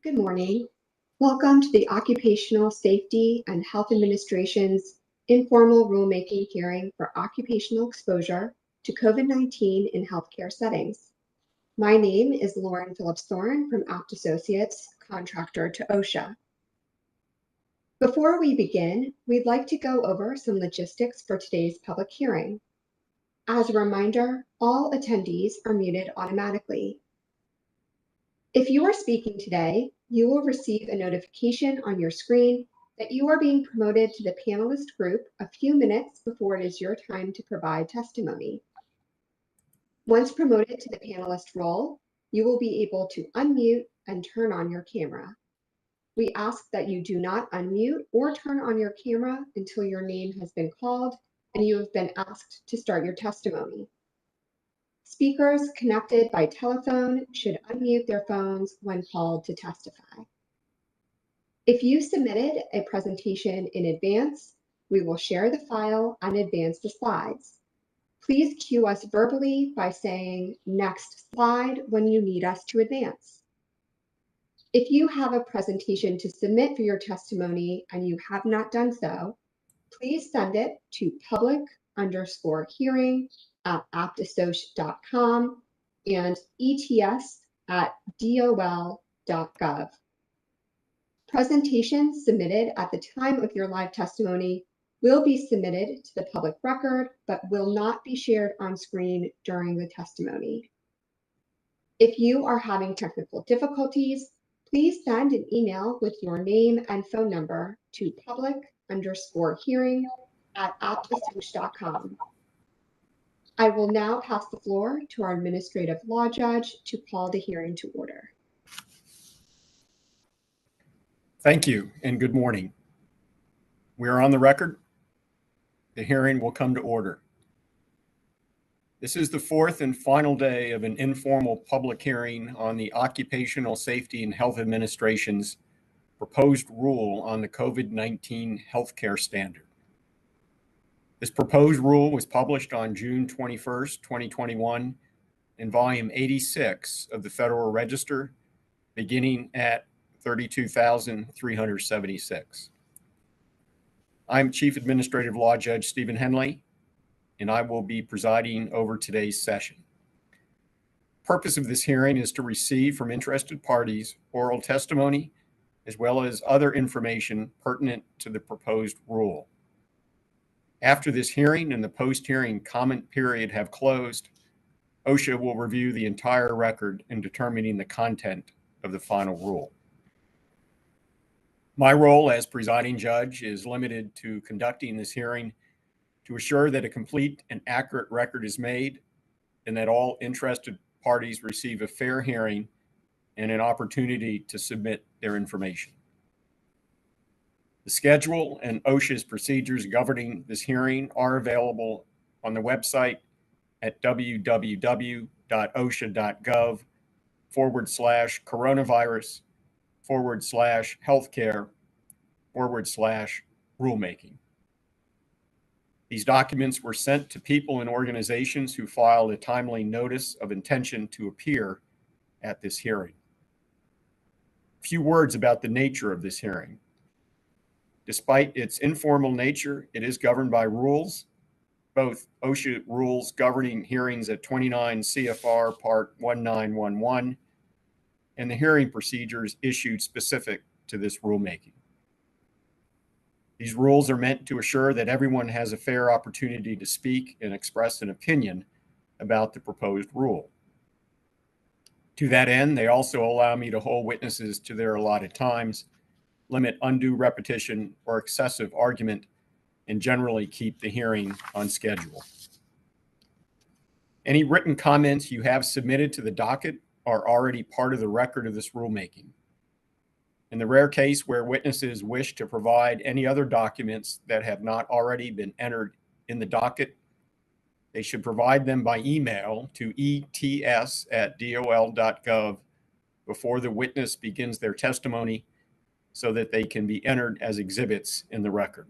Good morning. Welcome to the Occupational Safety and Health Administration's informal rulemaking hearing for occupational exposure to COVID-19 in healthcare settings. My name is Lauren Phillips-Thorne from Apt Associates, contractor to Osha. Before we begin, we'd like to go over some logistics for today's public hearing. As a reminder, all attendees are muted automatically. If you are speaking today, you will receive a notification on your screen that you are being promoted to the panelist group a few minutes before it is your time to provide testimony. Once promoted to the panelist role, you will be able to unmute and turn on your camera. We ask that you do not unmute or turn on your camera until your name has been called and you have been asked to start your testimony. Speakers connected by telephone should unmute their phones when called to testify. If you submitted a presentation in advance, we will share the file and advance the slides. Please cue us verbally by saying "next slide" when you need us to advance. If you have a presentation to submit for your testimony and you have not done so, please send it to public_hearing@aptassoc.com and ets@dol.gov. Presentations submitted at the time of your live testimony will be submitted to the public record, but will not be shared on screen during the testimony. If you are having technical difficulties, please send an email with your name and phone number to public_hearing@aptassoc.com. I will now pass the floor to our administrative law judge to call the hearing to order. Thank you and good morning. We are on the record. The hearing will come to order. This is the fourth and final day of an informal public hearing on the Occupational Safety and Health Administration's proposed rule on the COVID-19 healthcare standard. This proposed rule was published on June 21st, 2021 in volume 86 of the Federal Register, beginning at 32,376. I'm Chief Administrative Law Judge Stephen Henley, and I will be presiding over today's session. The purpose of this hearing is to receive from interested parties oral testimony, as well as other information pertinent to the proposed rule. After this hearing and the post-hearing comment period have closed, OSHA will review the entire record in determining the content of the final rule. My role as presiding judge is limited to conducting this hearing to assure that a complete and accurate record is made and that all interested parties receive a fair hearing and an opportunity to submit their information. The schedule and OSHA's procedures governing this hearing are available on the website at www.osha.gov/coronavirus/healthcare/rulemaking. These documents were sent to people and organizations who filed a timely notice of intention to appear at this hearing. A few words about the nature of this hearing. Despite its informal nature, it is governed by rules, both OSHA rules governing hearings at 29 CFR Part 1911 and the hearing procedures issued specific to this rulemaking. These rules are meant to assure that everyone has a fair opportunity to speak and express an opinion about the proposed rule. To that end, they also allow me to hold witnesses to their allotted times, limit undue repetition or excessive argument, and generally keep the hearing on schedule. Any written comments you have submitted to the docket are already part of the record of this rulemaking. In the rare case where witnesses wish to provide any other documents that have not already been entered in the docket, they should provide them by email to ets@dol.gov before the witness begins their testimony so that they can be entered as exhibits in the record.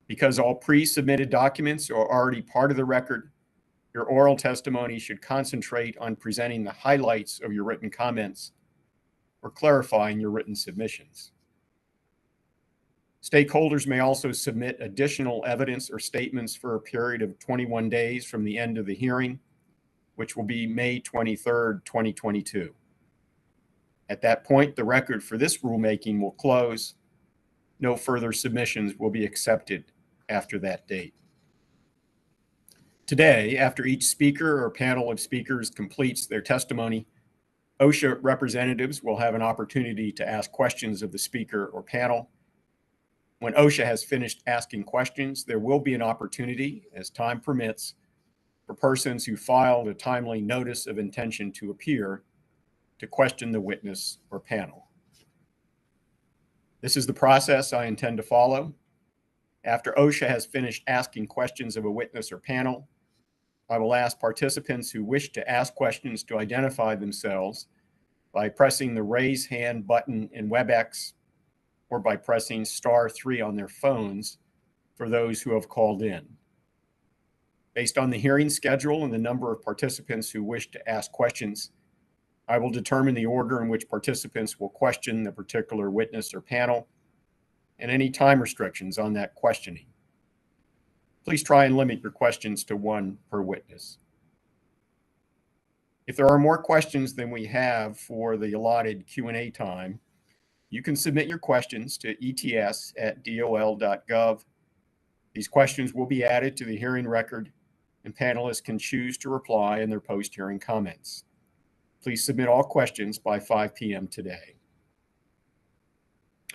Because all pre-submitted documents are already part of the record, your oral testimony should concentrate on presenting the highlights of your written comments or clarifying your written submissions. Stakeholders may also submit additional evidence or statements for a period of 21 days from the end of the hearing, which will be May 23rd, 2022. At that point, the record for this rulemaking will close. No further submissions will be accepted after that date. Today, after each speaker or panel of speakers completes their testimony, OSHA representatives will have an opportunity to ask questions of the speaker or panel. When OSHA has finished asking questions, there will be an opportunity, as time permits, for persons who filed a timely notice of intention to appear to question the witness or panel. This is the process I intend to follow. After OSHA has finished asking questions of a witness or panel, I will ask participants who wish to ask questions to identify themselves by pressing the raise hand button in WebEx or by pressing *3 on their phones for those who have called in. Based on the hearing schedule and the number of participants who wish to ask questions, I will determine the order in which participants will question the particular witness or panel and any time restrictions on that questioning. Please try and limit your questions to one per witness. If there are more questions than we have for the allotted Q&A time, you can submit your questions to ets@dol.gov. These questions will be added to the hearing record, and panelists can choose to reply in their post-hearing comments. Please submit all questions by 5 p.m. today.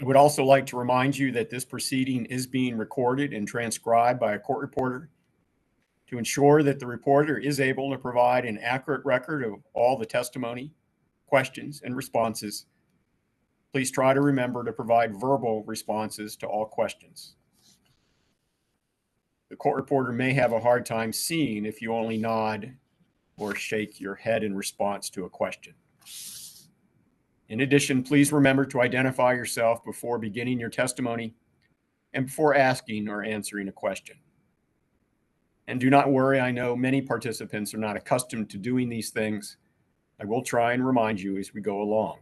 I would also like to remind you that this proceeding is being recorded and transcribed by a court reporter. To ensure that the reporter is able to provide an accurate record of all the testimony, questions, and responses, please try to remember to provide verbal responses to all questions. The court reporter may have a hard time seeing if you only nod or shake your head in response to a question. In addition, please remember to identify yourself before beginning your testimony and before asking or answering a question. And do not worry, I know many participants are not accustomed to doing these things. I will try and remind you as we go along.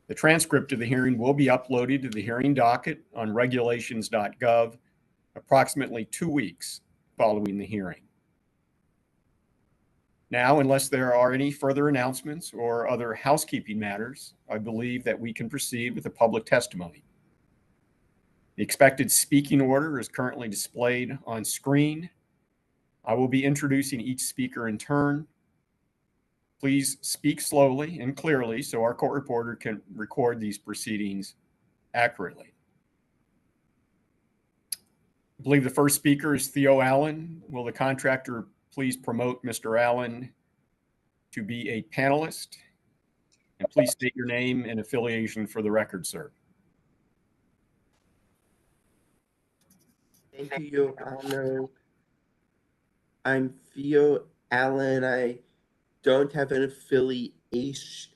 The transcript of the hearing will be uploaded to the hearing docket on regulations.gov approximately 2 weeks following the hearing. Now, unless there are any further announcements or other housekeeping matters, I believe that we can proceed with the public testimony. The expected speaking order is currently displayed on screen. I will be introducing each speaker in turn. Please speak slowly and clearly so our court reporter can record these proceedings accurately. I believe the first speaker is Theo Allen. Will the contractor please promote Mr. Allen to be a panelist? And please state your name and affiliation for the record, sir. Thank you, Your Honor. I'm Theo Allen. I don't have an affiliation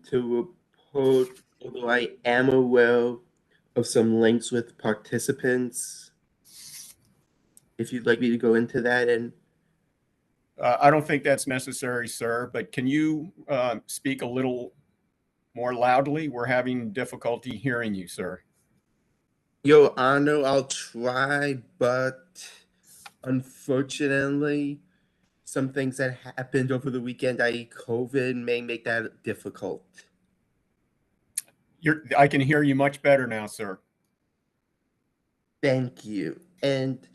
to report, although I am aware of some links with participants. If you'd like me to go into that. And I don't think that's necessary, sir, but can you speak a little more loudly? We're having difficulty hearing you, sir. Your Honor, I'll try, but unfortunately, some things that happened over the weekend, i.e. COVID, may make that difficult. I can hear you much better now, sir. Thank you. And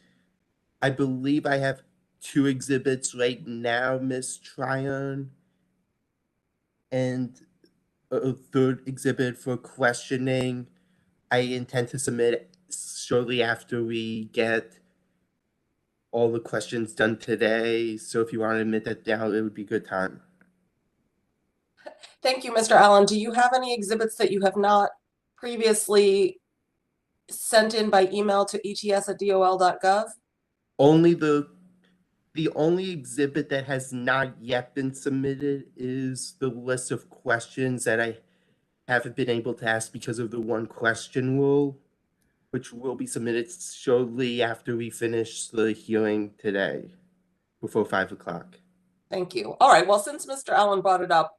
I believe I have 2 exhibits right now, Ms. Tryon, and a 3rd exhibit for questioning. I intend to submit shortly after we get all the questions done today. So if you want to admit that down, it would be a good time. Thank you, Mr. Allen. Do you have any exhibits that you have not previously sent in by email to ets@dol.gov? Only the only exhibit that has not yet been submitted is the list of questions that I haven't been able to ask because of the 1 question rule, which will be submitted shortly after we finish the hearing today, before 5 o'clock. Thank you. All right, well, since Mr. Allen brought it up,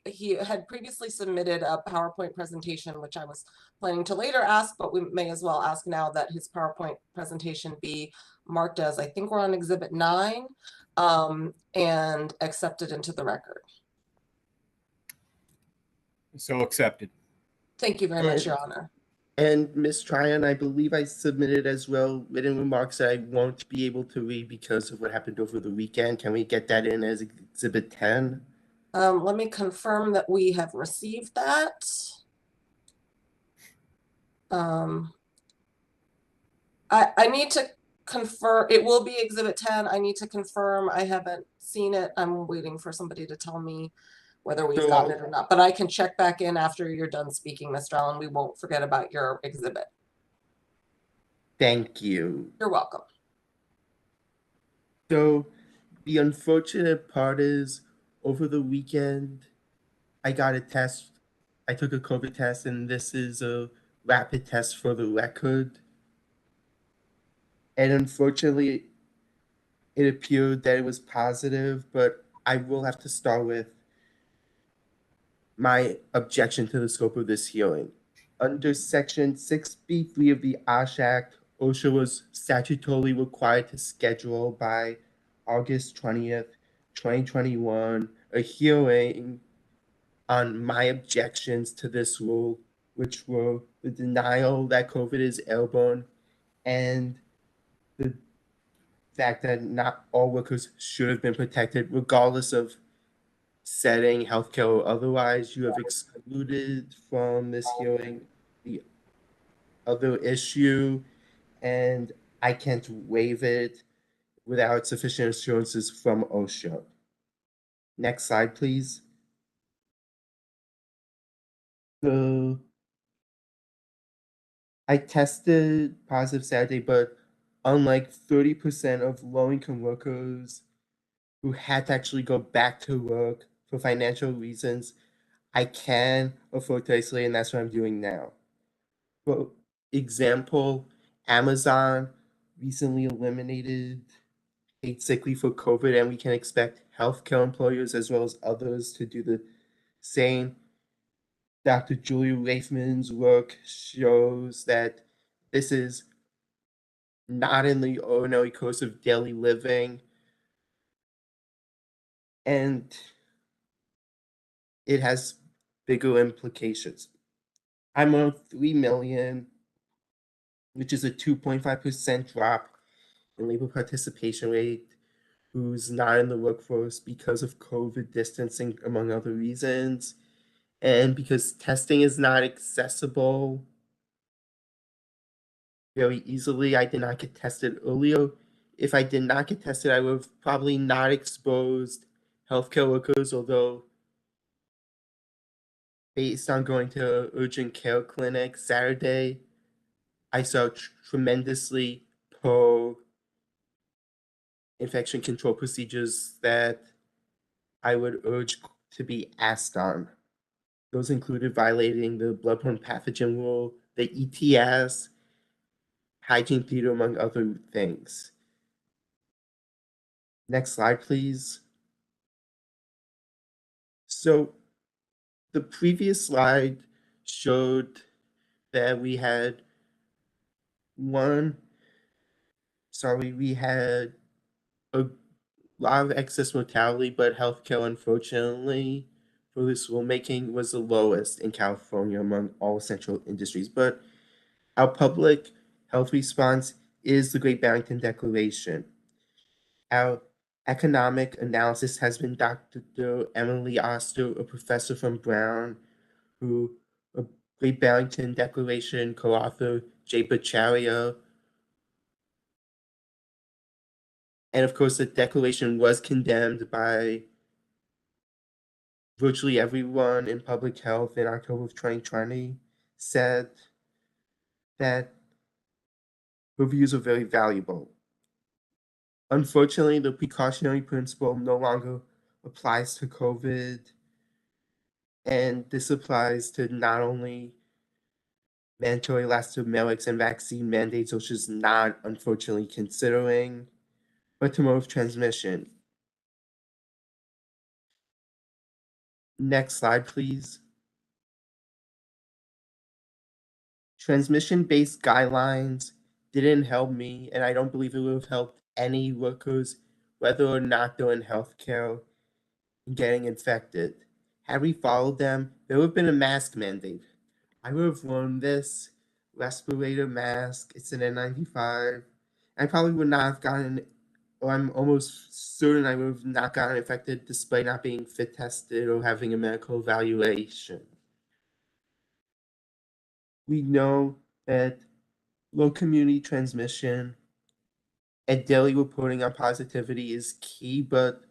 he had previously submitted a PowerPoint presentation, which I was planning to later ask, but we may as well ask now that his PowerPoint presentation be marked as, I think we're on Exhibit 9, and accepted into the record. So accepted. Thank you very much, Your Honor. And Ms. Tryon, I believe I submitted as well written remarks that I won't be able to read because of what happened over the weekend. Can we get that in as Exhibit 10? Let me confirm that we have received that. I need to confirm, it will be Exhibit 10. I need to confirm. I haven't seen it. I'm waiting for somebody to tell me whether we've gotten it or not. But I can check back in after you're done speaking, Mr. Allen. We won't forget about your exhibit. Thank you. You're welcome. So the unfortunate part is over the weekend, I got a test. I took a COVID test, and this is a rapid test for the record. And unfortunately, it appeared that it was positive, but I will have to start with my objection to the scope of this hearing. Under Section 6B3 of the OSHA Act, OSHA was statutorily required to schedule by August 20th, 2021, a hearing on my objections to this rule, which were the denial that COVID is airborne and the fact that not all workers should have been protected, regardless of setting, healthcare, or otherwise. You have excluded from this hearing the other issue, and I can't waive it without sufficient assurances from OSHA. Next slide, please. So I tested positive Saturday, but unlike 30% of low-income workers who had to actually go back to work for financial reasons, I can afford to isolate, and that's what I'm doing now. For example, Amazon recently eliminated paid sick leave for COVID, and we can expect healthcare employers as well as others to do the same. Dr. Julia Raifman's work shows that this is not in the ordinary course of daily living, and it has bigger implications. I'm on 3 million, which is a 2.5% drop in labor participation rate, who's not in the workforce because of COVID distancing, among other reasons, and because testing is not accessible very easily. I did not get tested earlier. If I did not get tested, I would have probably not exposed healthcare workers, although based on going to urgent care clinic Saturday, I saw tremendously poor infection control procedures that I would urge to be asked on. Those included violating the Blood-Borne Pathogen rule, the ETS, hygiene theater, among other things. Next slide, please. So the previous slide showed that we had a lot of excess mortality, but healthcare, unfortunately, for this rulemaking was the lowest in California among all essential industries. But our public health response is the Great Barrington Declaration. Our economic analysis has been Dr. Emily Oster, a professor from Brown, who a Great Barrington Declaration co-author Jay Bhattacharya. And of course, the declaration was condemned by virtually everyone in public health in October of 2020, said that her views are very valuable. Unfortunately, the precautionary principle no longer applies to COVID, and this applies to not only mandatory elastomerics and vaccine mandates, which is not unfortunately considering, but to mode of transmission. Next slide, please. Transmission-based guidelines didn't help me, and I don't believe it would have helped any workers, whether or not they're in healthcare, in getting infected. Had we followed them, there would have been a mask mandate. I would have worn this respirator mask. It's an N95. I probably would not have gotten, or I'm almost certain I would have not gotten infected despite not being fit tested or having a medical evaluation. We know that low community transmission and daily reporting on positivity is key, but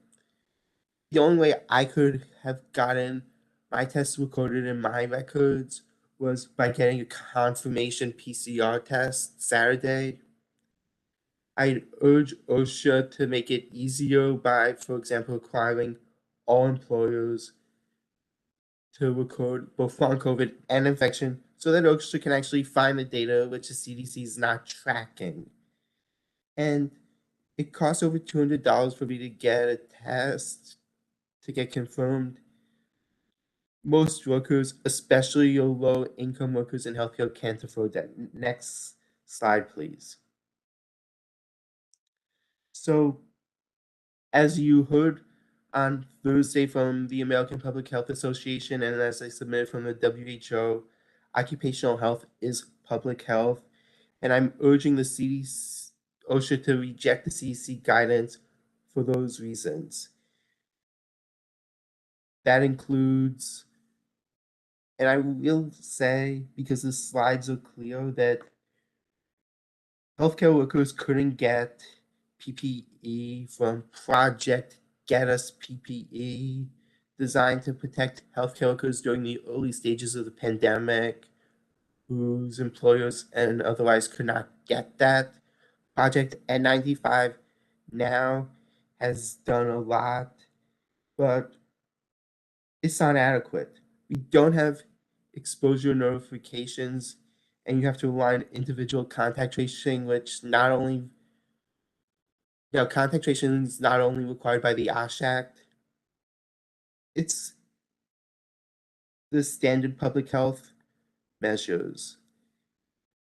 the only way I could have gotten my tests recorded in my records was by getting a confirmation PCR test Saturday. I'd urge OSHA to make it easier by, for example, requiring all employers to record both long COVID and infection so that OSHA can actually find the data which the CDC is not tracking. And it costs over $200 for me to get a test to get confirmed. Most workers, especially your low-income workers in healthcare, can't afford that. Next slide, please. So, as you heard on Thursday from the American Public Health Association, and as I submitted from the WHO, occupational health is public health, and I'm urging the CDC, OSHA to reject the CDC guidance for those reasons. That includes, and I will say, because the slides are clear, that healthcare workers couldn't get PPE from Project Get Us PPE, designed to protect healthcare workers during the early stages of the pandemic, whose employers and otherwise could not get that. Project N95 now has done a lot, but it's not adequate. We don't have exposure notifications, and you have to rely on individual contact tracing, which not only, contact tracing is not only required by the Osha Act, it's the standard public health measures.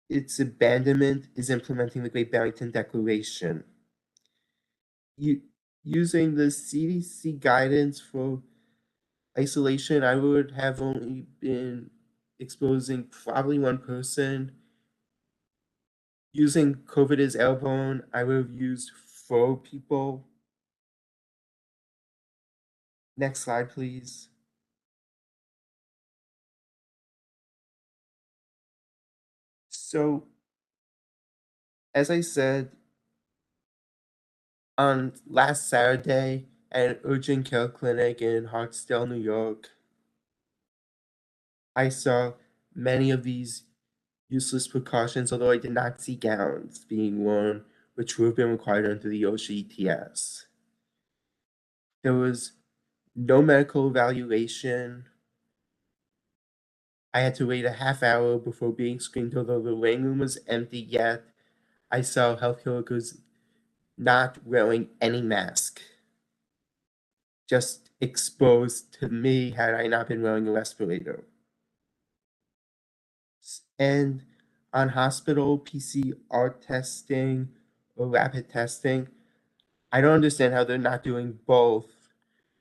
Its abandonment is implementing the Great Barrington Declaration. Using the CDC guidance for isolation, I would have only been exposing probably one person. Using COVID as airborne, I would have used 4 people. Next slide, please. So, as I said, on last Saturday at an urgent care clinic in Hartsdale, New York, I saw many of these useless precautions, although I did not see gowns being worn, which would have been required under the OSHA ETS. There was no medical evaluation. I had to wait a half hour before being screened, although the waiting room was empty, yet I saw healthcare workers not wearing any mask, just exposed to me had I not been wearing a respirator. And on hospital PCR testing or rapid testing, I don't understand how they're not doing both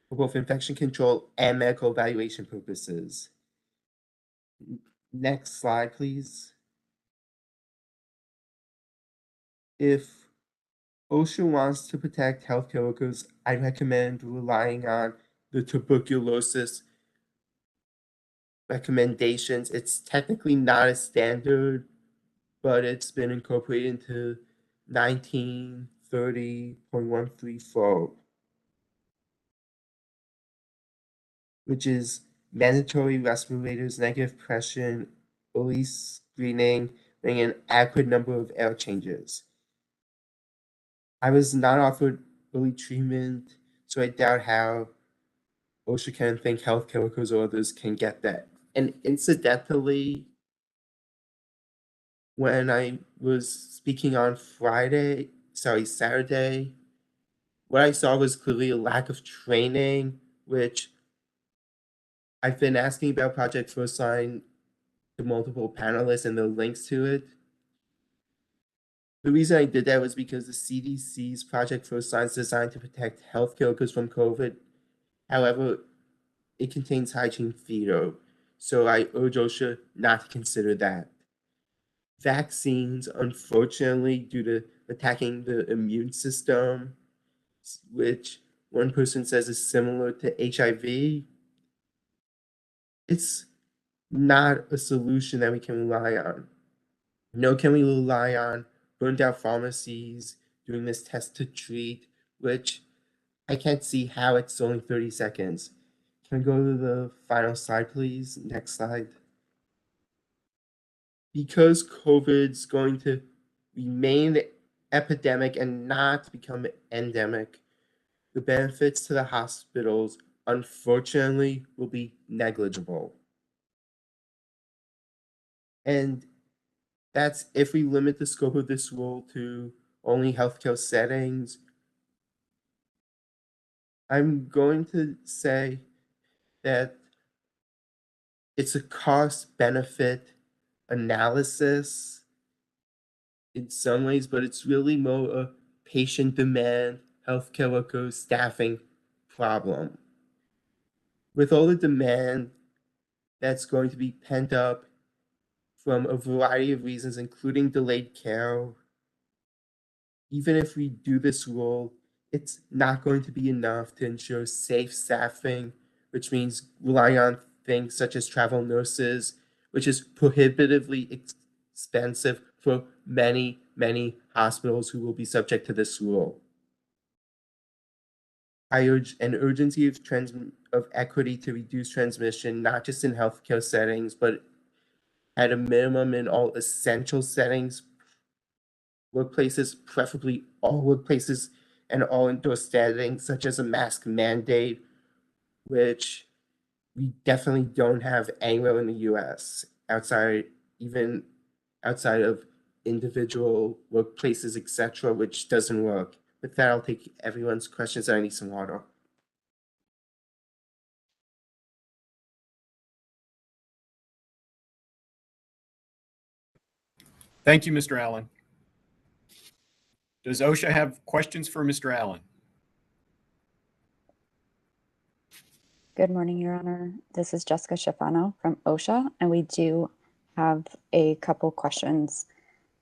for both infection control and medical evaluation purposes. Next slide, please. If OSHA wants to protect healthcare workers, I recommend relying on the tuberculosis recommendations. It's technically not a standard, but it's been incorporated into 1930.134, which is mandatory respirators, negative pressure, early screening, and an adequate number of air changes. I was not offered early treatment, so I doubt how OSHA can think healthcare workers or others can get that. And incidentally, when I was speaking on Saturday, what I saw was clearly a lack of training, which I've been asking about Project First Line to multiple panelists and the links to it. The reason I did that was because the CDC's Project First Line is designed to protect healthcare workers from COVID. However, it contains hygiene veto, so I urge OSHA not to consider that. Vaccines, unfortunately, due to attacking the immune system, which one person says is similar to HIV, it's not a solution that we can rely on. Nor can we rely on burned out pharmacies doing this test to treat, which I can't see how it's only 30 seconds. Can we go to the final slide, please? Next slide. Because COVID's going to remain epidemic and not become endemic, the benefits to the hospitals, unfortunately, will be negligible. And that's if we limit the scope of this rule to only healthcare settings. I'm going to say that it's a cost-benefit analysis in some ways, but it's really more a patient demand, healthcare workers, staffing problem. With all the demand that's going to be pent up from a variety of reasons, including delayed care, even if we do this rule, it's not going to be enough to ensure safe staffing, which means relying on things such as travel nurses, which is prohibitively expensive for many, many hospitals who will be subject to this rule. I urge an urgency of equity to reduce transmission, not just in healthcare settings, but at a minimum in all essential settings, workplaces, preferably all workplaces and all indoor settings, such as a mask mandate, which we definitely don't have anywhere in the US even outside of individual workplaces, etc., which doesn't work. With that, I'll take everyone's questions. I need some water. Thank you, Mr. Allen. Does OSHA have questions for Mr. Allen? Good morning, Your Honor. This is Jessica Schifano from OSHA, and we do have a couple questions.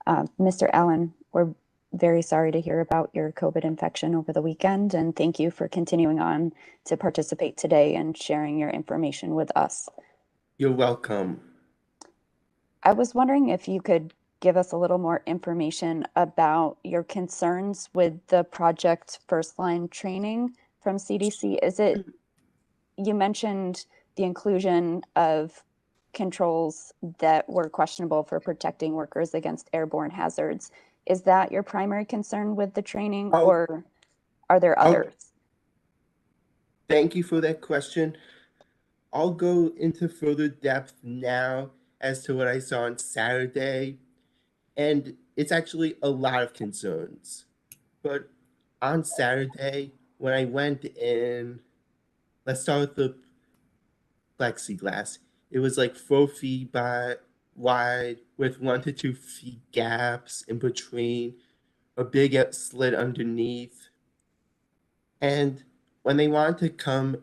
Mr. Allen, we're very sorry to hear about your COVID infection over the weekend, and thank you for continuing on to participate today and sharing your information with us. You're welcome. I was wondering if you could give us a little more information about your concerns with the Project First Line training from CDC. You mentioned the inclusion of controls that were questionable for protecting workers against airborne hazards. Is that your primary concern with the training, or are there others? Thank you for that question. I'll go into further depth now as to what I saw on Saturday, and it's actually a lot of concerns. But on Saturday, when I went in, let's start with the plexiglass. It was like 4 feet wide with 1 to 2 feet gaps in between, a big slit underneath. And when they wanted to come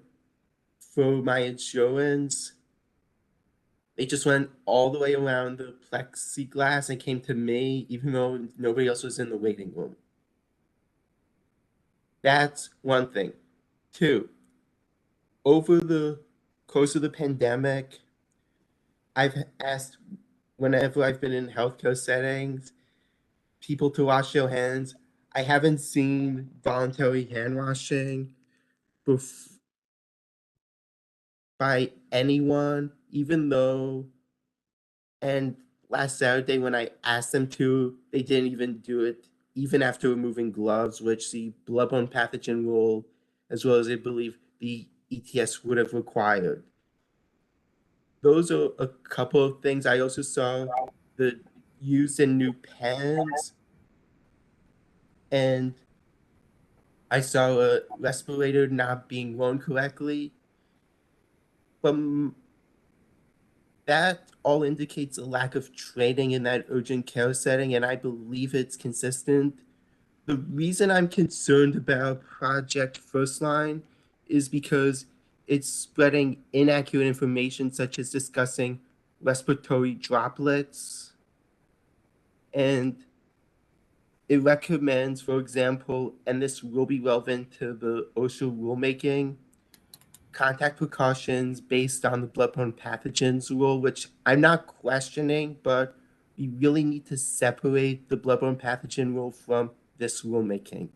for my insurance, they just went all the way around the plexiglass and came to me, even though nobody else was in the waiting room. That's one thing. 2, over the course of the pandemic, I've asked, whenever I've been in healthcare settings, people to wash their hands. I haven't seen voluntary hand washing by anyone, even though, and last Saturday when I asked them to, they didn't even do it, even after removing gloves, which the blood-borne pathogen rule, as well as I believe the ETS would have required. Those are a couple of things. I also saw the use in new pens, and I saw a respirator not being worn correctly. that all indicates a lack of training in that urgent care setting, and I believe it's consistent. The reason I'm concerned about Project First Line is because it's spreading inaccurate information, such as discussing respiratory droplets. And it recommends, for example, and this will be relevant to the Osha rulemaking, contact precautions based on the blood-borne pathogens rule, which I'm not questioning, but we really need to separate the blood-borne pathogen rule from this rulemaking.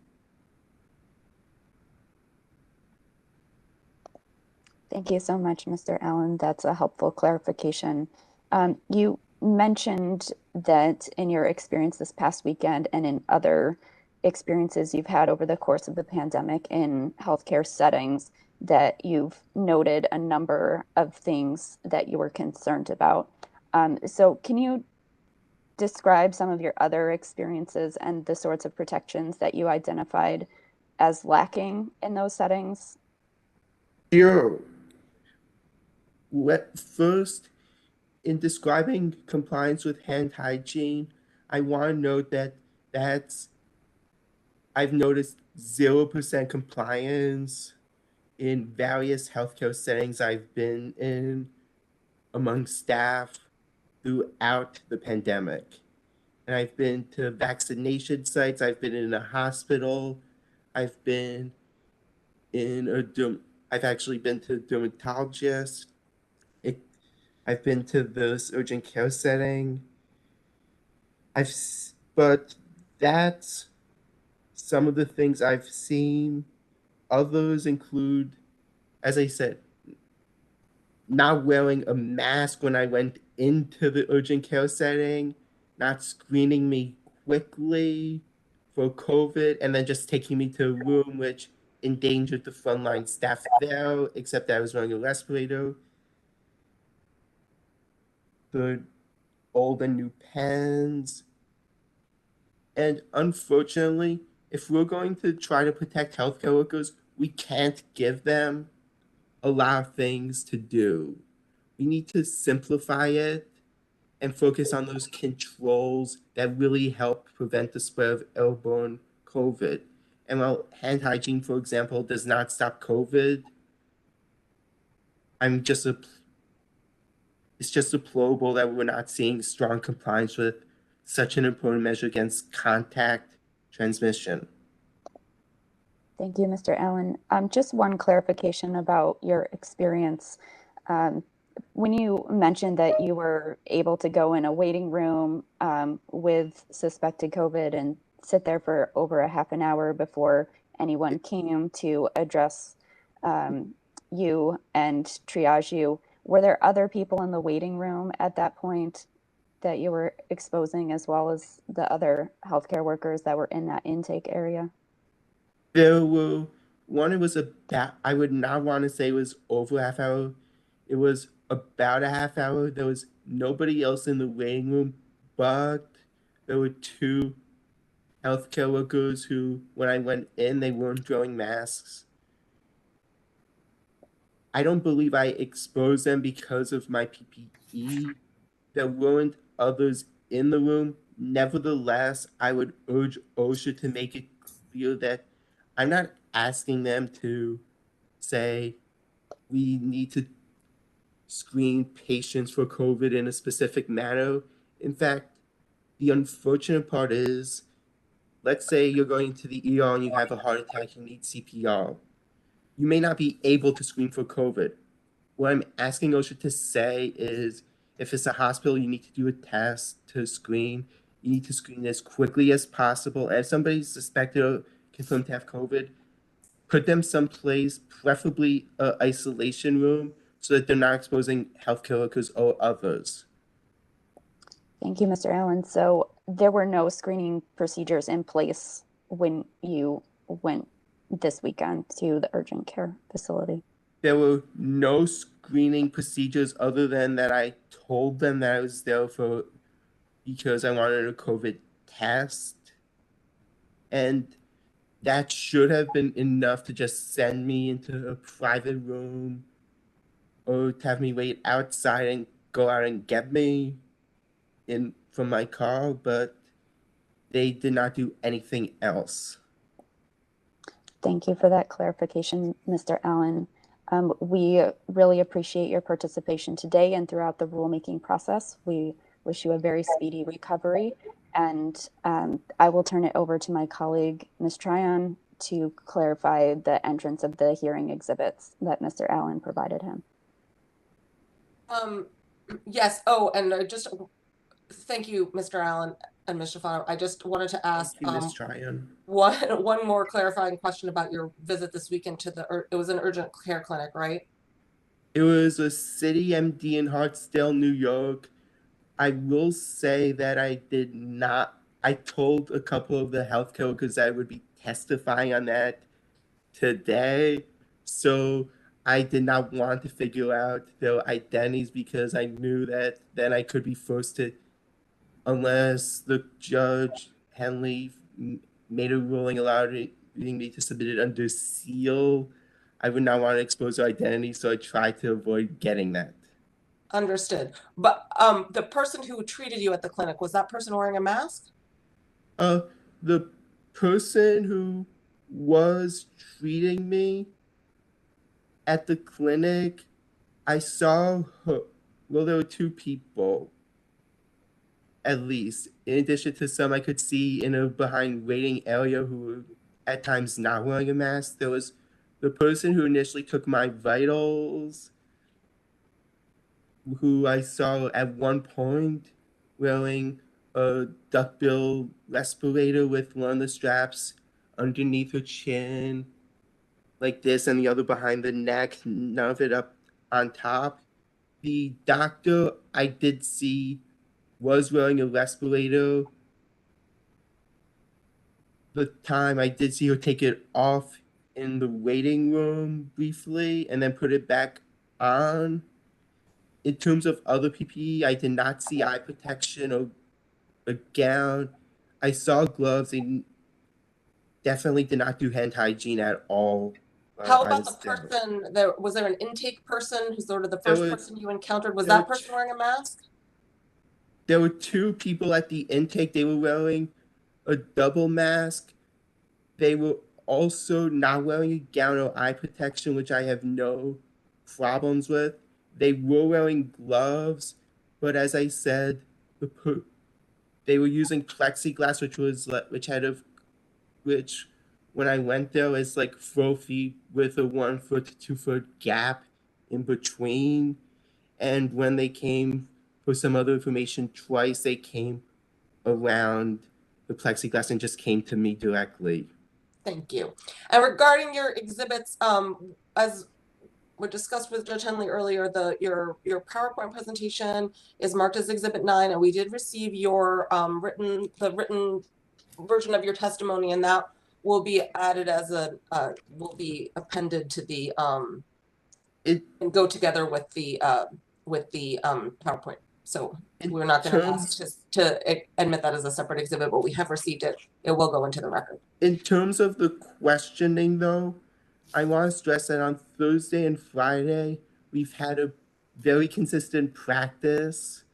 Thank you so much, Mr. Allen. That's a helpful clarification. You mentioned that in your experience this past weekend and in other experiences you've had over the course of the pandemic in healthcare settings, that you've noted a number of things that you were concerned about. So can you describe some of your other experiences and the sorts of protections that you identified as lacking in those settings? Sure. First, in describing compliance with hand hygiene, I want to note that I've noticed 0% compliance in various healthcare settings I've been in among staff throughout the pandemic. And I've been to vaccination sites, I've been in a hospital, I've been I've actually been to a dermatologist. I've been to this urgent care setting. But that's some of the things I've seen. Others include, as I said, not wearing a mask when I went into the urgent care setting, not screening me quickly for COVID, and then just taking me to a room which endangered the frontline staff there, except that I was wearing a respirator. The old and new pens. And unfortunately, if we're going to try to protect healthcare workers, we can't give them a lot of things to do. We need to simplify it and focus on those controls that really help prevent the spread of airborne COVID. And while hand hygiene, for example, does not stop COVID, it's just deplorable that we're not seeing strong compliance with such an important measure against contact transmission. Thank you, Mr. Allen. Just one clarification about your experience. When you mentioned that you were able to go in a waiting room with suspected COVID and sit there for over a half an hour before anyone came to address you and triage you, were there other people in the waiting room at that point that you were exposing, as well as the other healthcare workers that were in that intake area? There were one, it was about, I would not want to say it was over a half hour. It was about a half hour. There was nobody else in the waiting room, but there were two healthcare workers who, when I went in, they weren't wearing masks. I don't believe I exposed them because of my PPE. There weren't others in the room. Nevertheless, I would urge OSHA to make it clear that I'm not asking them to say we need to screen patients for COVID in a specific manner. In fact, the unfortunate part is, let's say you're going to the ER and you have a heart attack, you need CPR. You may not be able to screen for COVID. What I'm asking OSHA to say is, if it's a hospital, you need to do a test to screen. You need to screen as quickly as possible. And if somebody's suspected or confirmed to have COVID, put them someplace, preferably an isolation room, so that they're not exposing healthcare workers or others. Thank you, Mr. Allen. So there were no screening procedures in place when you went this weekend to the urgent care facility? There were no screening procedures other than that I told them that I was there because I wanted a COVID test. And that should have been enough to just send me into a private room or to have me wait outside and go out and get me in from my car, but they did not do anything else. Thank you for that clarification, Mr. Allen. We really appreciate your participation today and throughout the rulemaking process. We wish you a very speedy recovery, and I will turn it over to my colleague, Ms. Tryon, to clarify the entrance of the hearing exhibits that Mr. Allen provided him. Yes. Oh, and just thank you, Mr. Allen and Ms. Stefano. I just wanted to ask Thank you, Ms. Tryon. one more clarifying question about your visit this weekend to it was an urgent care clinic, right? It was a City MD in Hartsdale, New York. I will say that I told a couple of the healthcare workers I would be testifying on that today. So I did not want to figure out their identities because I knew that then I could be forced to, unless the judge Henley made a ruling allowing me to submit it under seal, I would not want to expose their identity. So I tried to avoid getting that. Understood. But the person who treated you at the clinic, was that person wearing a mask? The person who was treating me at the clinic, I saw her. Well, there were two people, at least. In addition to some I could see in a behind waiting area who were at times not wearing a mask. There was the person who initially took my vitals, who I saw at one point wearing a duckbill respirator with one of the straps underneath her chin, like this, and the other behind the neck, none of it up on top. The doctor I did see was wearing a respirator. The time I did see her take it off in the waiting room briefly and then put it back on. In terms of other PPE, I did not see eye protection or a gown. I saw gloves. They definitely did not do hand hygiene at all. How about the person there? Was there an intake person who's sort of the first person you encountered? Was that person wearing a mask? There were two people at the intake. They were wearing a double mask. They were also not wearing a gown or eye protection, which I have no problems with. They were wearing gloves, but as I said, they were using plexiglass, which when I went there was like 4 feet with a 1 foot to 2 foot gap in between. And when they came for some other information twice, they came around the plexiglass and just came to me directly. Thank you. And regarding your exhibits, as we discussed with Judge Henley earlier, your PowerPoint presentation is marked as Exhibit 9, and we did receive your written version of your testimony, and that will be added as will be appended to the and go together with the PowerPoint. So we're not going to ask to admit that as a separate exhibit, but we have received it. It will go into the record. In terms of the questioning, though, I want to stress that on Thursday and Friday, we've had a very consistent practice,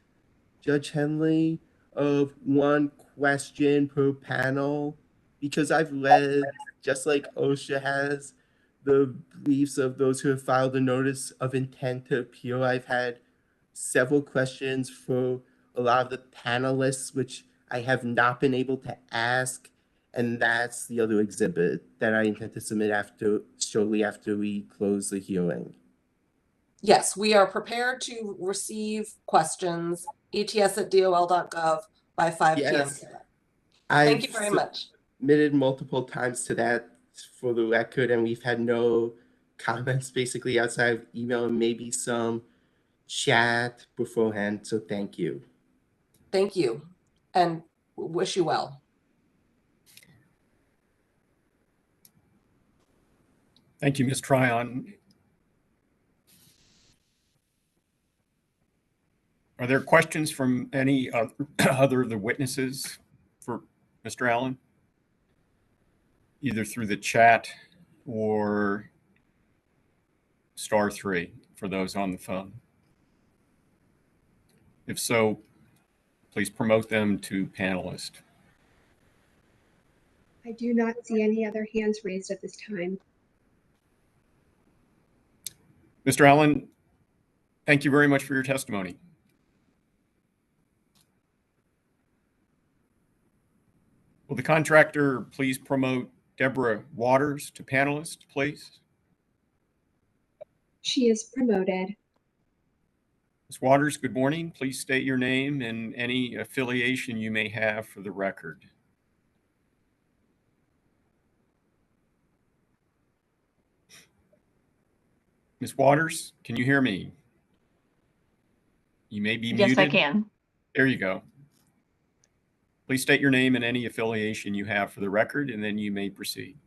Judge Henley, of one question per panel, because I've read, just like Osha has, the briefs of those who have filed a notice of intent to appeal. I've had several questions for a lot of the panelists, which I have not been able to ask. And that's the other exhibit that I intend to submit shortly after we close the hearing. Yes, we are prepared to receive questions, ets@dol.gov by 5 p.m. Thank you very much. Submitted multiple times to that for the record, and we've had no comments basically outside of email and maybe some chat beforehand. So thank you. Thank you, and wish you well. Thank you, Ms. Tryon. Are there questions from any other of the witnesses for Mr. Allen? Either through the chat or *3 for those on the phone? If so, please promote them to panelist. I do not see any other hands raised at this time. Mr. Allen, thank you very much for your testimony. Will the contractor please promote Deborah Waters to panelist, please? She is promoted. Ms. Waters, good morning. Please state your name and any affiliation you may have for the record. Ms. Waters, can you hear me? You may be muted. Yes, I can. There you go. Please state your name and any affiliation you have for the record, and then you may proceed.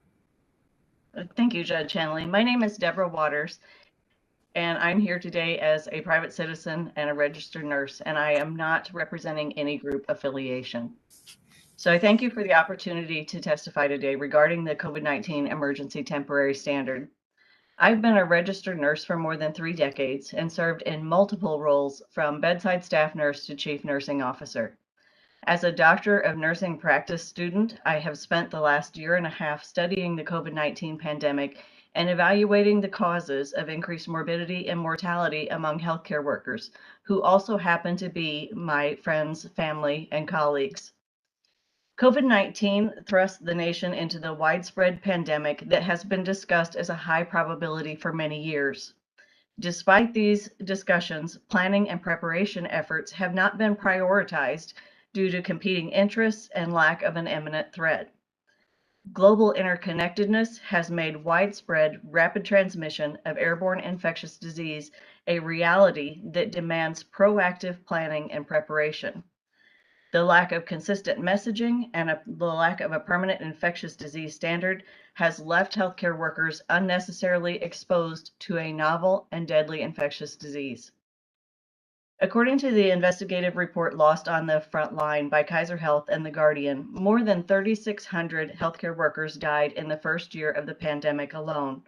Thank you, Judge Hanley. My name is Deborah Waters, and I'm here today as a private citizen and a registered nurse, and I am not representing any group affiliation. So I thank you for the opportunity to testify today regarding the COVID-19 emergency temporary standard. I've been a registered nurse for more than 3 decades and served in multiple roles from bedside staff nurse to chief nursing officer. As a Doctor of Nursing practice student, I have spent the last 1.5 years studying the COVID-19 pandemic and evaluating the causes of increased morbidity and mortality among healthcare workers, who also happen to be my friends, family, and colleagues. COVID-19 thrust the nation into the widespread pandemic that has been discussed as a high probability for many years. Despite these discussions, planning and preparation efforts have not been prioritized due to competing interests and lack of an imminent threat. Global interconnectedness has made widespread rapid transmission of airborne infectious disease a reality that demands proactive planning and preparation. The lack of consistent messaging and the lack of a permanent infectious disease standard has left healthcare workers unnecessarily exposed to a novel and deadly infectious disease. According to the investigative report Lost on the Front Line by Kaiser Health and The Guardian, more than 3,600 healthcare workers died in the first year of the pandemic alone.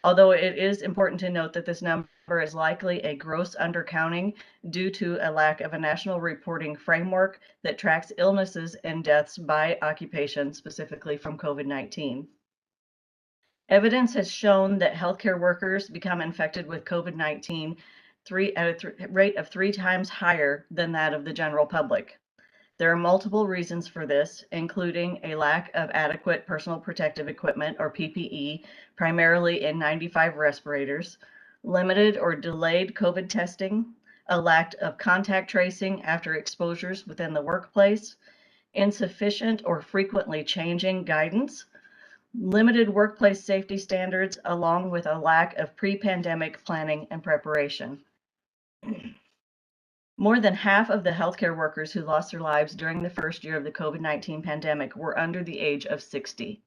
Although it is important to note that this number is likely a gross undercounting due to a lack of a national reporting framework that tracks illnesses and deaths by occupation, specifically from COVID-19. Evidence has shown that healthcare workers become infected with COVID-19 at a rate of 3 times higher than that of the general public. There are multiple reasons for this, including a lack of adequate personal protective equipment, or PPE, primarily N95 respirators, limited or delayed COVID testing, a lack of contact tracing after exposures within the workplace, insufficient or frequently changing guidance, limited workplace safety standards, along with a lack of pre-pandemic planning and preparation. More than half of the healthcare workers who lost their lives during the first year of the COVID-19 pandemic were under the age of 60.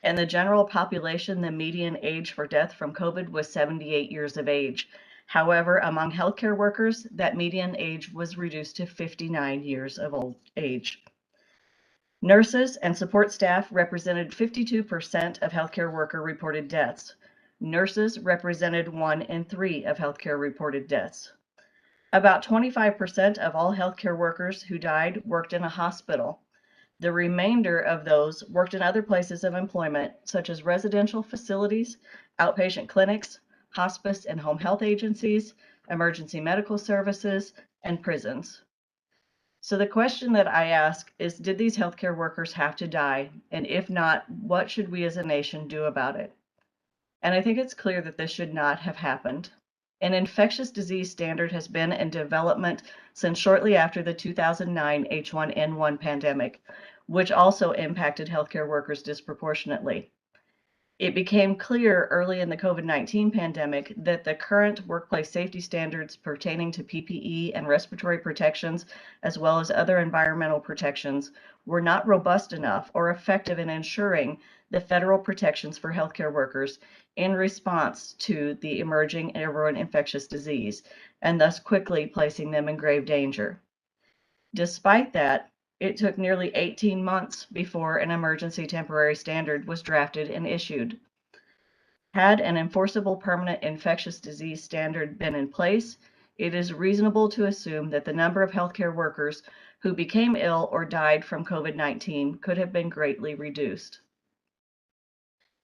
In the general population, the median age for death from COVID was 78 years of age. However, among healthcare workers, that median age was reduced to 59 years of age. Nurses and support staff represented 52% of healthcare worker reported deaths. Nurses represented 1 in 3 of healthcare reported deaths. About 25% of all healthcare workers who died worked in a hospital. The remainder of those worked in other places of employment, such as residential facilities, outpatient clinics, hospice and home health agencies, emergency medical services, and prisons. So the question that I ask is, did these healthcare workers have to die? And if not, what should we as a nation do about it? And I think it's clear that this should not have happened. An infectious disease standard has been in development since shortly after the 2009 H1N1 pandemic, which also impacted healthcare workers disproportionately. It became clear early in the COVID-19 pandemic that the current workplace safety standards pertaining to PPE and respiratory protections, as well as other environmental protections, were not robust enough or effective in ensuring the federal protections for healthcare workers in response to the emerging airborne infectious disease, and thus quickly placing them in grave danger. Despite that, it took nearly 18 months before an emergency temporary standard was drafted and issued. Had an enforceable permanent infectious disease standard been in place, it is reasonable to assume that the number of healthcare workers who became ill or died from COVID-19 could have been greatly reduced.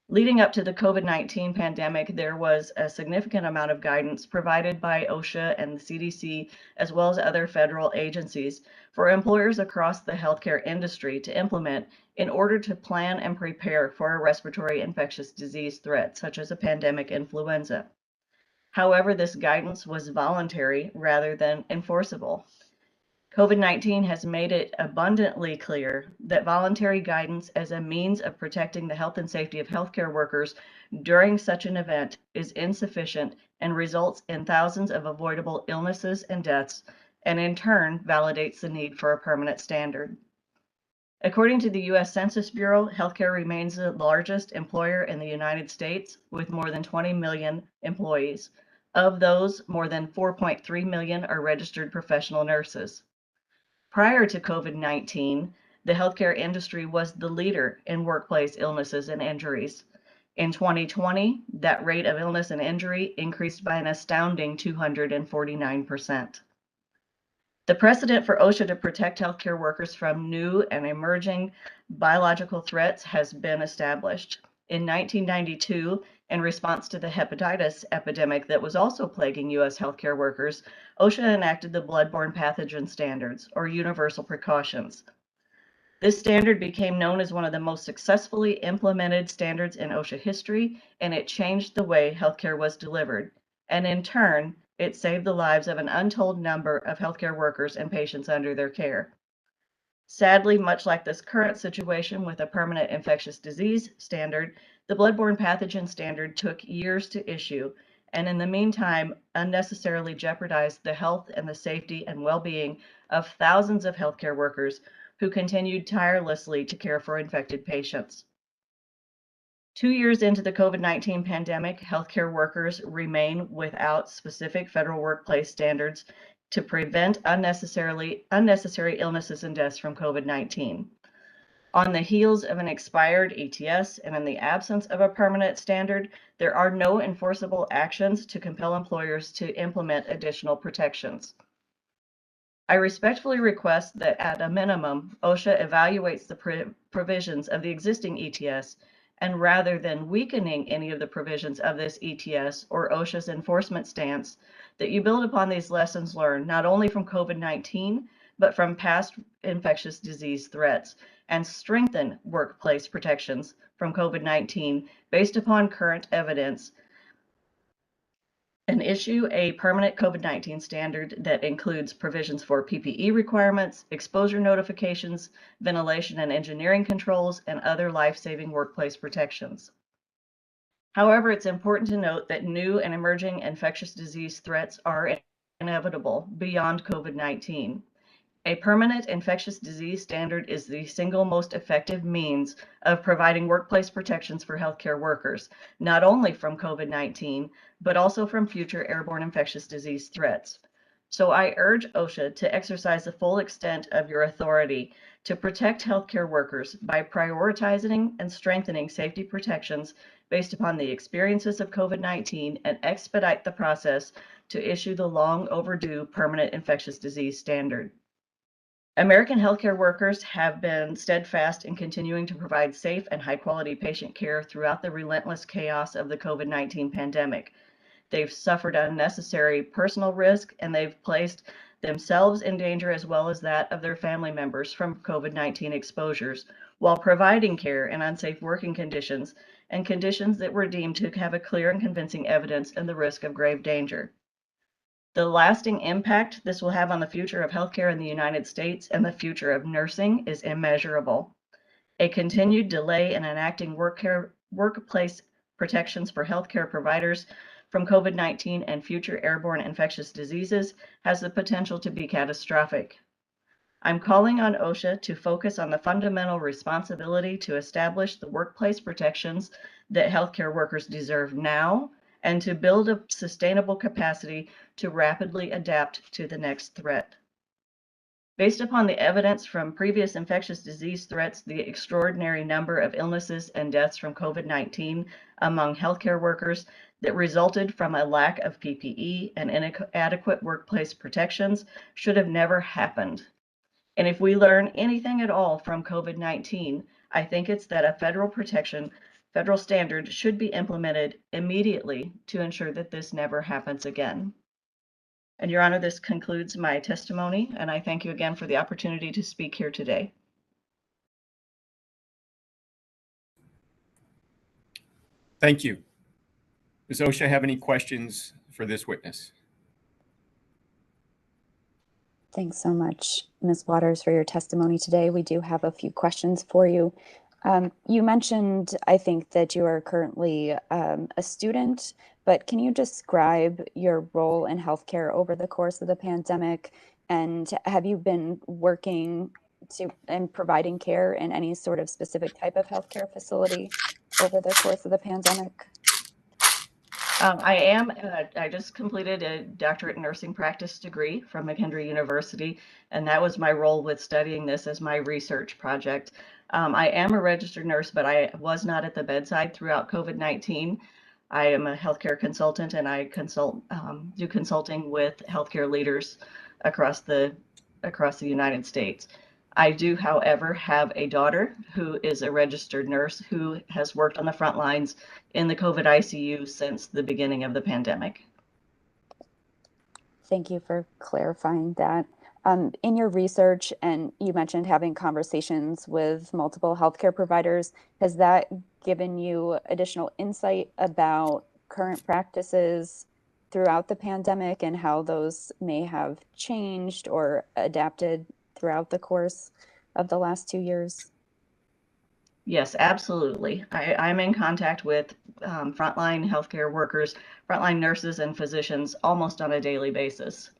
Leading up to the COVID-19 pandemic, there was a significant amount of guidance provided by OSHA and the CDC, as well as other federal agencies, for employers across the healthcare industry to implement in order to plan and prepare for a respiratory infectious disease threat, such as a pandemic influenza. However, this guidance was voluntary rather than enforceable. COVID-19 has made it abundantly clear that voluntary guidance as a means of protecting the health and safety of healthcare workers during such an event is insufficient and results in thousands of avoidable illnesses and deaths, and in turn validates the need for a permanent standard. According to the U.S. Census Bureau, healthcare remains the largest employer in the United States with more than 20 million employees. Of those, more than 4.3 million are registered professional nurses. Prior to COVID-19, the healthcare industry was the leader in workplace illnesses and injuries. In 2020, that rate of illness and injury increased by an astounding 249%. The precedent for OSHA to protect healthcare workers from new and emerging biological threats has been established. In 1992, in response to the hepatitis epidemic that was also plaguing U.S. healthcare workers, OSHA enacted the Blood-Borne Pathogen Standards, or Universal Precautions. This standard became known as one of the most successfully implemented standards in OSHA history, and it changed the way healthcare was delivered. And in turn, it saved the lives of an untold number of healthcare workers and patients under their care. Sadly, much like this current situation with a permanent infectious disease standard, the blood-borne pathogen standard took years to issue, and in the meantime, unnecessarily jeopardized the health and the safety and well-being of thousands of healthcare workers who continued tirelessly to care for infected patients. 2 years into the COVID-19 pandemic, healthcare workers remain without specific federal workplace standards to prevent unnecessary illnesses and deaths from COVID-19. On the heels of an expired ETS and in the absence of a permanent standard, there are no enforceable actions to compel employers to implement additional protections. I respectfully request that at a minimum, OSHA evaluates the provisions of the existing ETS, and rather than weakening any of the provisions of this ETS or OSHA's enforcement stance, that you build upon these lessons learned not only from COVID-19, but from past infectious disease threats, and strengthen workplace protections from COVID-19 based upon current evidence, and issue a permanent COVID-19 standard that includes provisions for PPE requirements, exposure notifications, ventilation and engineering controls, and other life-saving workplace protections. However, it's important to note that new and emerging infectious disease threats are inevitable beyond COVID-19. A permanent infectious disease standard is the single most effective means of providing workplace protections for healthcare workers, not only from COVID-19, but also from future airborne infectious disease threats. So I urge OSHA to exercise the full extent of your authority to protect healthcare workers by prioritizing and strengthening safety protections based upon the experiences of COVID-19 and expedite the process to issue the long overdue permanent infectious disease standard. American healthcare workers have been steadfast in continuing to provide safe and high-quality patient care throughout the relentless chaos of the COVID-19 pandemic. They've suffered unnecessary personal risk, and they've placed themselves in danger as well as that of their family members from COVID-19 exposures, while providing care in unsafe working conditions and conditions that were deemed to have a clear and convincing evidence of the risk of grave danger. The lasting impact this will have on the future of healthcare in the United States and the future of nursing is immeasurable. A continued delay in enacting workplace protections for healthcare providers from COVID-19 and future airborne infectious diseases has the potential to be catastrophic. I'm calling on OSHA to focus on the fundamental responsibility to establish the workplace protections that healthcare workers deserve now, and to build a sustainable capacity to rapidly adapt to the next threat. Based upon the evidence from previous infectious disease threats, the extraordinary number of illnesses and deaths from COVID-19, among healthcare workers that resulted from a lack of PPE and inadequate workplace protections should have never happened. And if we learn anything at all from COVID-19, I think it's that a federal standard should be implemented immediately to ensure that this never happens again. And Your Honor, this concludes my testimony, and I thank you again for the opportunity to speak here today. Thank you. Does Osha have any questions for this witness? Thanks so much, Ms. Waters, for your testimony today. We do have a few questions for you. You mentioned, I think, that you are currently a student, but can you describe your role in healthcare over the course of the pandemic? And have you been working and providing care in any sort of specific type of healthcare facility over the course of the pandemic? I just completed a doctorate in nursing practice degree from McKendree University, and that was my role with studying this as my research project. I am a registered nurse, but I was not at the bedside throughout COVID-19. I am a healthcare consultant, and I do consulting with healthcare leaders across the United States. I do, however, have a daughter who is a registered nurse who has worked on the front lines in the COVID ICU since the beginning of the pandemic. Thank you for clarifying that. In your research, and you mentioned having conversations with multiple healthcare providers, has that given you additional insight about current practices throughout the pandemic and how those may have changed or adapted throughout the course of the last 2 years? Yes, absolutely. I'm in contact with frontline healthcare workers, frontline nurses and physicians almost on a daily basis.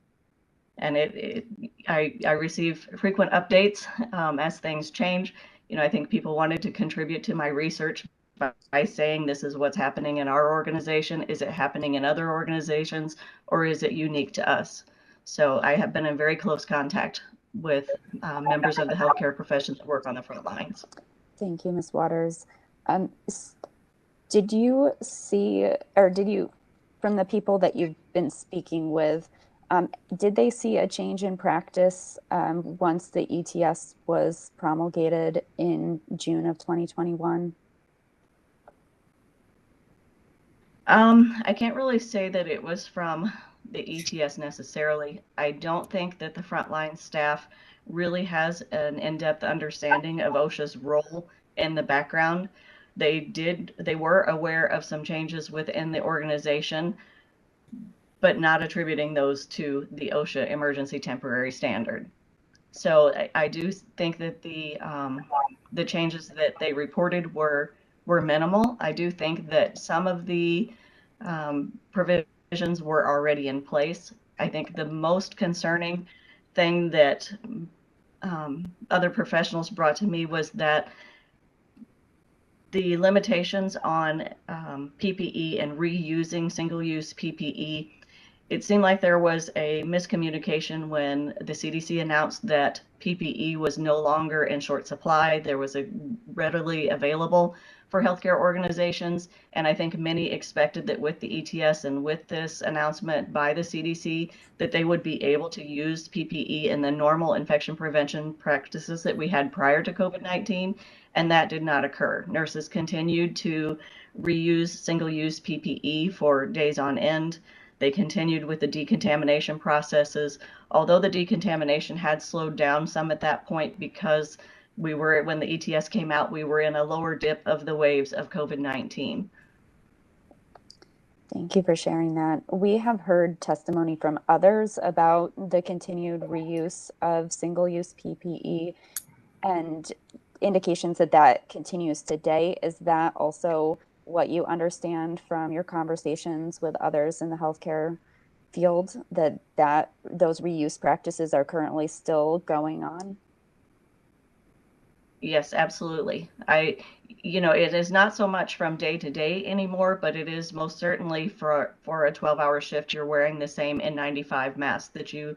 And I receive frequent updates as things change. You know, I think people wanted to contribute to my research by saying this is what's happening in our organization. Is it happening in other organizations, or is it unique to us? So I have been in very close contact with members of the healthcare profession that work on the front lines. Thank you, Ms. Waters. Did you see, or did you, from the people that you've been speaking with, did they see a change in practice once the ETS was promulgated in June of 2021? I can't really say that it was from the ETS necessarily. I don't think that the frontline staff really has an in-depth understanding of OSHA's role in the background. They were aware of some changes within the organization, but not attributing those to the OSHA emergency temporary standard. So I do think that the changes that they reported were minimal. I do think that some of the provisions were already in place. I think the most concerning thing that other professionals brought to me was that the limitations on PPE and reusing single-use PPE, it seemed like there was a miscommunication when the CDC announced that PPE was no longer in short supply. There was a readily available for healthcare organizations. And I think many expected that with the ETS and with this announcement by the CDC, that they would be able to use PPE in the normal infection prevention practices that we had prior to COVID-19. And that did not occur. Nurses continued to reuse single-use PPE for days on end. They continued with the decontamination processes, although the decontamination had slowed down some at that point because when the ETS came out, we were in a lower dip of the waves of COVID-19. Thank you for sharing that. We have heard testimony from others about the continued reuse of single-use PPE and indications that that continues today. Is that also what you understand from your conversations with others in the healthcare field, that those reuse practices are currently still going on? Yes, absolutely. It is not so much from day to day anymore, but it is most certainly for a 12-hour shift, you're wearing the same N95 mask that you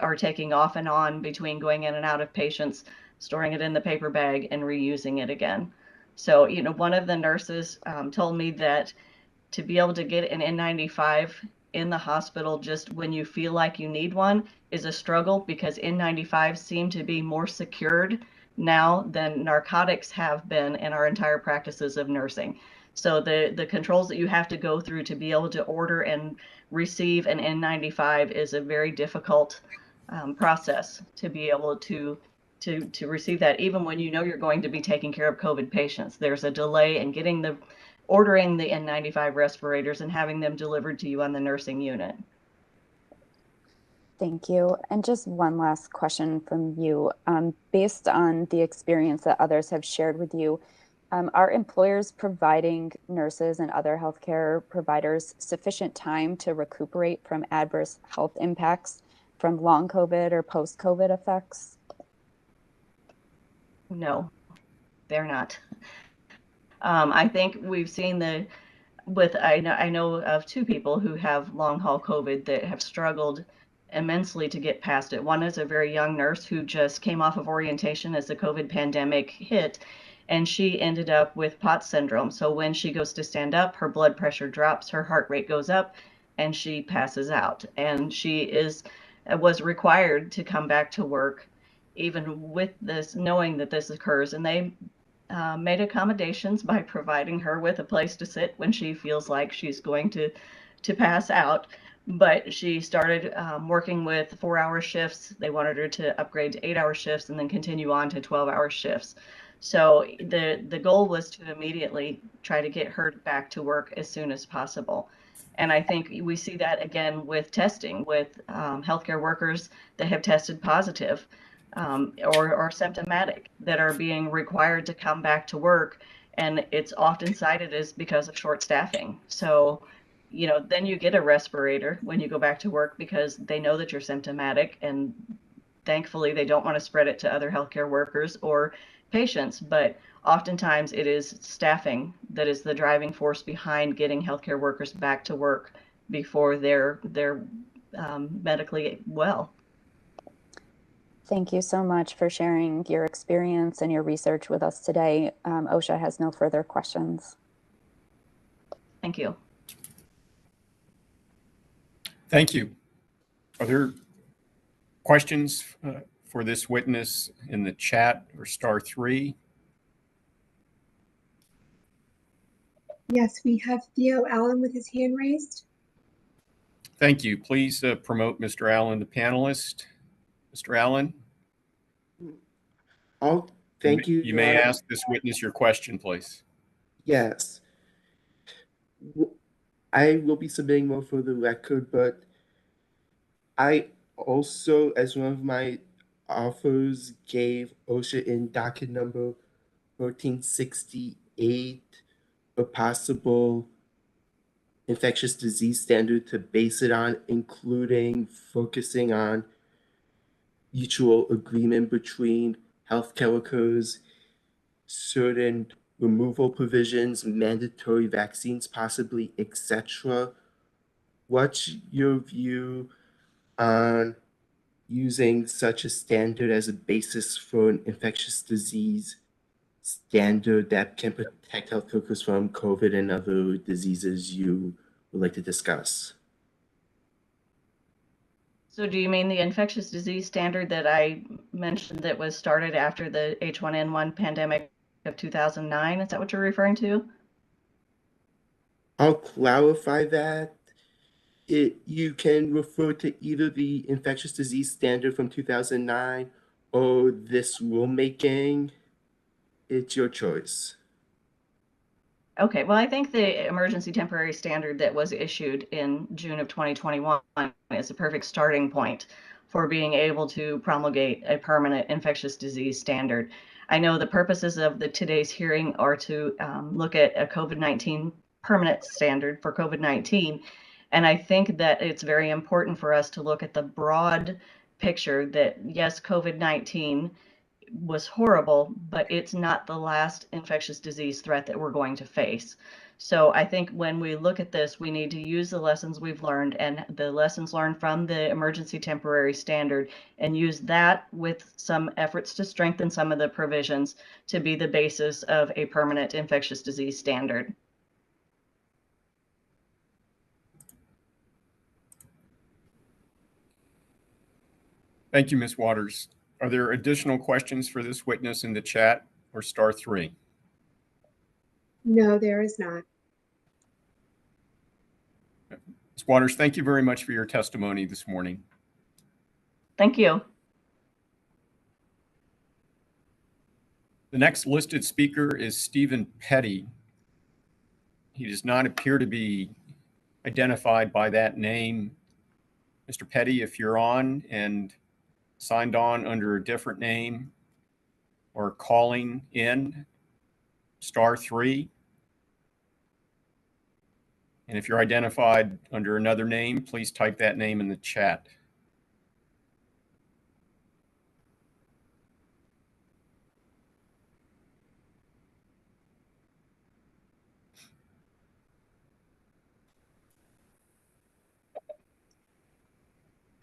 are taking off and on between going in and out of patients, storing it in the paper bag and reusing it again. So, one of the nurses told me that to be able to get an N95 in the hospital just when you feel like you need one is a struggle, because N95s seem to be more secured now than narcotics have been in our entire practices of nursing. So the controls that you have to go through to be able to order and receive an N95 is a very difficult process to be able to receive that, even when you know you're going to be taking care of COVID patients. There's a delay in ordering the N95 respirators and having them delivered to you on the nursing unit. Thank you. And just one last question from you. Based on the experience that others have shared with you, are employers providing nurses and other healthcare providers sufficient time to recuperate from adverse health impacts from long COVID or post-COVID effects? No, they're not. I think we've seen I know of two people who have long haul COVID that have struggled immensely to get past it. One is a very young nurse who just came off of orientation as the COVID pandemic hit, and she ended up with POTS syndrome. So when she goes to stand up, her blood pressure drops, her heart rate goes up, and she passes out. And she was required to come back to work, even with this, knowing that this occurs. And they made accommodations by providing her with a place to sit when she feels like she's going to pass out. But she started working with 4-hour shifts. They wanted her to upgrade to 8-hour shifts and then continue on to 12-hour shifts. So the goal was to immediately try to get her back to work as soon as possible. And I think we see that again with testing, with healthcare workers that have tested positive or symptomatic that are being required to come back to work. And it's often cited as because of short staffing. So, then you get a respirator when you go back to work because they know that you're symptomatic, and thankfully they don't want to spread it to other healthcare workers or patients. But oftentimes it is staffing that is the driving force behind getting healthcare workers back to work before they're medically well. Thank you so much for sharing your experience and your research with us today. OSHA has no further questions. Thank you. Thank you. Are there questions for this witness in the chat or *3? Yes, we have Theo Allen with his hand raised. Thank you. Please promote Mr. Allen, the panelist. Mr. Allen? Oh, thank you. You may ask this witness your question, please. Yes. I will be submitting more for the record, but I also, as one of my authors, gave OSHA in docket number 1368 a possible infectious disease standard to base it on, including focusing on mutual agreement between healthcare workers, certain removal provisions, mandatory vaccines, possibly, etc. What's your view on using such a standard as a basis for an infectious disease standard that can protect health workers from COVID and other diseases you would like to discuss? So do you mean the infectious disease standard that I mentioned that was started after the H1N1 pandemic of 2009? Is that what you're referring to? I'll clarify that. You can refer to either the infectious disease standard from 2009 or this rulemaking. It's your choice. Okay, well, I think the emergency temporary standard that was issued in June of 2021 is a perfect starting point for being able to promulgate a permanent infectious disease standard. I know the purposes of today's hearing are to look at a COVID-19 permanent standard for COVID-19. And I think that it's very important for us to look at the broad picture that, yes, COVID-19 was horrible, but it's not the last infectious disease threat that we're going to face. So I think when we look at this, we need to use the lessons we've learned and the lessons learned from the emergency temporary standard and use that with some efforts to strengthen some of the provisions to be the basis of a permanent infectious disease standard. Thank you, Ms. Waters. Are there additional questions for this witness in the chat or star 3? No, there is not. Ms. Waters, thank you very much for your testimony this morning. Thank you. The next listed speaker is Stephen Petty. He does not appear to be identified by that name. Mr. Petty, if you're on and signed on under a different name or calling in, star 3. And if you're identified under another name, please type that name in the chat.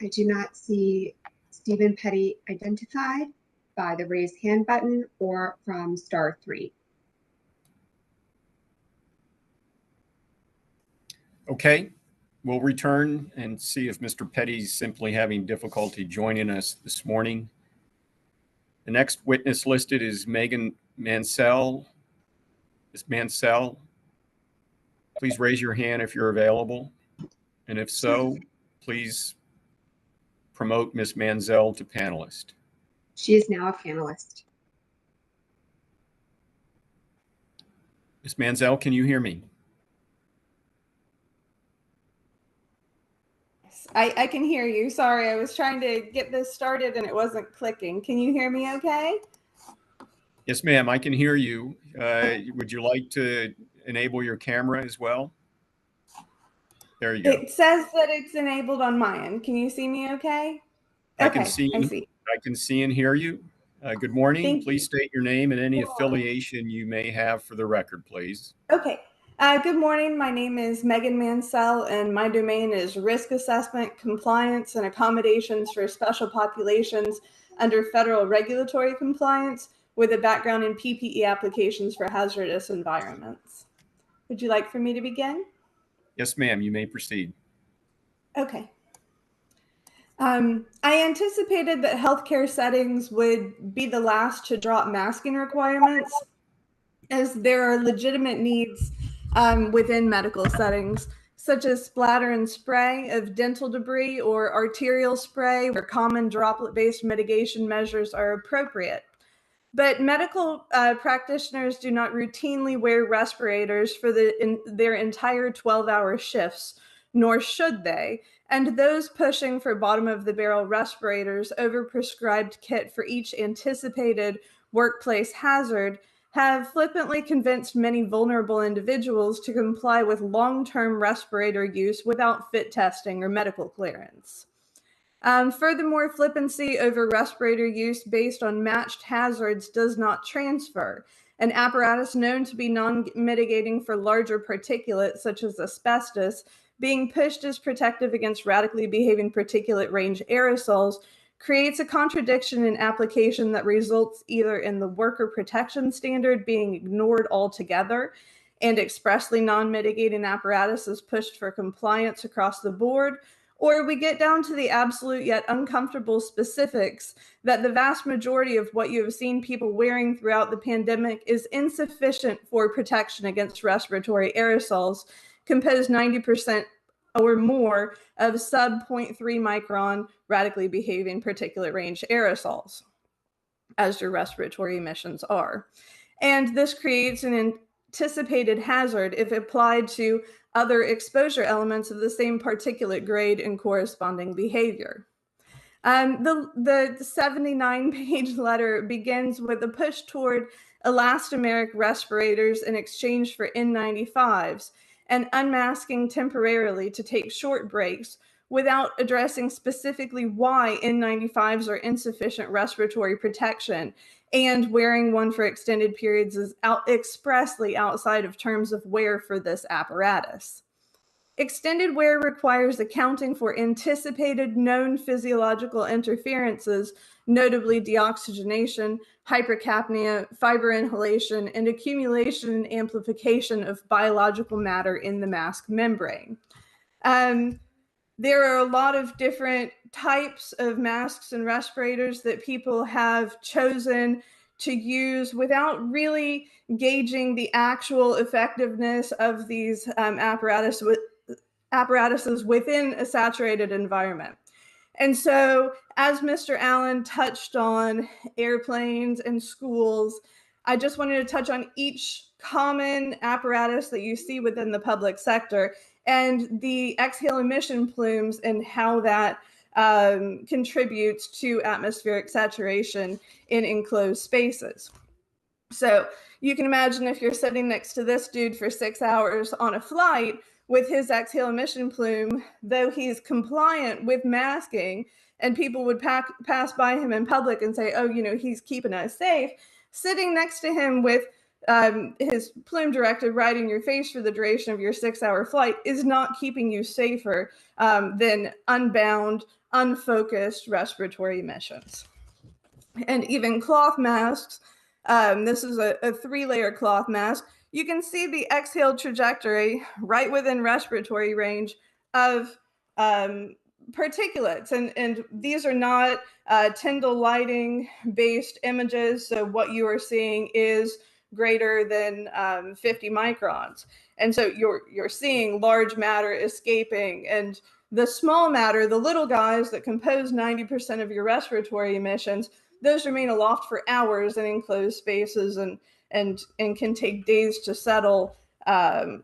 I do not see Stephen Petty identified by the raise hand button or from star 3. Okay, we'll return and see if Mr. Petty's simply having difficulty joining us this morning. The next witness listed is Megan Mansell. Ms. Mansell, please raise your hand if you're available. And if so, please promote Ms. Mansell to panelist. She is now a panelist. Ms. Mansell, can you hear me? I can hear you. Sorry, I was trying to get this started and it wasn't clicking. Can you hear me okay? Yes, ma'am, I can hear you. Would you like to enable your camera as well? There you go. It says that it's enabled on my end. Can you see me okay? I can see and hear you. Good morning. Thank Please you. state your name and any affiliation you may have for the record, please. Okay. Good morning. My name is Megan Mansell, and my domain is risk assessment, compliance, and accommodations for special populations under federal regulatory compliance with a background in PPE applications for hazardous environments. Would you like for me to begin? Yes, ma'am. You may proceed. Okay. I anticipated that healthcare settings would be the last to drop masking requirements, as there are legitimate needs within medical settings, such as splatter and spray of dental debris or arterial spray, where common droplet-based mitigation measures are appropriate. But medical practitioners do not routinely wear respirators for their entire 12-hour shifts, nor should they. And those pushing for bottom-of-the-barrel respirators over prescribed kit for each anticipated workplace hazard have flippantly convinced many vulnerable individuals to comply with long-term respirator use without fit testing or medical clearance. Furthermore, flippancy over respirator use based on matched hazards does not transfer. An apparatus known to be non-mitigating for larger particulates such as asbestos being pushed as protective against radically behaving particulate range aerosols creates a contradiction in application that results either in the worker protection standard being ignored altogether and expressly non-mitigating apparatus is pushed for compliance across the board, or we get down to the absolute yet uncomfortable specifics that the vast majority of what you have seen people wearing throughout the pandemic is insufficient for protection against respiratory aerosols, composed 90% or more of sub 0.3 micron radically behaving particulate range aerosols, as your respiratory emissions are. And this creates an anticipated hazard if applied to other exposure elements of the same particulate grade and corresponding behavior. The 79-page letter begins with a push toward elastomeric respirators in exchange for N95s and unmasking temporarily to take short breaks, without addressing specifically why N95s are insufficient respiratory protection, and wearing one for extended periods is expressly outside of terms of wear for this apparatus. Extended wear requires accounting for anticipated known physiological interferences, notably deoxygenation, hypercapnia, fiber inhalation, and accumulation and amplification of biological matter in the mask membrane. There are a lot of different types of masks and respirators that people have chosen to use without really gauging the actual effectiveness of these apparatuses within a saturated environment. And so, as Mr. Allen touched on airplanes and schools, I just wanted to touch on each common apparatus that you see within the public sector and the exhale emission plumes and how that contributes to atmospheric saturation in enclosed spaces. So you can imagine if you're sitting next to this dude for 6 hours on a flight with his exhale emission plume, though he's compliant with masking, and people would pass by him in public and say, oh, you know, he's keeping us safe, sitting next to him with his plume directed right in your face for the duration of your 6-hour flight is not keeping you safer than unbound, unfocused respiratory emissions. And even cloth masks, this is a 3-layer cloth mask. You can see the exhale trajectory right within respiratory range of particulates. And these are not Tyndall lighting based images. So what you are seeing is greater than 50 microns. And so you're seeing large matter escaping, and the small matter, the little guys that compose 90% of your respiratory emissions, those remain aloft for hours in enclosed spaces and can take days to settle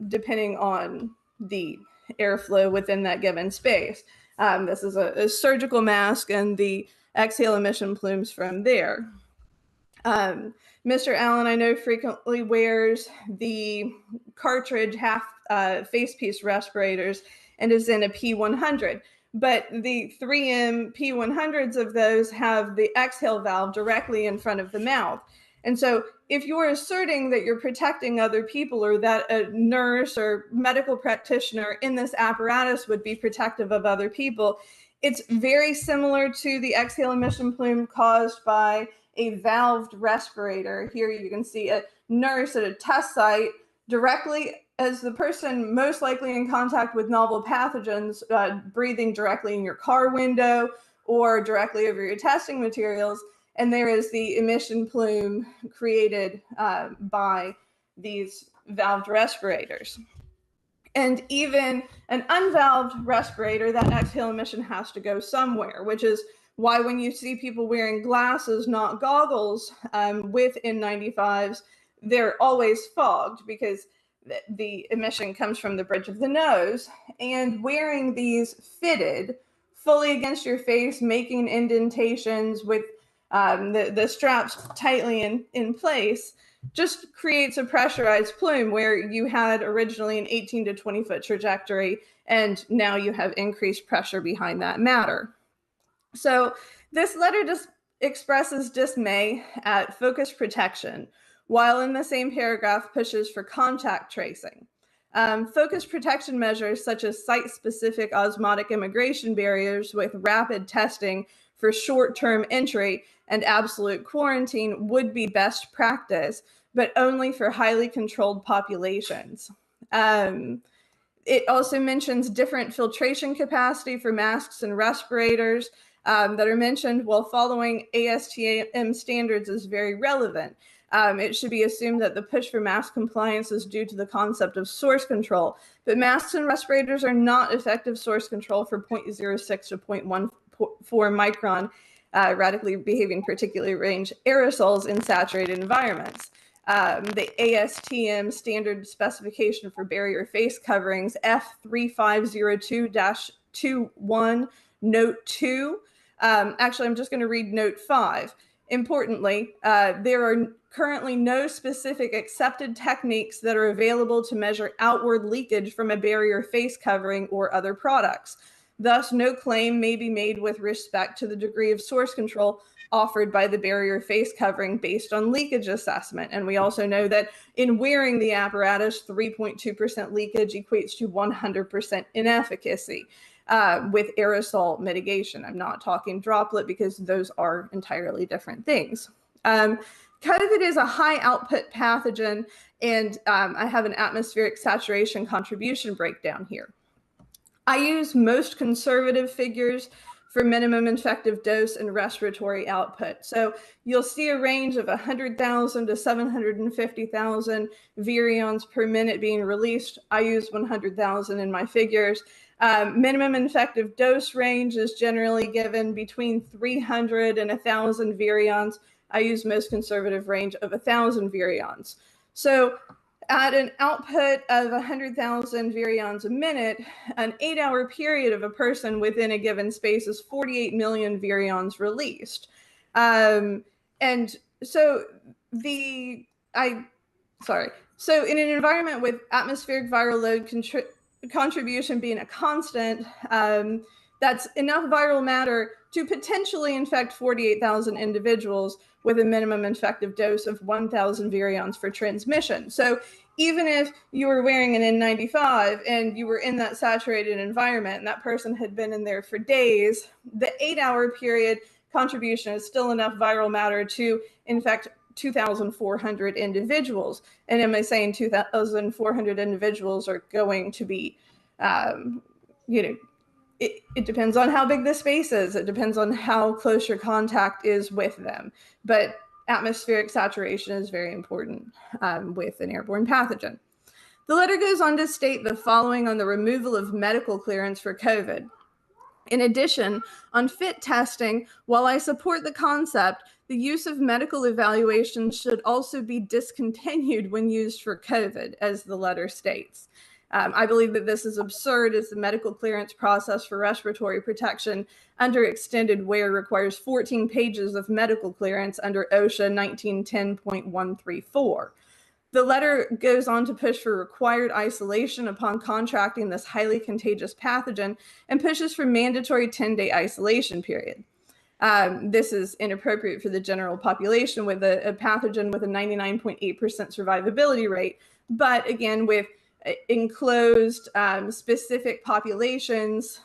depending on the airflow within that given space. This is a surgical mask and the exhale emission plumes from there. Mr. Allen, I know, frequently wears the cartridge half face piece respirators and is in a P100. But the 3M P100s of those have the exhale valve directly in front of the mouth. And so if you're asserting that you're protecting other people, or that a nurse or medical practitioner in this apparatus would be protective of other people, it's very similar to the exhale emission plume caused by a valved respirator. Here you can see a nurse at a test site directly as the person most likely in contact with novel pathogens, breathing directly in your car window or directly over your testing materials. And there is the emission plume created by these valved respirators. And even an unvalved respirator, that exhale emission has to go somewhere, which is why when you see people wearing glasses, not goggles, with N95s, they're always fogged because the emission comes from the bridge of the nose. And wearing these fitted fully against your face, making indentations with the straps tightly in place, just creates a pressurized plume where you had originally an 18 to 20 foot trajectory, and now you have increased pressure behind that matter. So this letter just expresses dismay at focused protection, while in the same paragraph pushes for contact tracing. Focused protection measures such as site-specific osmotic immigration barriers with rapid testing for short-term entry and absolute quarantine would be best practice, but only for highly controlled populations. It also mentions different filtration capacity for masks and respirators that are mentioned, while following ASTM standards is very relevant. It should be assumed that the push for mask compliance is due to the concept of source control, but masks and respirators are not effective source control for 0.06 to 0.14 micron radically behaving particulate range aerosols in saturated environments. The ASTM standard specification for barrier face coverings F3502-21 Note 2. Actually, I'm just going to read Note 5. Importantly, there are currently no specific accepted techniques that are available to measure outward leakage from a barrier face covering or other products. Thus, no claim may be made with respect to the degree of source control offered by the barrier face covering based on leakage assessment. And we also know that in wearing the apparatus, 3.2% leakage equates to 100% inefficacy with aerosol mitigation. I'm not talking droplet because those are entirely different things. COVID is a high output pathogen, and I have an atmospheric saturation contribution breakdown here. I use most conservative figures for minimum infective dose and respiratory output. So you'll see a range of 100,000 to 750,000 virions per minute being released. I use 100,000 in my figures. Minimum infective dose range is generally given between 300 and 1,000 virions. I use most conservative range of 1,000 virions. So at an output of 100,000 virions a minute, an 8-hour period of a person within a given space is 48 million virions released. And so so in an environment with atmospheric viral load contribution being a constant, that's enough viral matter to potentially infect 48,000 individuals with a minimum infective dose of 1,000 virions for transmission. So even if you were wearing an N95 and you were in that saturated environment and that person had been in there for days, the 8-hour period contribution is still enough viral matter to infect 2,400 individuals. And am I saying 2,400 individuals are going to be, it depends on how big the space is. It depends on how close your contact is with them. But atmospheric saturation is very important with an airborne pathogen. The letter goes on to state the following on the removal of medical clearance for COVID. In addition, on fit testing, while I support the concept, the use of medical evaluations should also be discontinued when used for COVID, as the letter states. I believe that this is absurd, as the medical clearance process for respiratory protection under extended wear requires 14 pages of medical clearance under OSHA 1910.134. The letter goes on to push for required isolation upon contracting this highly contagious pathogen and pushes for mandatory 10-day isolation period. This is inappropriate for the general population with a pathogen with a 99.8% survivability rate, but again, with enclosed specific populations,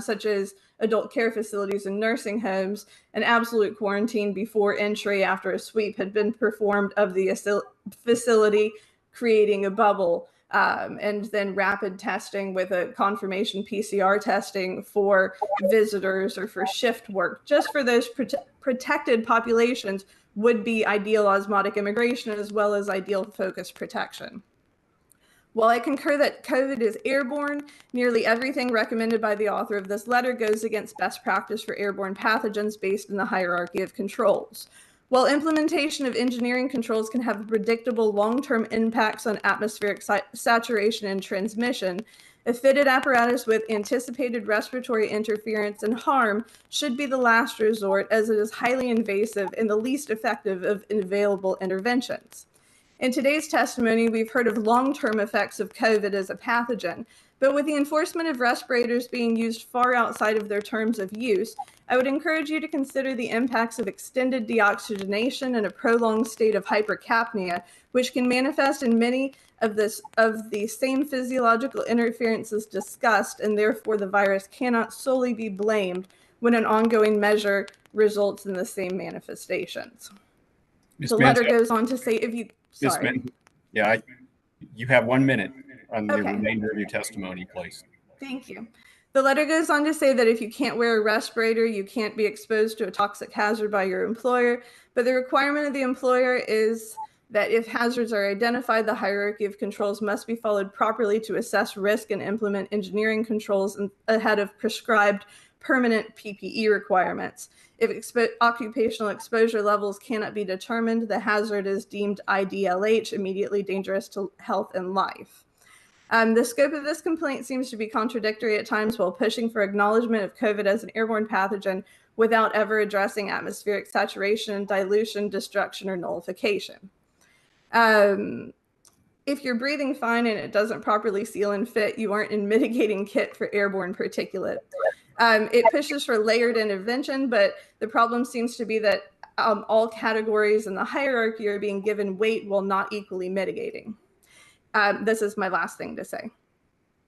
such as adult care facilities and nursing homes, an absolute quarantine before entry after a sweep had been performed of the facility, creating a bubble, and then rapid testing with a confirmation PCR testing for visitors or for shift work, just for those protected populations, would be ideal osmotic immigration as well as ideal focus protection. While I concur that COVID is airborne, nearly everything recommended by the author of this letter goes against best practice for airborne pathogens based in the hierarchy of controls. While implementation of engineering controls can have predictable long-term impacts on atmospheric saturation and transmission, a fitted apparatus with anticipated respiratory interference and harm should be the last resort, as it is highly invasive and the least effective of available interventions. In today's testimony, we've heard of long-term effects of COVID as a pathogen, but with the enforcement of respirators being used far outside of their terms of use, I would encourage you to consider the impacts of extended deoxygenation and a prolonged state of hypercapnia, which can manifest in many of the same physiological interferences discussed, and therefore the virus cannot solely be blamed when an ongoing measure results in the same manifestations. The letter goes on to say, if you, sorry. You have 1 minute on the remainder of your testimony, please. Thank you. The letter goes on to say that if you can't wear a respirator, you can't be exposed to a toxic hazard by your employer, but the requirement of the employer is that if hazards are identified, the hierarchy of controls must be followed properly to assess risk and implement engineering controls ahead of prescribed permanent PPE requirements. If occupational exposure levels cannot be determined, the hazard is deemed IDLH, immediately dangerous to health and life. The scope of this complaint seems to be contradictory at times while pushing for acknowledgement of COVID as an airborne pathogen without ever addressing atmospheric saturation, dilution, destruction, or nullification. if you're breathing fine and it doesn't properly seal and fit, you aren't in mitigating kit for airborne particulate. It pushes for layered intervention, but the problem seems to be that all categories in the hierarchy are being given weight while not equally mitigating. This is my last thing to say.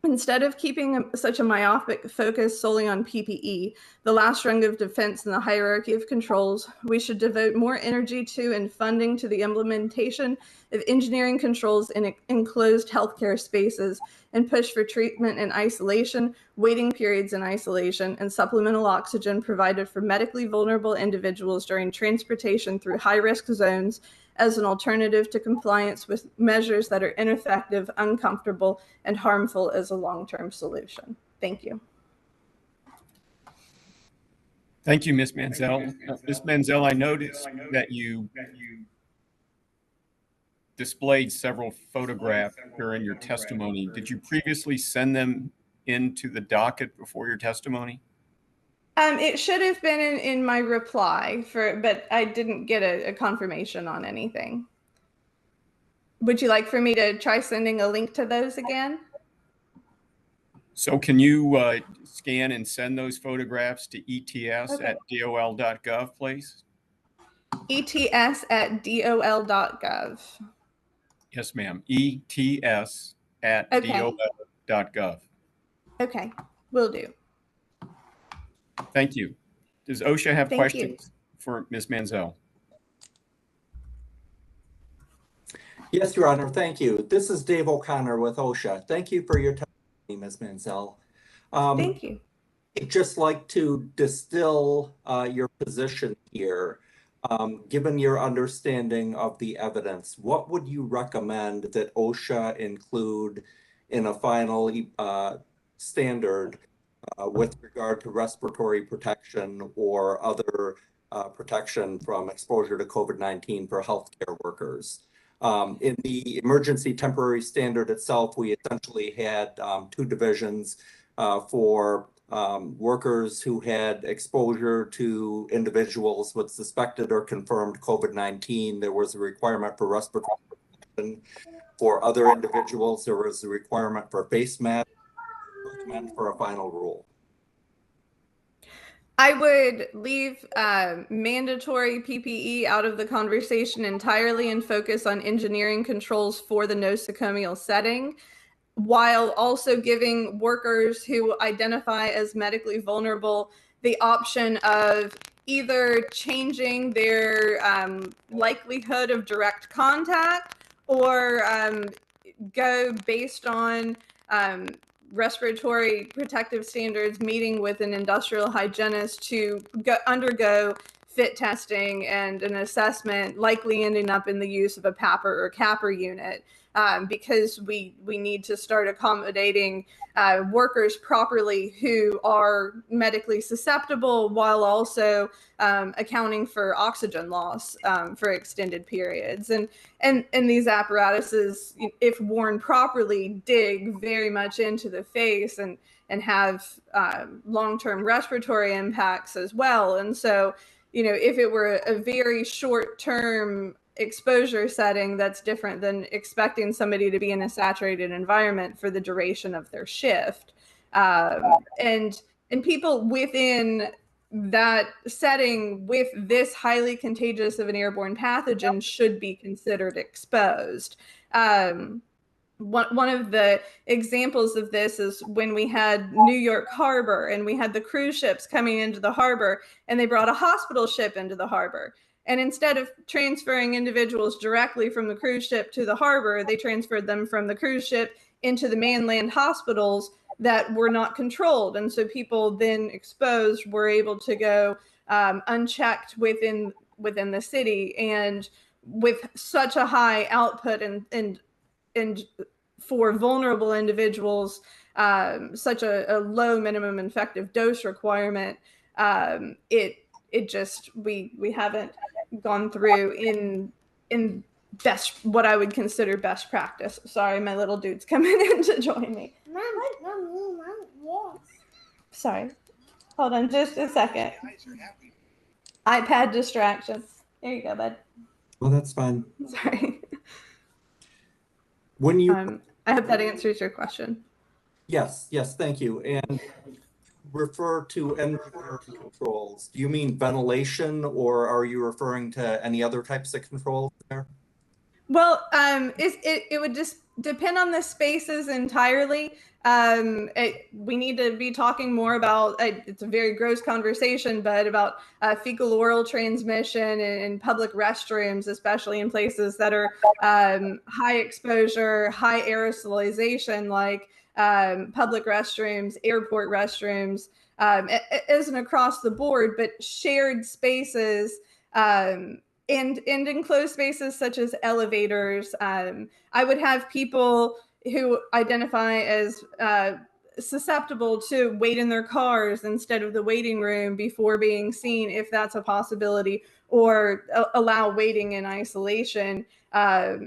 Instead of keeping such a myopic focus solely on PPE, the last rung of defense in the hierarchy of controls, we should devote more energy to and funding to the implementation of engineering controls in enclosed healthcare spaces and push for treatment in isolation, waiting periods in isolation, and supplemental oxygen provided for medically vulnerable individuals during transportation through high-risk zones as an alternative to compliance with measures that are ineffective, uncomfortable, and harmful as a long-term solution. Thank you. Thank you, Ms. Mansell. Ms. Mansell, I noticed that you displayed several photographs during your testimony. Did you previously send them into the docket before your testimony? It should have been in my reply, but I didn't get a confirmation on anything. Would you like for me to try sending a link to those again? So can you scan and send those photographs to ets@dol.gov, please? ets@dol.gov. Yes, ma'am. ets@dol.gov. Okay, will do. Thank you. Does OSHA have Thank questions for Ms. Mansell? Yes, Your Honor. Thank you. This is Dave O'Connor with OSHA. Thank you for your testimony, Ms. Mansell. Thank you. I'd just like to distill your position here. Given your understanding of the evidence, what would you recommend that OSHA include in a final standard with regard to respiratory protection or other protection from exposure to COVID-19 for healthcare workers? In the emergency temporary standard itself, we essentially had two divisions for workers who had exposure to individuals with suspected or confirmed COVID-19. There was a requirement for respiratory protection. For other individuals, there was a requirement for face masks. Recommend for a final rule. I would leave mandatory PPE out of the conversation entirely and focus on engineering controls for the nosocomial setting, while also giving workers who identify as medically vulnerable the option of either changing their likelihood of direct contact or go based on respiratory protective standards, meeting with an industrial hygienist to undergo fit testing and an assessment, likely ending up in the use of a PAPR or CAPR unit, because we need to start accommodating workers properly who are medically susceptible while also accounting for oxygen loss for extended periods. And these apparatuses, if worn properly, dig very much into the face and have long-term respiratory impacts as well. And so, if it were a very short-term exposure setting, that's different than expecting somebody to be in a saturated environment for the duration of their shift. And people within that setting with this highly contagious of an airborne pathogen should be considered exposed. One of the examples of this is when we had New York Harbor and we had the cruise ships coming into the harbor and they brought a hospital ship into the harbor. And instead of transferring individuals directly from the cruise ship to the harbor, they transferred them from the cruise ship into the mainland hospitals that were not controlled. And so people then exposed were able to go unchecked within the city. And with such a high output and for vulnerable individuals, such a low minimum effective dose requirement, it just, we haven't gone through in best, what I would consider best practice. Sorry, my little dude's coming in to join me. Mom, yes. Sorry, hold on just a second. iPad distraction. There you go, bud. Well, that's fine. Sorry. When you I hope that answers your question. yes, thank you. And refer to engineering controls, do you mean ventilation, or are you referring to any other types of controls there? Well, it would just depend on the spaces entirely. We need to be talking more about, it's a very gross conversation, but about fecal oral transmission in public restrooms, especially in places that are high exposure, high aerosolization, like public restrooms, airport restrooms, isn't across the board, but shared spaces. And enclosed spaces such as elevators. I would have people who identify as susceptible to wait in their cars instead of the waiting room before being seen, if that's a possibility, or allow waiting in isolation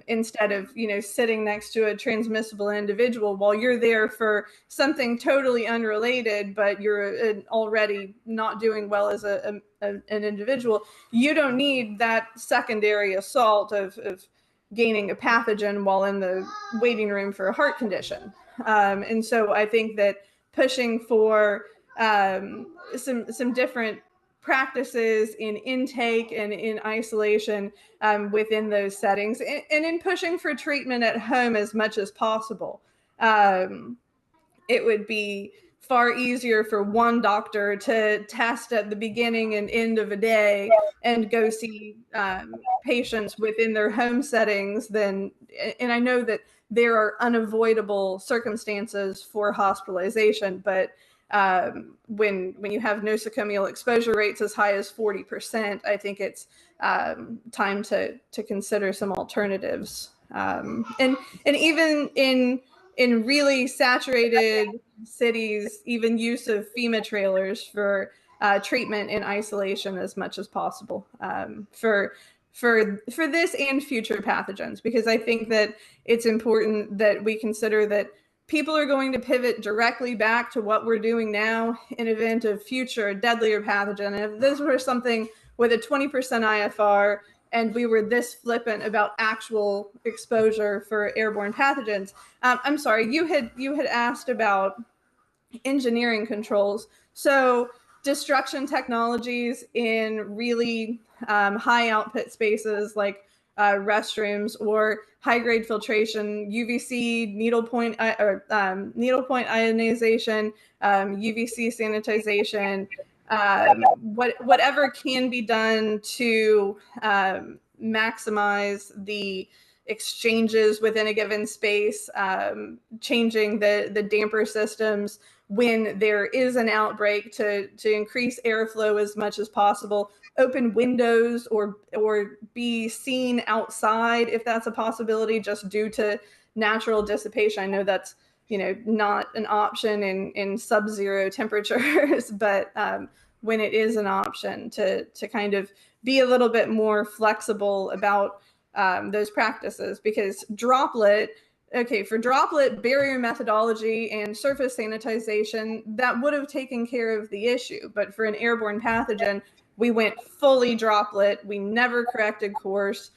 instead of, sitting next to a transmissible individual while you're there for something totally unrelated, but you're already not doing well as an individual. You don't need that secondary assault of gaining a pathogen while in the waiting room for a heart condition. And so I think that pushing for some different practices in intake and in isolation within those settings, and in pushing for treatment at home as much as possible. It would be far easier for one doctor to test at the beginning and end of a day and go see patients within their home settings than, and I know that there are unavoidable circumstances for hospitalization, but when you have nosocomial exposure rates as high as 40%, I think it's time to consider some alternatives. And even in really saturated cities, even use of FEMA trailers for treatment and isolation as much as possible for this and future pathogens, because I think that it's important that we consider that people are going to pivot directly back to what we're doing now in event of future deadlier pathogen. And if this were something with a 20% IFR and we were this flippant about actual exposure for airborne pathogens. I'm sorry, you had asked about engineering controls. So destruction technologies in really high output spaces like restrooms, or high grade filtration, UVC, needlepoint ionization, UVC sanitization, whatever can be done to maximize the exchanges within a given space, changing the damper systems when there is an outbreak to increase airflow as much as possible, open windows or be seen outside if that's a possibility, just due to natural dissipation. I know that's not an option in sub-zero temperatures, but when it is an option, to kind of be a little bit more flexible about those practices. Because for droplet barrier methodology and surface sanitization, that would have taken care of the issue. But for an airborne pathogen, we went fully droplet. We never corrected course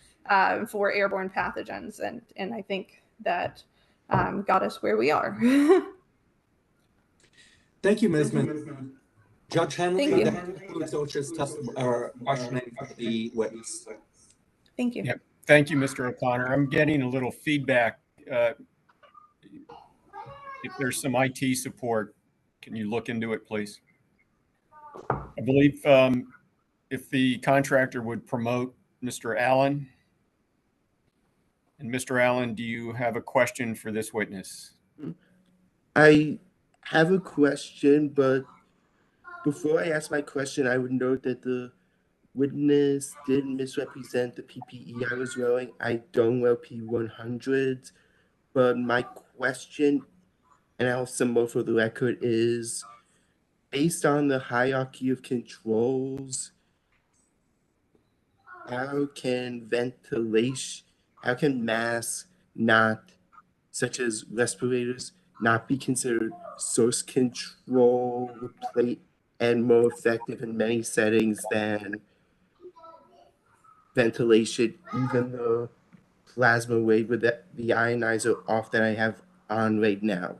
for airborne pathogens. And I think that got us where we are. Thank you, Ms. Min. Judge Henley, Thank you. that concludes Osha's questioning for the witness. Thank you. Yep. Thank you, Mr. O'Connor. I'm getting a little feedback. If there's some IT support, can you look into it, please? I believe if the contractor would promote Mr. Allen. And Mr. Allen, do you have a question for this witness? I have a question, but before I ask my question, I would note that the witness did misrepresent the PPE I was wearing. I don't wear P100s, but my question, and I'll symbol for the record, is based on the hierarchy of controls, how can masks not, such as respirators, not be considered source control and more effective in many settings than ventilation, even though plasma rate with the ionizer off that I have on right now?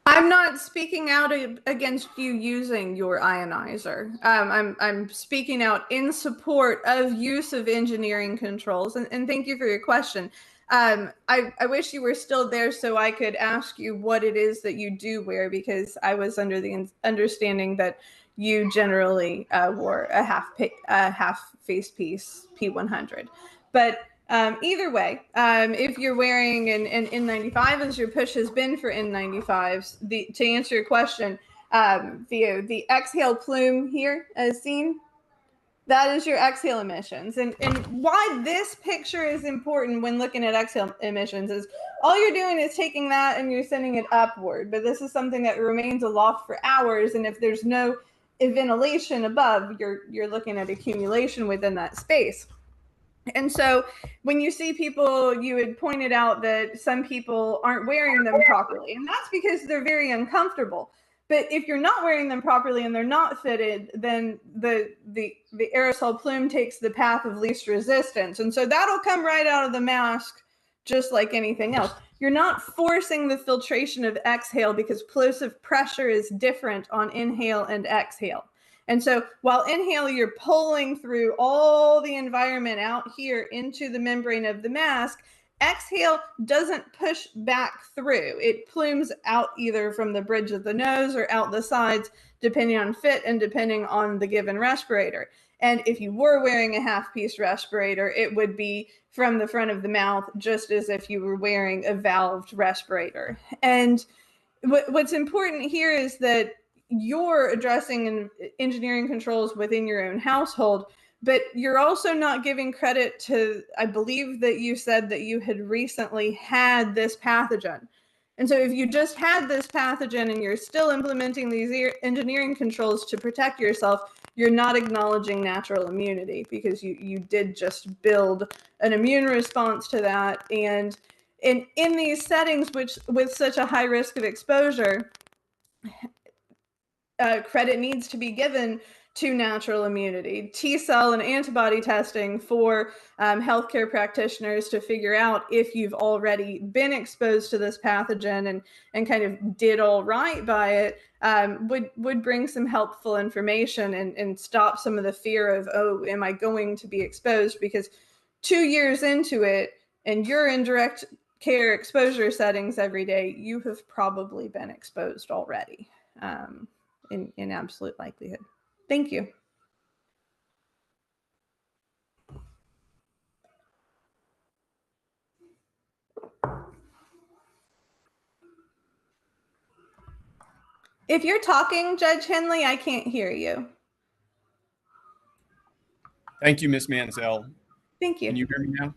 I'm not speaking out against you using your ionizer. I'm speaking out in support of use of engineering controls. And thank you for your question. I wish you were still there so I could ask you what it is that you do wear, because I was under the understanding that you generally wore a half face piece P100. But either way, if you're wearing an N95 as your push has been for N95s, to answer your question, the exhale plume here as seen, that is your exhale emissions. And why this picture is important when looking at exhale emissions is all you're doing is taking that and you're sending it upward. But this is something that remains aloft for hours. And if there's no ventilation above, you're looking at accumulation within that space. And so when you see people, you had pointed out that some people aren't wearing them properly, and that's because they're very uncomfortable. But if you're not wearing them properly and they're not fitted, then the aerosol plume takes the path of least resistance. And so that'll come right out of the mask, just like anything else. You're not forcing the filtration of exhale because plosive pressure is different on inhale and exhale. And so while inhale, you're pulling through all the environment out here into the membrane of the mask, exhale doesn't push back through. It plumes out either from the bridge of the nose or out the sides, depending on fit and depending on the given respirator. And if you were wearing a half-piece respirator, it would be from the front of the mouth, just as if you were wearing a valved respirator. And what's important here is that you're addressing engineering controls within your own household, but you're also not giving credit to, I believe that you said that you had recently had this pathogen. And so if you just had this pathogen and you're still implementing these engineering controls to protect yourself, you're not acknowledging natural immunity, because you did just build an immune response to that. And in these settings, which with such a high risk of exposure, credit needs to be given to natural immunity, T-cell and antibody testing for healthcare practitioners to figure out if you've already been exposed to this pathogen and kind of did all right by it, would bring some helpful information and stop some of the fear of, oh, am I going to be exposed? Because 2 years into it and you're in direct care exposure settings every day, you have probably been exposed already. In absolute likelihood. Thank you. If you're talking, Judge Henley, I can't hear you. Thank you, Ms. Mansell. Thank you. Can you hear me now?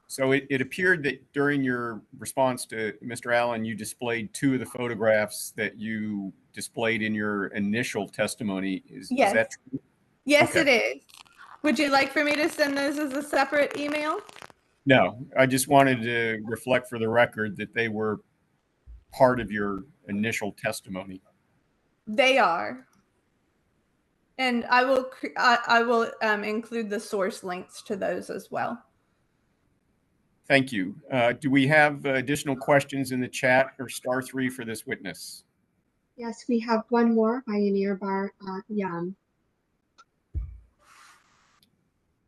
So it appeared that during your response to Mr. Allen, you displayed 2 of the photographs that you displayed in your initial testimony. Is that true? Yes, okay. It is. Would you like for me to send those as a separate email? No, I just wanted to reflect for the record that they were part of your initial testimony. They are. And I will include the source links to those as well. Thank you. Do we have additional questions in the chat, or *3 for this witness? Yes, we have one more by Yanir Bar-Yam.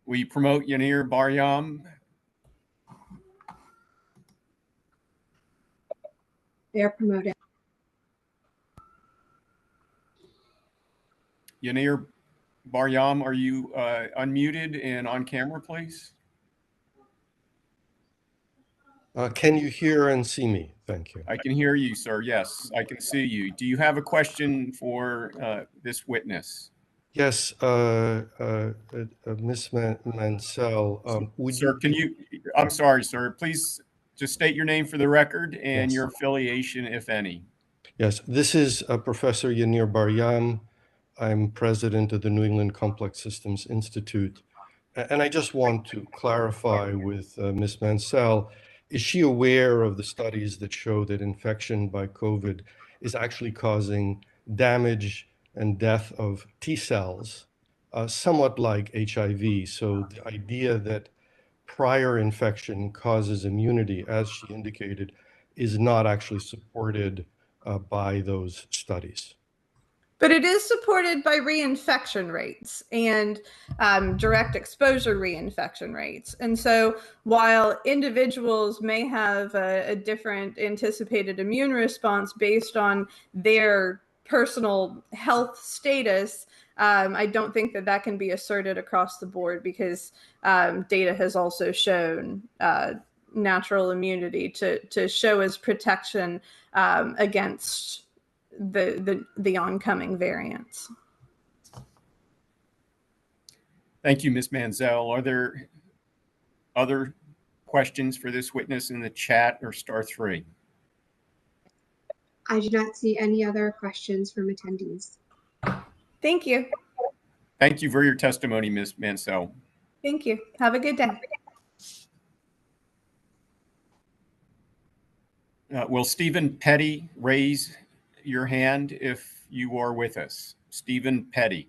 We promote Yanir Bar-Yam. They are promoted. Yanir Bar-Yam, are you unmuted and on camera, please? Can you hear and see me? Thank you. I can hear you, sir. Yes, I can see you. Do you have a question for this witness? Yes, Ms. Mansell, Sir, I'm sorry, sir. Please just state your name for the record and Yes. your affiliation, if any. Yes, this is Professor Yanir Bar-Yam. I'm president of the New England Complex Systems Institute. And I just want to clarify with Ms. Mansell, is she aware of the studies that show that infection by COVID is actually causing damage and death of T cells somewhat like HIV. So the idea that prior infection causes immunity, as she indicated, is not actually supported by those studies. But it is supported by reinfection rates and direct exposure reinfection rates. And so while individuals may have a different anticipated immune response based on their personal health status, I don't think that that can be asserted across the board, because data has also shown natural immunity to show as protection against the oncoming variants. Thank you, Ms. Mansell. Are there other questions for this witness in the chat or star 3? I do not see any other questions from attendees. Thank you. Thank you for your testimony, Ms. Mansell. Thank you. Have a good day. Will Stephen Petty raise your hand if you are with us? Stephen Petty.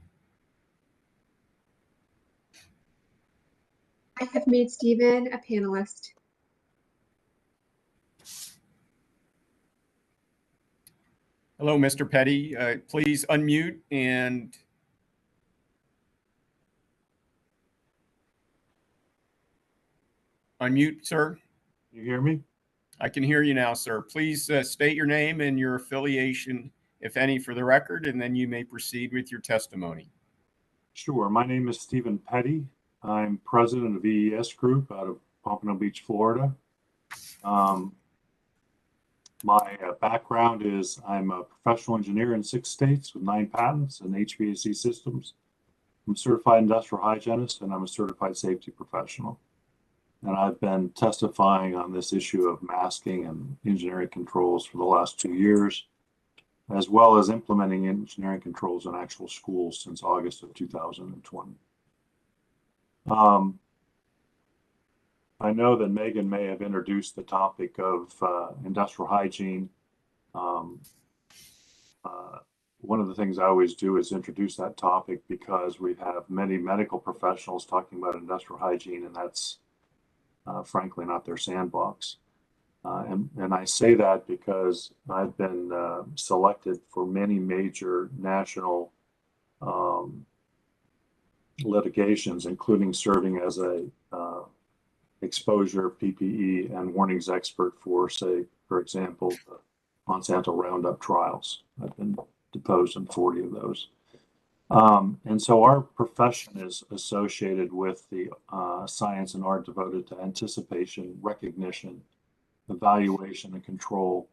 I have made Stephen a panelist. Hello, Mr. Petty. Please unmute and unmute, sir. You hear me? I can hear you now, sir. Please state your name and your affiliation, if any, for the record, and then you may proceed with your testimony. Sure. My name is Stephen Petty. I'm president of VES Group out of Pompano Beach, Florida. My background is I'm a professional engineer in 6 states with 9 patents in HVAC systems. I'm a certified industrial hygienist, and I'm a certified safety professional. And I've been testifying on this issue of masking and engineering controls for the last 2 years, as well as implementing engineering controls in actual schools since August of 2020. I know that Megan may have introduced the topic of industrial hygiene. One of the things I always do is introduce that topic because we have many medical professionals talking about industrial hygiene, and that's frankly not their sandbox. And I say that because I've been selected for many major national litigations, including serving as a exposure, PPE, and warnings expert for, say, for example, the Monsanto Roundup trials. I've been deposed in 40 of those. And so our profession is associated with the science and art devoted to anticipation, recognition, evaluation, and control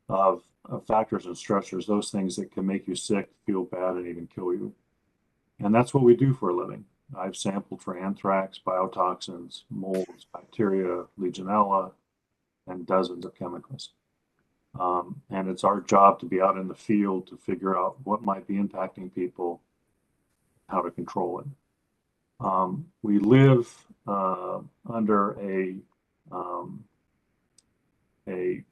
of factors and stressors, those things that can make you sick, feel bad, and even kill you. And that's what we do for a living. I've sampled for anthrax, biotoxins, molds, bacteria, Legionella, and dozens of chemicals. And it's our job to be out in the field to figure out what might be impacting people, how to control it. We live under a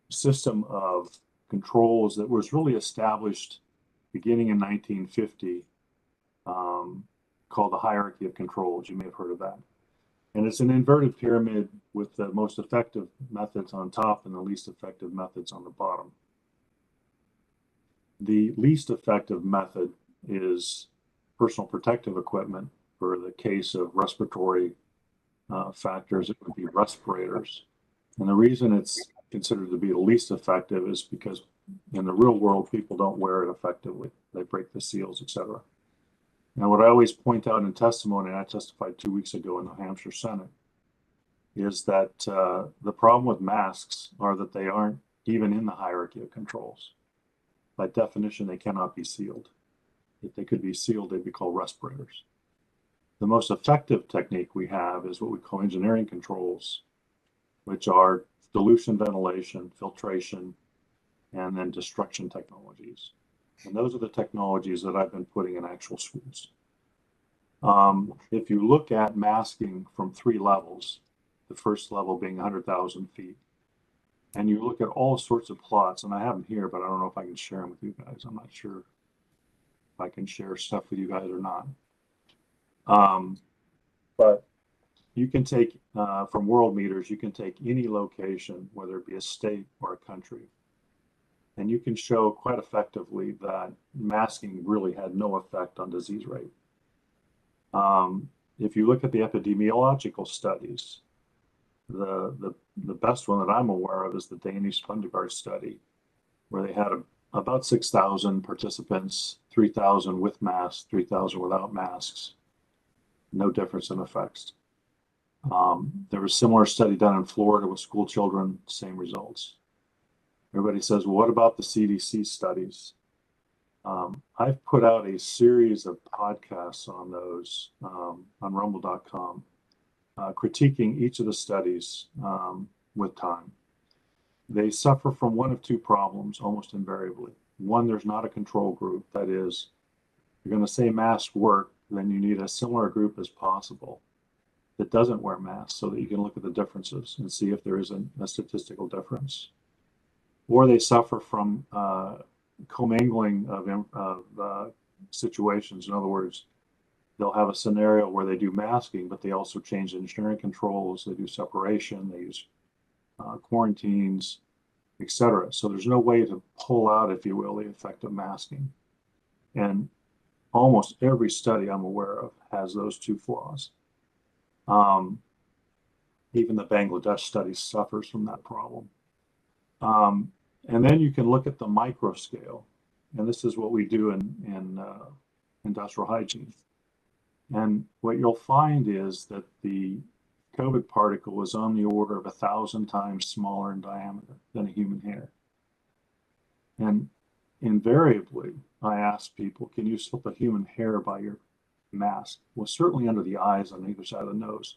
system of controls that was really established beginning in 1950, called the hierarchy of controls. You may have heard of that. And it's an inverted pyramid with the most effective methods on top and the least effective methods on the bottom. The least effective method is personal protective equipment. For the case of respiratory factors, it would be respirators. And the reason it's considered to be the least effective is because in the real world, people don't wear it effectively. They break the seals, etc. Now, what I always point out in testimony, and I testified 2 weeks ago in the New Hampshire Senate, is that the problem with masks are that they aren't even in the hierarchy of controls. By definition, they cannot be sealed. If they could be sealed, they'd be called respirators. The most effective technique we have is what we call engineering controls, which are dilution ventilation, filtration, and then destruction technologies. And those are the technologies that I've been putting in actual schools. If you look at masking from 3 levels, the first level being 100,000 feet, and you look at all sorts of plots, and I have them here, but I don't know if I can share them with you guys. I'm not sure if I can share stuff with you guys or not. But you can take, from world meters, you can take any location, whether it be a state or a country, and you can show quite effectively that masking really had no effect on disease rate. If you look at the epidemiological studies, the best one that I'm aware of is the Danish Fundegard study, where they had about 6,000 participants, 3,000 with masks, 3,000 without masks. No difference in effects. There was a similar study done in Florida with school children, same results. Everybody says, well, what about the CDC studies? I've put out a series of podcasts on those on rumble.com, critiquing each of the studies with time. They suffer from one of two problems almost invariably. One, there's not a control group. That is, you're going to say masks work, then you need a similar group as possible that doesn't wear masks so that you can look at the differences and see if there is a statistical difference. Or they suffer from commingling of situations. In other words, they'll have a scenario where they do masking, but they also change engineering controls, they do separation, they use quarantines, etc. So there's no way to pull out, if you will, the effect of masking. And almost every study I'm aware of has those two flaws. Even the Bangladesh study suffers from that problem. And then you can look at the micro scale, and this is what we do in industrial hygiene. And what you'll find is that the COVID particle is on the order of 1,000 times smaller in diameter than a human hair. And invariably, I ask people, can you slip a human hair by your mask? Well, certainly under the eyes on either side of the nose.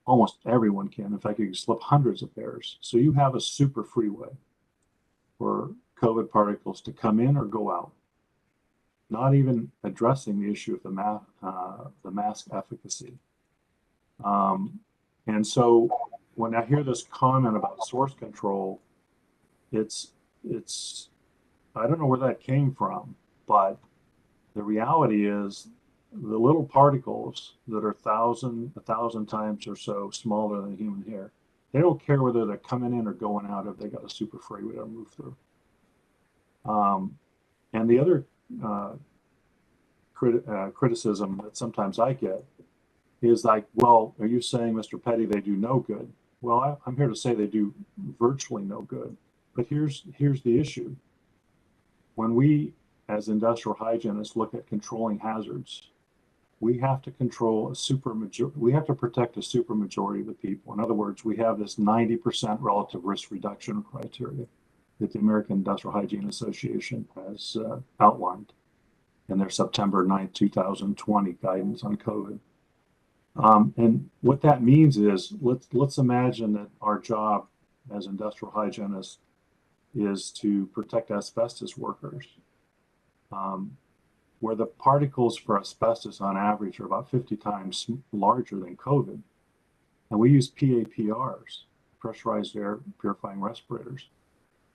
Almost everyone can. In fact, you can slip hundreds of hairs. So you have a super freeway for COVID particles to come in or go out, not even addressing the issue of the mask efficacy. And so when I hear this comment about source control, it's I don't know where that came from, but the reality is the little particles that are 1,000 times or so smaller than human hair, they don't care whether they're coming in or going out if they got a super freeway to move through. And the other criticism that sometimes I get is like, well, are you saying, Mr. Petty, they do no good? Well, I'm here to say they do virtually no good. But here's the issue. When we, as industrial hygienists, look at controlling hazards, we have to control we have to protect a supermajority of the people. In other words, we have this 90% relative risk reduction criteria that the American Industrial Hygiene Association has outlined in their September 9, 2020 guidance on COVID. And what that means is, let's imagine that our job as industrial hygienists is to protect asbestos workers, where the particles for asbestos on average are about 50 times larger than COVID. And we use PAPRs, pressurized air purifying respirators.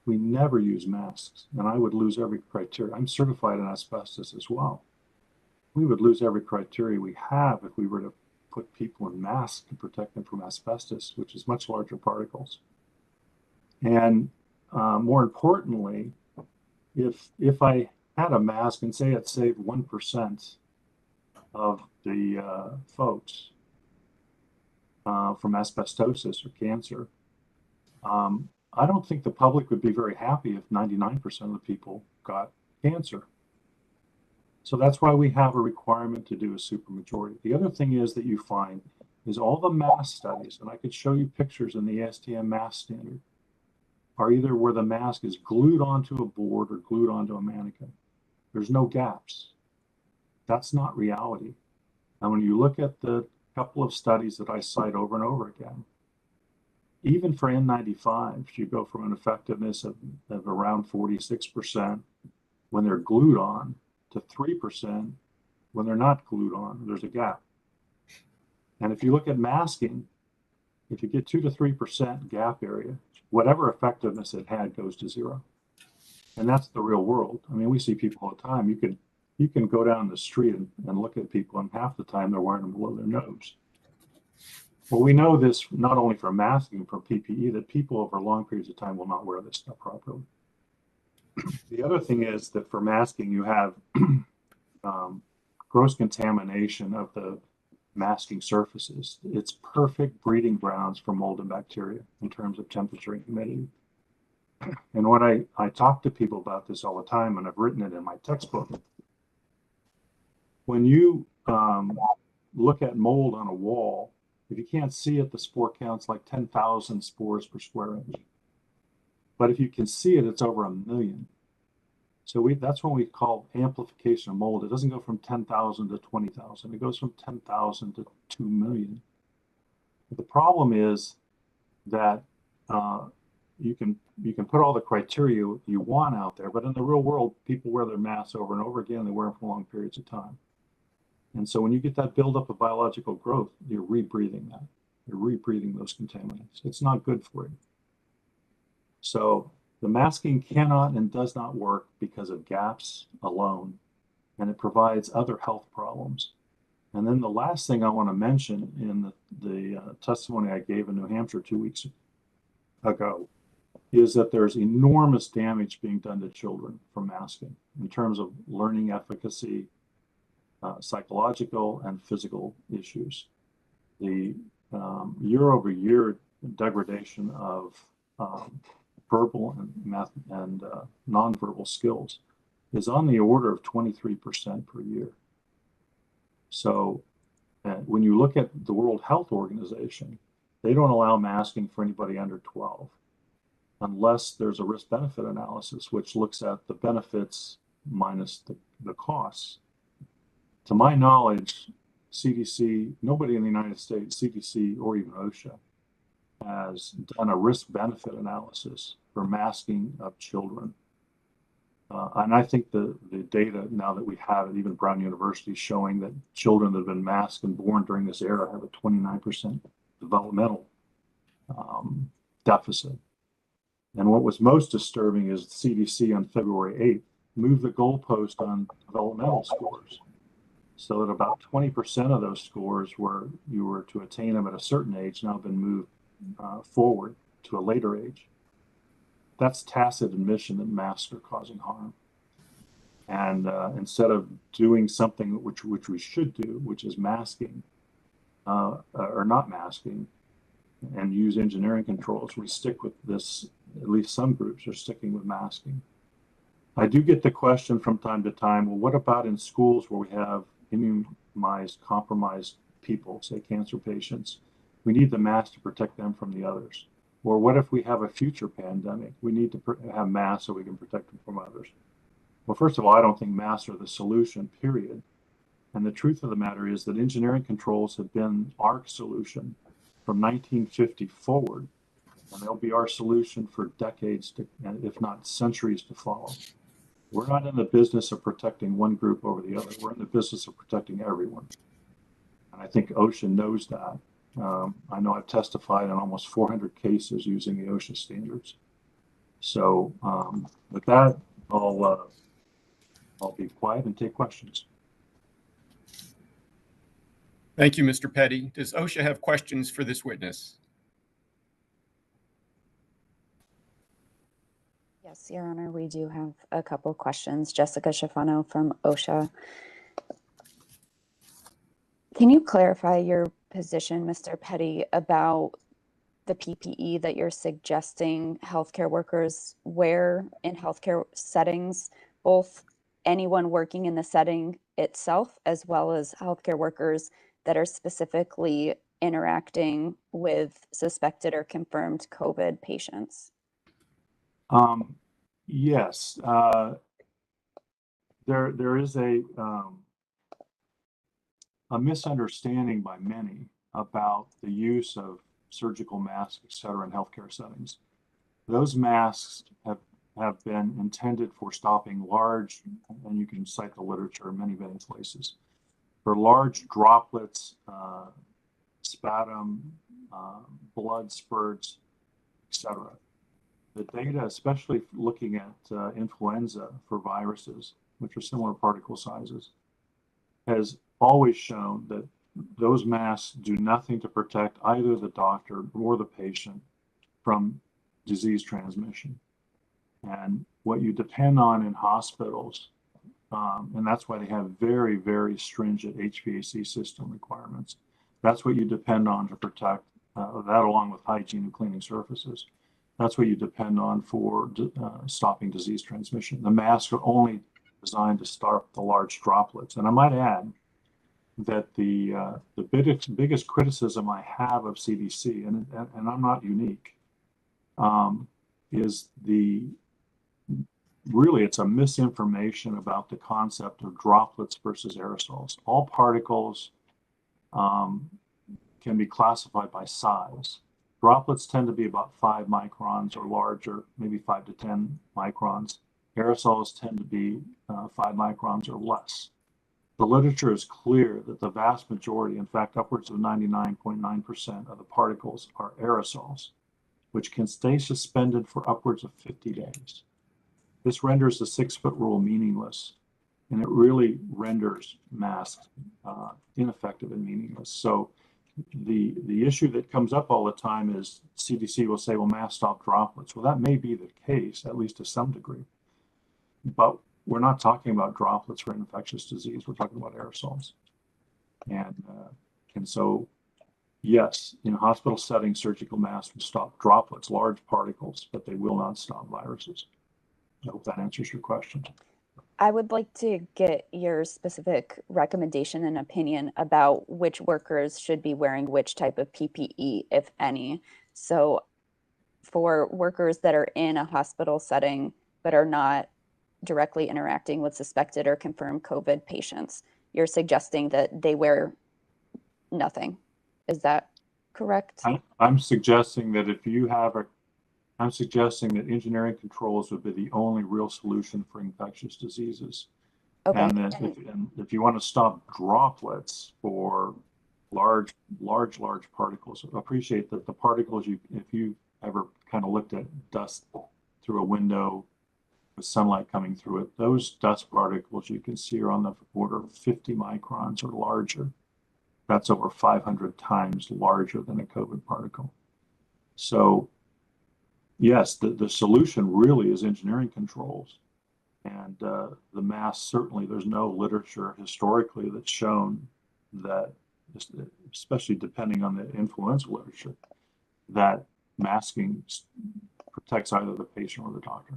We never use masks, and I would lose every criteria. I'm certified in asbestos as well. We would lose every criteria we have if we were to put people in masks to protect them from asbestos, which is much larger particles. And more importantly, if I had a mask and say it saved 1% of the folks from asbestosis or cancer, I don't think the public would be very happy if 99% of the people got cancer. So that's why we have a requirement to do a supermajority. The other thing is that you find is all the mask studies, and I could show you pictures in the ASTM mask standard, are either where the mask is glued onto a board or glued onto a mannequin. There's no gaps. That's not reality. And when you look at the couple of studies that I cite over and over again, even for N95, you go from an effectiveness of around 46% when they're glued on to 3% when they're not glued on. There's a gap. And if you look at masking, if you get 2 to 3% gap area, whatever effectiveness it had goes to zero. And that's the real world. I mean, we see people all the time. You could You can go down the street and look at people, and half the time they're wearing them below their nose. Well, we know this not only from masking, from PPE, that people over long periods of time will not wear this stuff properly. The other thing is that for masking, you have gross contamination of the masking surfaces. It's perfect breeding grounds for mold and bacteria in terms of temperature and humidity. And when I talk to people about this all the time, and I've written it in my textbook, when you look at mold on a wall, if you can't see it, the spore count's like 10,000 spores per square inch. But if you can see it, it's over 1 million. So that's what we call amplification of mold. It doesn't go from 10,000 to 20,000. It goes from 10,000 to 2 million. The problem is that you can put all the criteria you want out there, but in the real world, people wear their masks over and over again. They wear them for long periods of time. And so when you get that buildup of biological growth, you're rebreathing that. You're rebreathing those contaminants. It's not good for you. So the masking cannot and does not work because of gaps alone, and it provides other health problems. And then the last thing I want to mention in the testimony I gave in New Hampshire 2 weeks ago is that there's enormous damage being done to children from masking in terms of learning efficacy, psychological and physical issues. The year-over-year degradation of verbal and nonverbal skills is on the order of 23% per year. So when you look at the World Health Organization, they don't allow masking for anybody under 12 unless there's a risk-benefit analysis, which looks at the benefits minus the costs. To my knowledge, CDC, nobody in the United States, CDC or even Osha, has done a risk-benefit analysis for masking of children. And I think the data, now that we have it, even Brown University, showing that children that have been masked and born during this era have a 29% developmental deficit. And what was most disturbing is the CDC on February 8th moved the goalpost on developmental scores, so that about 20% of those scores where you were to attain them at a certain age now have been moved forward to a later age. That's tacit admission that masks are causing harm. And instead of doing something which we should do, which is masking or not masking, and use engineering controls, we stick with this. At least some groups are sticking with masking. I do get the question from time to time, well, what about in schools where we have immunized, compromised people, say cancer patients? We need the mask to protect them from the others. Or what if we have a future pandemic? We need to have masks so we can protect them from others. Well, first of all, I don't think masks are the solution, period. And the truth of the matter is that engineering controls have been our solution from 1950 forward, and they'll be our solution for decades, if not centuries, to follow. We're not in the business of protecting one group over the other. We're in the business of protecting everyone. And I think OSHA knows that. I know I've testified on almost 400 cases using the OSHA standards. So with that, I'll be quiet and take questions. Thank you, Mr. Petty. Does OSHA have questions for this witness? Yes, Your Honor, we do have a couple questions. Jessica Schifano from OSHA. Can you clarify your position, Mr. Petty, about the PPE that you're suggesting healthcare workers wear in healthcare settings, both anyone working in the setting itself, as well as healthcare workers that are specifically interacting with suspected or confirmed COVID patients? Yes, there is a misunderstanding by many about the use of surgical masks, et cetera, in healthcare settings. Those masks have been intended for stopping large, and you can cite the literature in many, many places, for large droplets, sputum, blood spurts, et cetera. the data, especially looking at influenza for viruses, which are similar particle sizes, has always shown that those masks do nothing to protect either the doctor or the patient from disease transmission. And what you depend on in hospitals, and that's why they have very, very stringent HVAC system requirements. That's what you depend on to protect that, along with hygiene and cleaning surfaces. That's what you depend on for stopping disease transmission. The masks are only designed to stop the large droplets. And I might add that the biggest criticism I have of CDC, and I'm not unique, is really it's a misinformation about the concept of droplets versus aerosols. All particles can be classified by size. Droplets tend to be about 5 microns or larger, maybe 5 to 10 microns. Aerosols tend to be 5 microns or less. The literature is clear that the vast majority, in fact, upwards of 99.9% of the particles are aerosols, which can stay suspended for upwards of 50 days. This renders the 6-foot rule meaningless, and it really renders masks ineffective and meaningless. So the issue that comes up all the time is CDC will say, well, masks stop droplets. Well, that may be the case, at least to some degree. But we're not talking about droplets for infectious disease. We're talking about aerosols. And so, yes, in a hospital setting, surgical masks will stop droplets, large particles, but they will not stop viruses. I hope that answers your question. I would like to get your specific recommendation and opinion about which workers should be wearing which type of PPE, if any. So for workers that are in a hospital setting but are not directly interacting with suspected or confirmed COVID patients, you're suggesting that they wear nothing. Is that correct? I'm suggesting that I'm suggesting that engineering controls would be the only real solution for infectious diseases. Okay. And that if you want to stop droplets for large particles, appreciate that the particles, if you ever kind of looked at dust through a window with sunlight coming through it, those dust particles you can see are on the order of 50 microns or larger. That's over 500 times larger than a COVID particle. So yes, the solution really is engineering controls. And the mask, certainly there's no literature historically that's shown that, especially depending on the influenza literature, that masking protects either the patient or the doctor.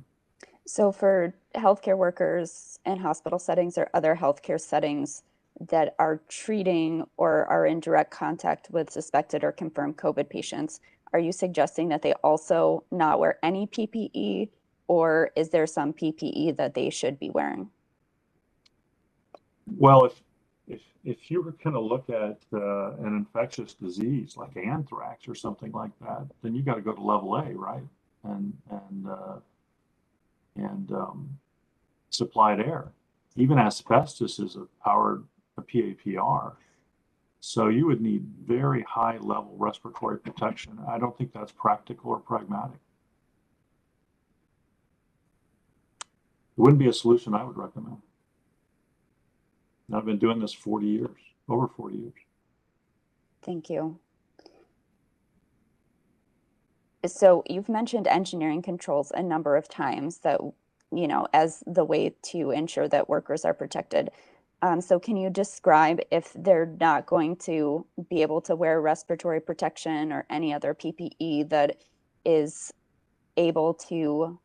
So for healthcare workers in hospital settings or other healthcare settings that are treating or are in direct contact with suspected or confirmed COVID patients, are you suggesting that they also not wear any PPE, or is there some PPE that they should be wearing? Well, if you were going to look at an infectious disease like anthrax or something like that, then you got to go to level A, right? And supplied air. Even asbestos is a PAPR. So you would need very high level respiratory protection. I don't think that's practical or pragmatic. It wouldn't be a solution I would recommend. And I've been doing this 40 years, over 40 years. Thank you. So you've mentioned engineering controls a number of times that, you know, as the way to ensure that workers are protected. So can you describe, if they're not going to be able to wear respiratory protection or any other PPE that is able to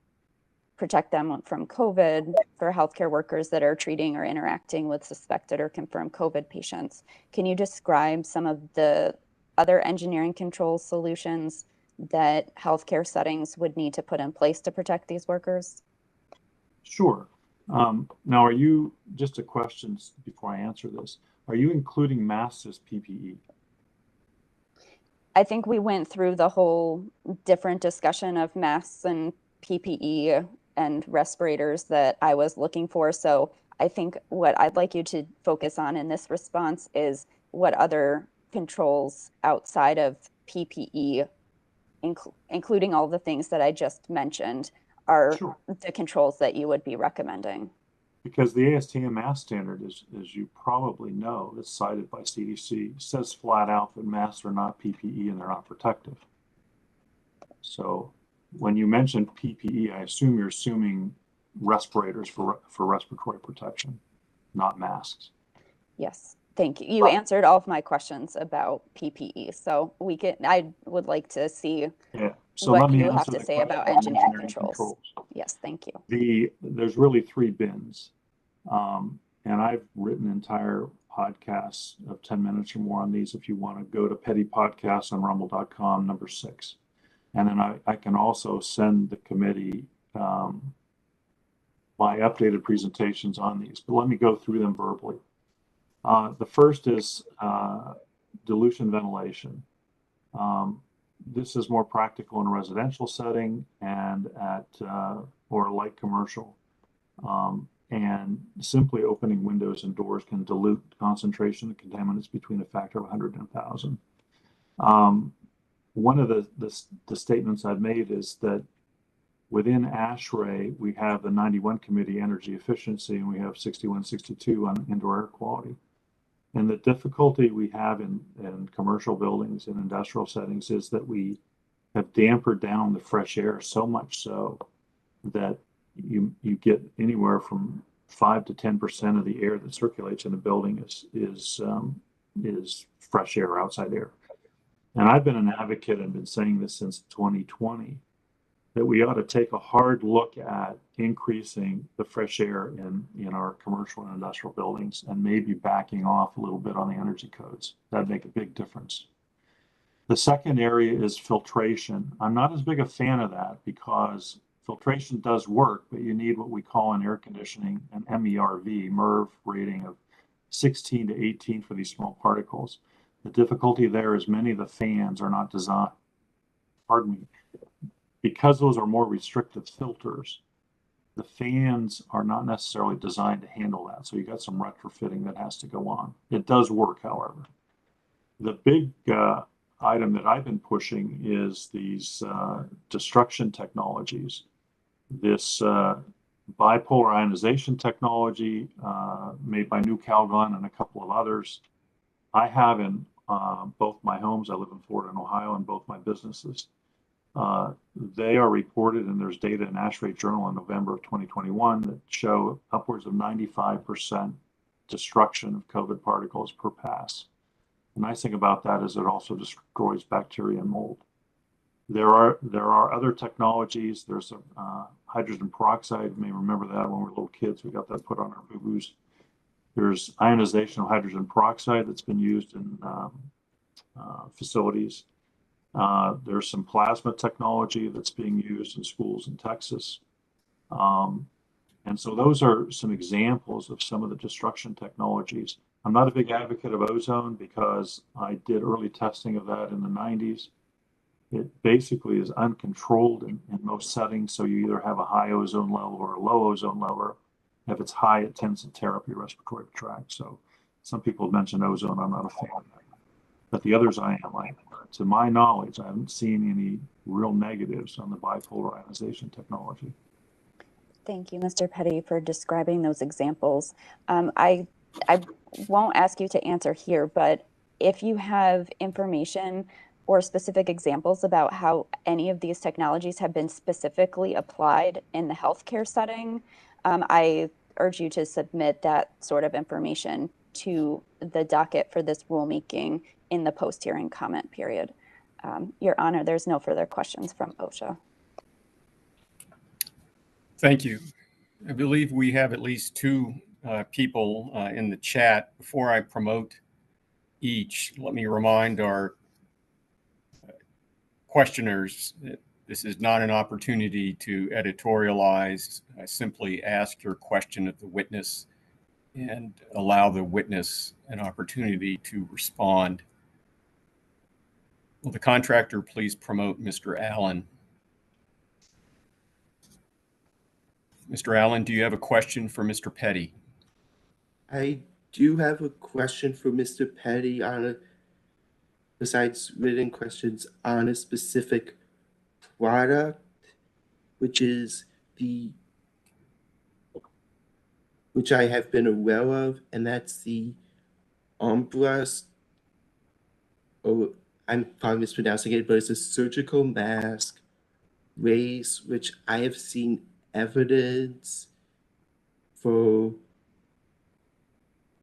protect them from COVID, for healthcare workers that are treating or interacting with suspected or confirmed COVID patients, can you describe some of the other engineering control solutions that healthcare settings would need to put in place to protect these workers? Sure. Now, are you, just a question before I answer this, are you including masks as PPE? I think we went through the whole different discussion of masks and PPE and respirators that I was looking for. So I think what I'd like you to focus on in this response is what other controls outside of PPE including all the things that I just mentioned, are Sure. the controls that you would be recommending? Because the ASTM mask standard, as you probably know, that's cited by CDC, says flat out that masks are not PPE and they're not protective. So when you mention PPE, I assume you're assuming respirators for respiratory protection, not masks. Yes, thank you. You answered all of my questions about PPE, so I would like to see So what let me you have answer to the say question about on engineering engineering controls. Yes, thank you. There's really 3 bins. And I've written entire podcasts of 10 minutes or more on these. If you want to go to Petty Podcasts on rumble.com, number 6. And then I can also send the committee my updated presentations on these, but let me go through them verbally. The first is dilution ventilation. This is more practical in a residential setting and or light commercial. And simply opening windows and doors can dilute concentration of contaminants between a factor of 100 and 1,000. One of the statements I've made is that within ASHRAE, we have the 91 committee energy efficiency, and we have 61, 62 on indoor air quality. And the difficulty we have in commercial buildings and industrial settings is that we have dampered down the fresh air so much so that you get anywhere from 5 to 10% of the air that circulates in a building is fresh air, outside air. And I've been an advocate and been saying this since 2020 that we ought to take a hard look at increasing the fresh air in our commercial and industrial buildings and maybe backing off a little bit on the energy codes. That'd make a big difference. The second area is filtration. I'm not as big a fan of that because filtration does work, but you need what we call in air conditioning an MERV rating of 16 to 18 for these small particles. The difficulty there is many of the fans are not designed, because those are more restrictive filters, the fans are not necessarily designed to handle that. So you got some retrofitting that has to go on. It does work, however. The big item that I've been pushing is these destruction technologies. This bipolar ionization technology made by New Calgon and a couple of others. I have in both my homes. I live in Florida and Ohio, and both my businesses. They are reported, and there's data in ASHRAE Journal in November of 2021 that show upwards of 95% destruction of COVID particles per pass. The nice thing about that is it also destroys bacteria and mold. There are other technologies. There's hydrogen peroxide. You may remember that when we were little kids. We got that put on our boo-boos. There's ionization of hydrogen peroxide that's been used in facilities. There's some plasma technology that's being used in schools in Texas. And so those are some examples of some of the destruction technologies. I'm not a big advocate of ozone because I did early testing of that in the 90s. It basically is uncontrolled in most settings. So you either have a high ozone level or a low ozone level. If it's high, it tends to tear up your respiratory tract. So some people mention ozone. I'm not a fan of that. But the others I am. To my knowledge, I haven't seen any real negatives on the bipolar ionization technology. Thank you, Mr. Petty, for describing those examples. I won't ask you to answer here, but if you have information or specific examples about how any of these technologies have been specifically applied in the healthcare setting, I urge you to submit that sort of information to the docket for this rulemaking in the post-hearing comment period. Your Honor, there's no further questions from OSHA. Thank you. I believe we have at least 2 people in the chat. Before I promote each, let me remind our questioners that this is not an opportunity to editorialize. Simply ask your question of the witness and allow the witness an opportunity to respond. Will the contractor please promote Mr. Allen? Mr. Allen, do you have a question for Mr. Petty? I do have a question for Mr. Petty besides written questions on a specific product, which I have been aware of, and that's the Ombrust, or I'm probably mispronouncing it, but it's a surgical mask race, which I have seen evidence for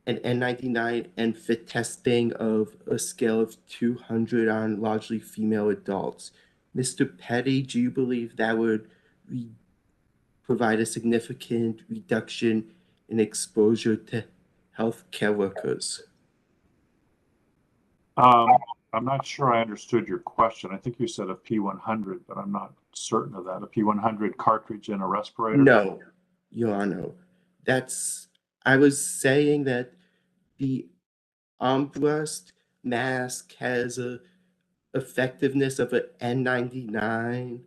an N99 and fit testing of a scale of 200 on largely female adults. Mr. Petty, do you believe that would provide a significant reduction in exposure to healthcare workers? I'm not sure I understood your question. I think you said a P100, but I'm not certain of that. A P100 cartridge in a respirator? No, Your Honor. I was saying that the Ombrust mask has a effectiveness of an N99,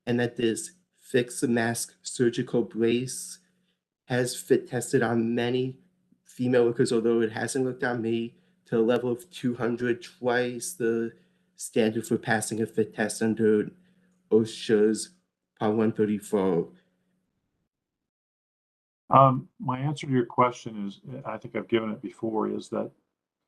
and that this fixed mask surgical brace has fit tested on many female workers, although it hasn't worked on me, to a level of 200, twice the standard for passing a fit test under OSHA's Part 134. My answer to your question is, I think I've given it before, is that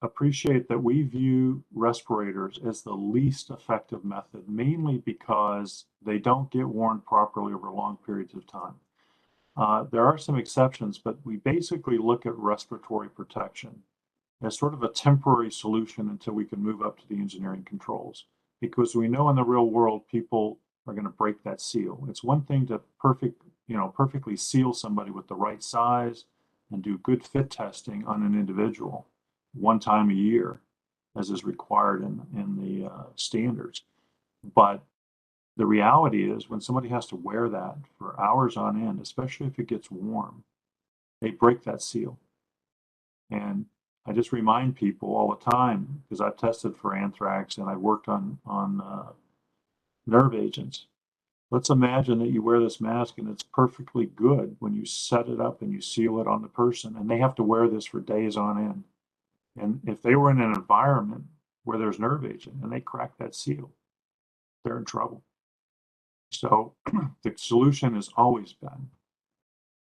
appreciate that we view respirators as the least effective method, mainly because they don't get worn properly over long periods of time. There are some exceptions, but we basically look at respiratory protection as sort of a temporary solution until we can move up to the engineering controls, because we know in the real world people are going to break that seal. It's one thing to perfectly seal somebody with the right size and do good fit testing on an individual one time a year, as is required in the standards. But the reality is, when somebody has to wear that for hours on end, especially if it gets warm, they break that seal. And I just remind people all the time, because I've tested for anthrax and I've worked on nerve agents. Let's imagine that you wear this mask and it's perfectly good when you set it up and you seal it on the person, and they have to wear this for days on end. And if they were in an environment where there's nerve agent and they crack that seal, they're in trouble. So the solution has always been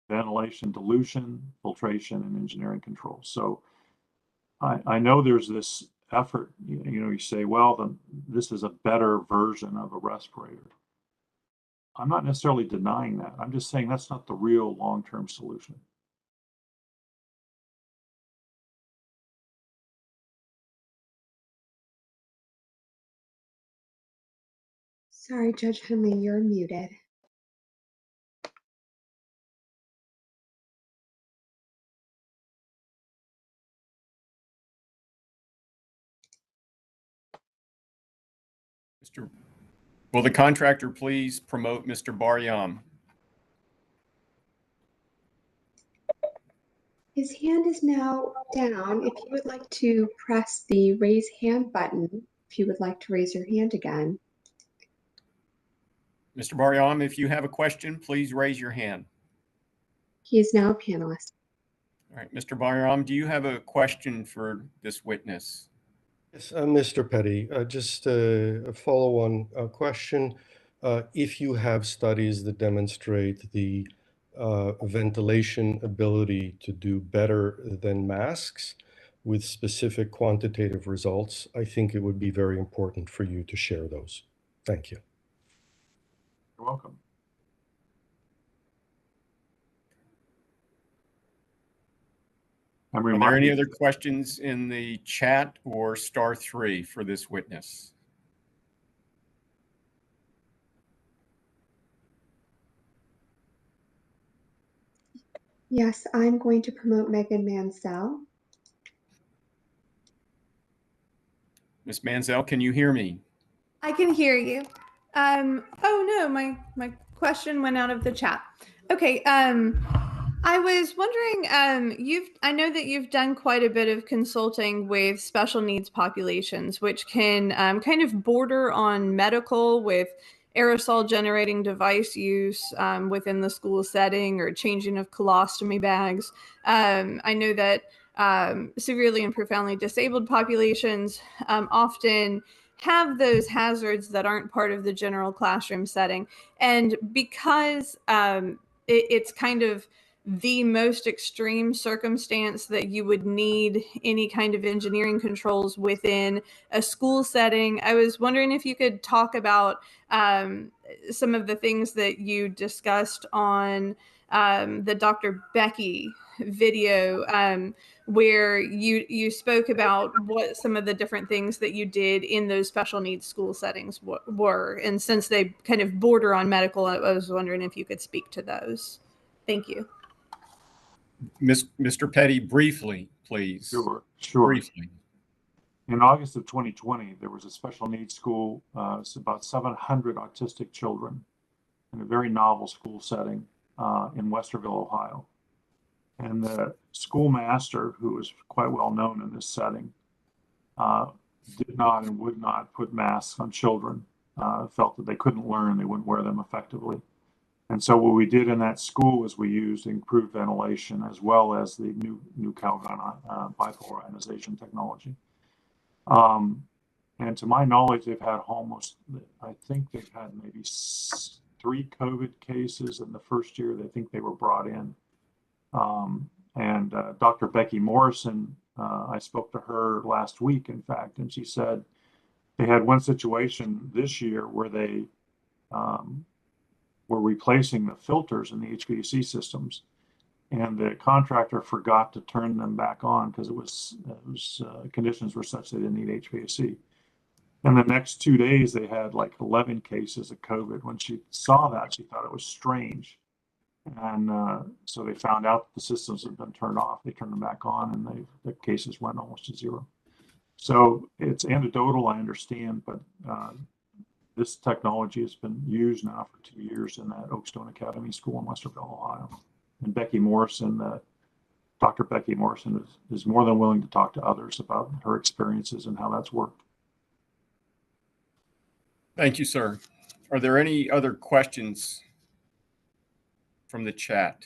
ventilation, dilution, filtration, and engineering control. So I know there's this effort, you say, well, this is a better version of a respirator. I'm not necessarily denying that. I'm just saying that's not the real long-term solution. Sorry, Judge Henley, you're muted. Will the contractor please promote Mr. Baryam? His hand is now down. If you would like to press the raise hand button, if you would like to raise your hand again. Mr. Baryam, if you have a question, please raise your hand. He is now a panelist. All right, Mr. Baryam, do you have a question for this witness? Yes, Mr. Petty, just a follow-on question. If you have studies that demonstrate the ventilation ability to do better than masks with specific quantitative results, I think it would be very important for you to share those. Thank you. You're welcome. Are there any other questions in the chat or *3 for this witness? Yes, I'm going to promote Megan Mansell. Ms. Mansell, can you hear me? I can hear you. Oh no, my question went out of the chat. Okay. I was wondering, I know that you've done quite a bit of consulting with special needs populations, which can kind of border on medical with aerosol generating device use within the school setting or changing of colostomy bags. I know that severely and profoundly disabled populations often have those hazards that aren't part of the general classroom setting. And because it's kind of the most extreme circumstance that you would need any kind of engineering controls within a school setting, I was wondering if you could talk about some of the things that you discussed on the Dr. Becky video, where you spoke about what some of the different things that you did in those special needs school settings were. And since they kind of border on medical, I was wondering if you could speak to those. Thank you. Mr. Petty, briefly, please. Sure. Briefly. In August of 2020, there was a special needs school, it's about 700 autistic children in a very novel school setting in Westerville, Ohio. And the schoolmaster, who was quite well known in this setting, did not and would not put masks on children, felt that they couldn't learn, they wouldn't wear them effectively. And so what we did in that school was we used improved ventilation as well as the new Calgon bipolar ionization technology. And to my knowledge, they've had almost, I think they've had maybe 3 COVID cases in the first year. They think they were brought in. And Dr. Becky Morrison, I spoke to her last week, in fact, and she said they had one situation this year where they were replacing the filters in the HVAC systems, and the contractor forgot to turn them back on because it was conditions were such they didn't need HVAC. And the next 2 days they had like 11 cases of COVID. When she saw that, she thought it was strange. And so they found out that the systems had been turned off. They turned them back on, and the cases went almost to zero. So it's anecdotal, I understand, but this technology has been used now for 2 years in that Oakstone Academy School in Westerville, Ohio. And Becky Morrison, Dr. Becky Morrison is more than willing to talk to others about her experiences and how that's worked. Thank you, sir. Are there any other questions from the chat?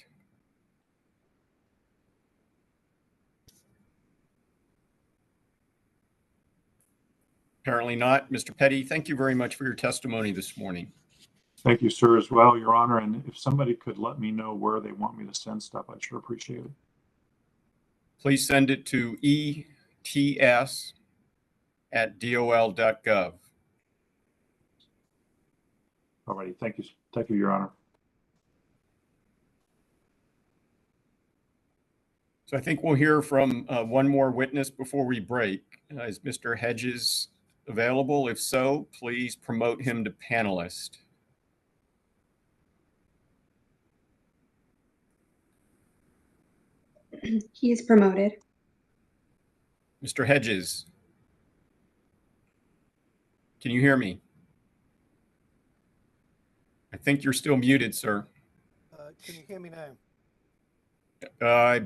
Apparently not. Mr. Petty, thank you very much for your testimony this morning. Thank you, sir, as well, Your Honor. And if somebody could let me know where they want me to send stuff, I'd sure appreciate it. Please send it to ets@dol.gov. All righty. Thank you. Thank you, Your Honor. So I think we'll hear from one more witness before we break. Is Mr. Hedges available? If so, please promote him to panelist. He is promoted. Mr. Hedges, can you hear me? I think you're still muted, sir. Can you hear me now?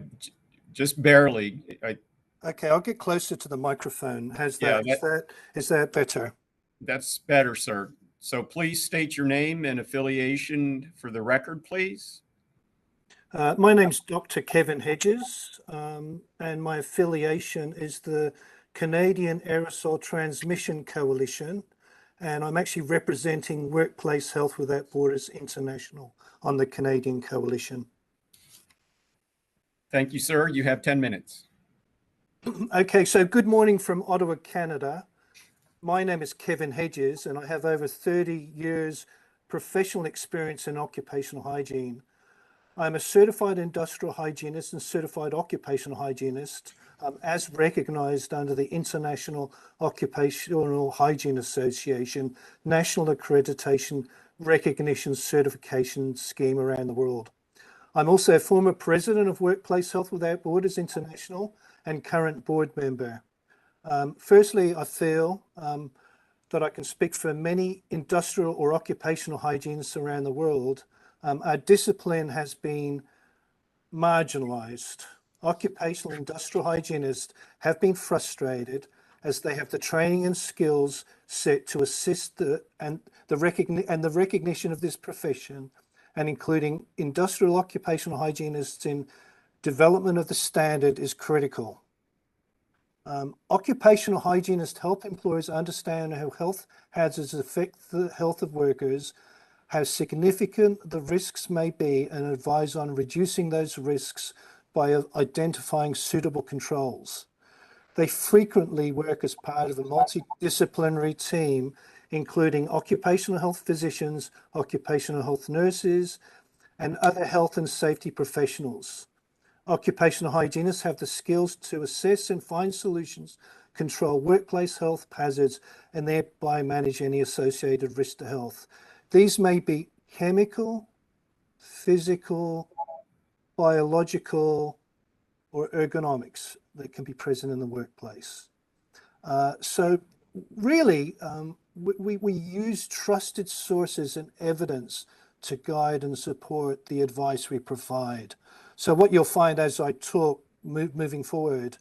Just barely. Okay, I'll get closer to the microphone. How's that? Yeah, is that better? That's better, sir. So please state your name and affiliation for the record, please. My name's Dr. Kevin Hedges, and my affiliation is the Canadian Aerosol Transmission Coalition, and I'm actually representing Workplace Health Without Borders International on the Canadian Coalition. Thank you, sir. You have 10 minutes. Okay, so good morning from Ottawa, Canada. My name is Kevin Hedges, and I have over 30 years professional experience in occupational hygiene. I'm a certified industrial hygienist and certified occupational hygienist, as recognized under the International Occupational Hygiene Association National Accreditation Recognition Certification Scheme around the world. I'm also a former president of Workplace Health Without Borders International and current board member. Firstly, I feel that I can speak for many industrial or occupational hygienists around the world. Our discipline has been marginalized. Occupational industrial hygienists have been frustrated as they have the training and skills set to assist the recognition of this profession, and including industrial occupational hygienists in development of the standard is critical. Occupational hygienists help employers understand how health hazards affect the health of workers, how significant the risks may be, and advise on reducing those risks by identifying suitable controls. They frequently work as part of a multidisciplinary team, including occupational health physicians, occupational health nurses, and other health and safety professionals. Occupational hygienists have the skills to assess and find solutions, control workplace health hazards, and thereby manage any associated risk to health. These may be chemical, physical, biological, or ergonomics that can be present in the workplace. So really, we use trusted sources and evidence to guide and support the advice we provide. So what you'll find as I talk moving forward,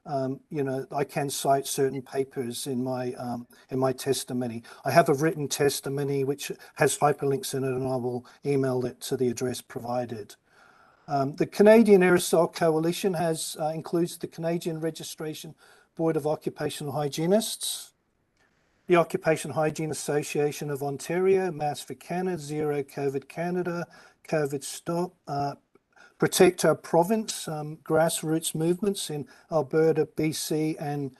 I can cite certain papers in my testimony. I have a written testimony which has hyperlinks in it, and I will email it to the address provided. The Canadian Aerosol Coalition includes the Canadian Registration Board of Occupational Hygienists, the Occupational Hygiene Association of Ontario, Mass for Canada, Zero COVID Canada, COVID Stop, Protect Our Province, grassroots movements in Alberta, BC, and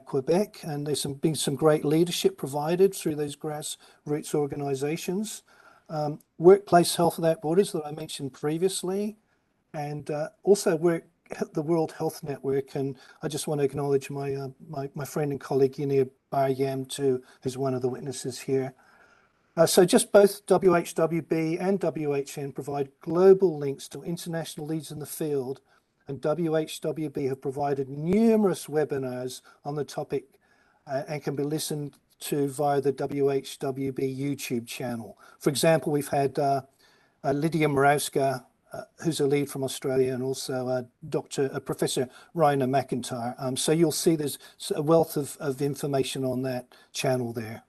Quebec. And there's been some great leadership provided through those grassroots organizations. Workplace Health Without Borders that I mentioned previously, and also the World Health Network. And I just want to acknowledge my friend and colleague Yinir Baryam too, who's one of the witnesses here. So just both WHWB and WHN provide global links to international leads in the field, and WHWB have provided numerous webinars on the topic and can be listened to via the WHWB YouTube channel. For example, we've had Lydia Morawska, who's a lead from Australia, and also Professor Rainer McIntyre. So you'll see there's a wealth of information on that channel there.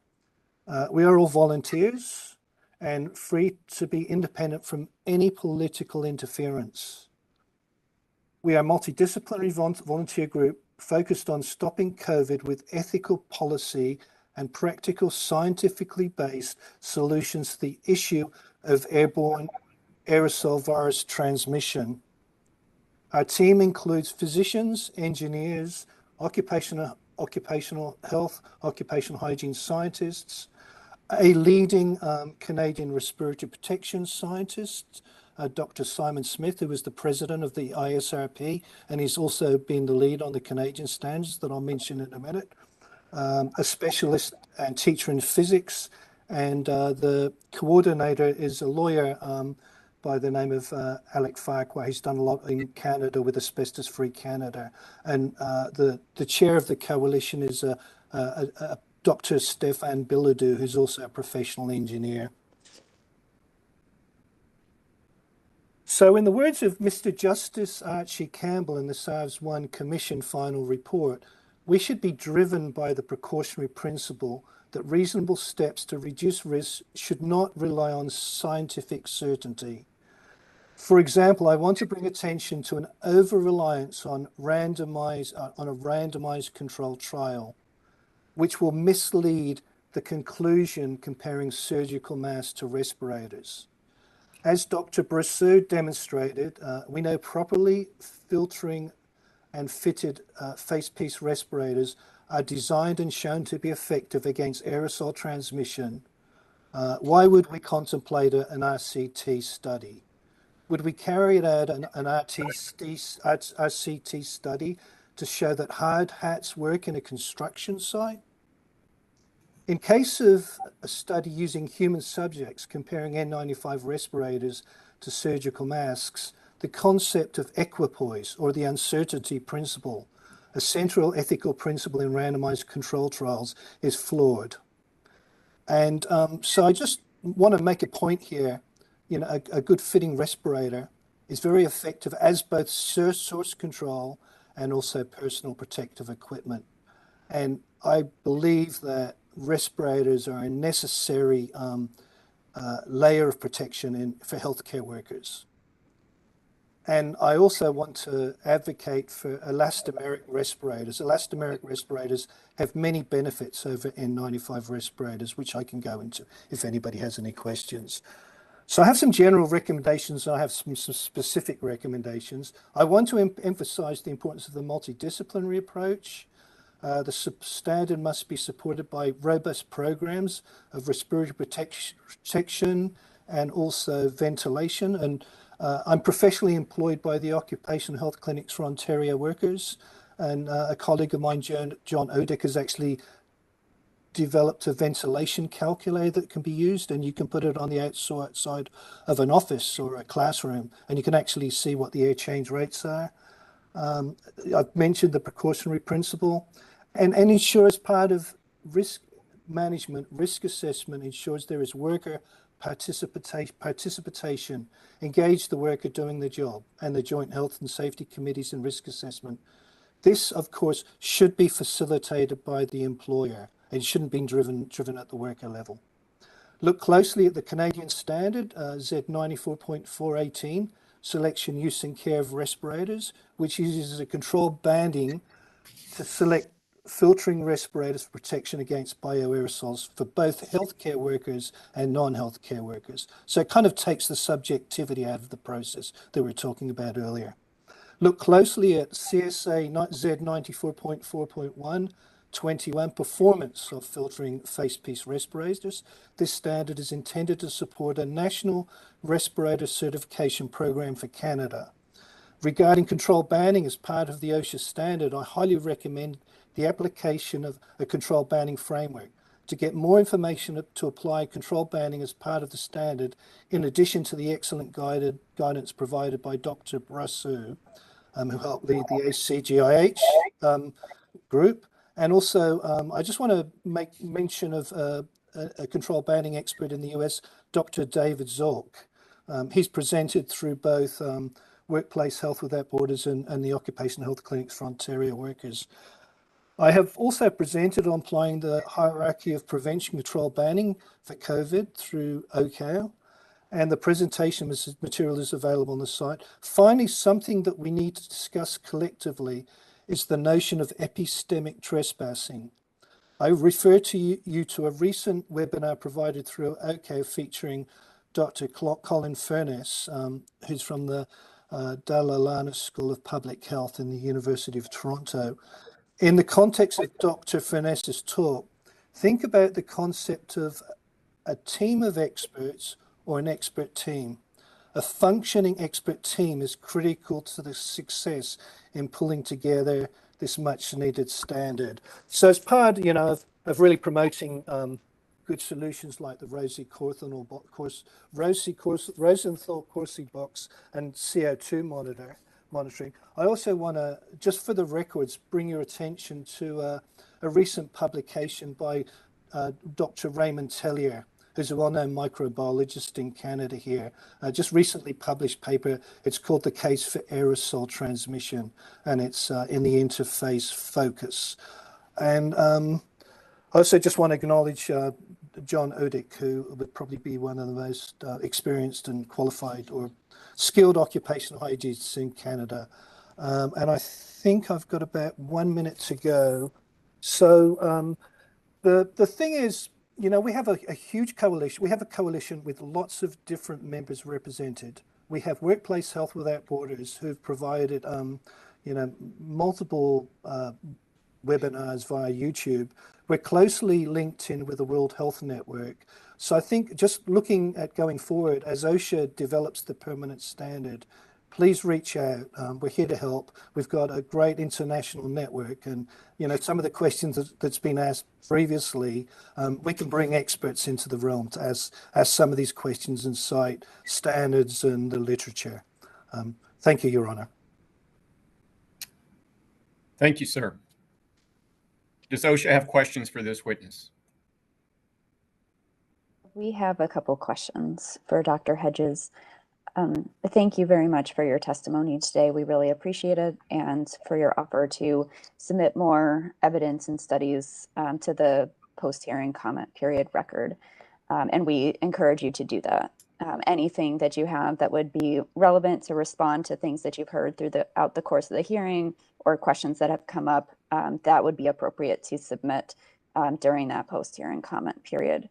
We are all volunteers and free to be independent from any political interference. We are a multidisciplinary volunteer group focused on stopping COVID with ethical policy and practical, scientifically based solutions to the issue of airborne aerosol virus transmission. Our team includes physicians, engineers, occupational health, occupational hygiene scientists, a leading Canadian respiratory protection scientist, Dr. Simon Smith, who is the president of the ISRP, and he's also been the lead on the Canadian standards that I'll mention in a minute, a specialist and teacher in physics, and the coordinator is a lawyer by the name of Alec Farquhar. He's done a lot in Canada with Asbestos Free Canada. And the chair of the coalition is Dr. Stefan Bilodeau, who's also a professional engineer. So in the words of Mr. Justice Archie Campbell in the SARS 1 Commission final report, we should be driven by the precautionary principle that reasonable steps to reduce risk should not rely on scientific certainty. For example, I want to bring attention to an over-reliance on a randomized controlled trial, which will mislead the conclusion comparing surgical masks to respirators. As Dr. Brosseau demonstrated, we know properly filtering and fitted face-piece respirators are designed and shown to be effective against aerosol transmission. Why would we contemplate an RCT study? Would we carry out an RCT study to show that hard hats work in a construction site? In case of a study using human subjects comparing N95 respirators to surgical masks, the concept of equipoise, or the uncertainty principle, a central ethical principle in randomized control trials, is flawed. And so I just want to make a point here. A good fitting respirator is very effective as both source control and also personal protective equipment. And I believe that respirators are a necessary layer of protection for healthcare workers. And I also want to advocate for elastomeric respirators. Elastomeric respirators have many benefits over N95 respirators, which I can go into if anybody has any questions. So I have some general recommendations. I have some specific recommendations. I want to emphasize the importance of the multidisciplinary approach. The standard must be supported by robust programs of respiratory protection and also ventilation. And I'm professionally employed by the Occupational Health Clinics for Ontario Workers. And a colleague of mine, John Odick, has actually developed a ventilation calculator that can be used, and you can put it on the outside of an office or a classroom, and you can actually see what the air change rates are. I've mentioned the precautionary principle, and ensure as part of risk management, risk assessment ensures there is worker participation, engage the worker doing the job, and the joint health and safety committees and risk assessment. This, of course, should be facilitated by the employer. It shouldn't be driven at the worker level. Look closely at the Canadian standard, Z94.418, selection, use and care of respirators, which uses a controlled banding to select filtering respirators for protection against bioaerosols for both healthcare workers and non-healthcare workers. So it kind of takes the subjectivity out of the process that we were talking about earlier. Look closely at CSA Z94.4.1, 21, performance of filtering face-piece respirators. This standard is intended to support a national respirator certification program for Canada. Regarding control banning as part of the Osha standard, I highly recommend the application of a control banning framework. To get more information to apply control banning as part of the standard, in addition to the excellent guidance provided by Dr. Brassu, who helped lead the ACGIH group. And also, I just want to make mention of a control banning expert in the US, Dr. David Zork. He's presented through both Workplace Health Without Borders and the Occupational Health Clinics for Ontario Workers. I have also presented on applying the hierarchy of prevention control banning for COVID through OCAO, and the presentation material is available on the site. Finally, something that we need to discuss collectively is the notion of epistemic trespassing. I refer to you to a recent webinar provided through OCAO featuring Dr. Colin Furness, who's from the Dalla Lana School of Public Health in the University of Toronto. In the context of Dr. Furness's talk, think about the concept of a team of experts or an expert team. A functioning expert team is critical to the success in pulling together this much needed standard. So as part, of really promoting good solutions like the Rosenthal Corsi box and CO2 monitoring, I also want to, just for the records, bring your attention to a recent publication by Dr. Raymond Tellier, who's a well-known microbiologist in Canada here, just recently published paper. It's called The Case for Aerosol Transmission, and it's in the interface focus. And I also just want to acknowledge John Odick, who would probably be one of the most experienced and qualified or skilled occupational hygienists in Canada. And I think I've got about 1 minute to go. So the thing is, we have a huge coalition. We have a coalition with lots of different members represented. We have Workplace Health Without Borders, who've provided, multiple webinars via YouTube. We're closely linked in with the World Health Network. So I think just looking at going forward, as OSHA develops the permanent standard, please reach out. We're here to help. We've got a great international network, and some of the questions that's been asked previously, we can bring experts into the realm to ask some of these questions and cite standards and the literature. Thank you, Your Honor. Thank you, sir. Does OSHA have questions for this witness? We have a couple questions for Dr. Hedges. Thank you very much for your testimony today. We really appreciate it, and for your offer to submit more evidence and studies to the post-hearing comment period record. And we encourage you to do that. anything that you have that would be relevant to respond to things that you've heard throughout the course of the hearing or questions that have come up, that would be appropriate to submit during that post-hearing comment period.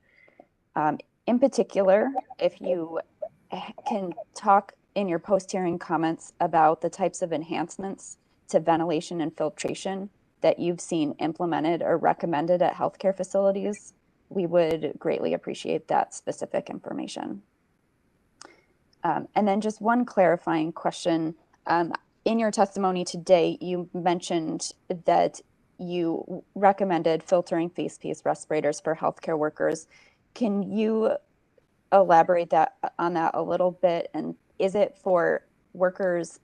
In particular, if you can talk in your post-hearing comments about the types of enhancements to ventilation and filtration that you've seen implemented or recommended at healthcare facilities, we would greatly appreciate that specific information. And then just one clarifying question. In your testimony today, you mentioned that you recommended filtering face piece respirators for healthcare workers. Can you elaborate on that a little bit? And is it for workers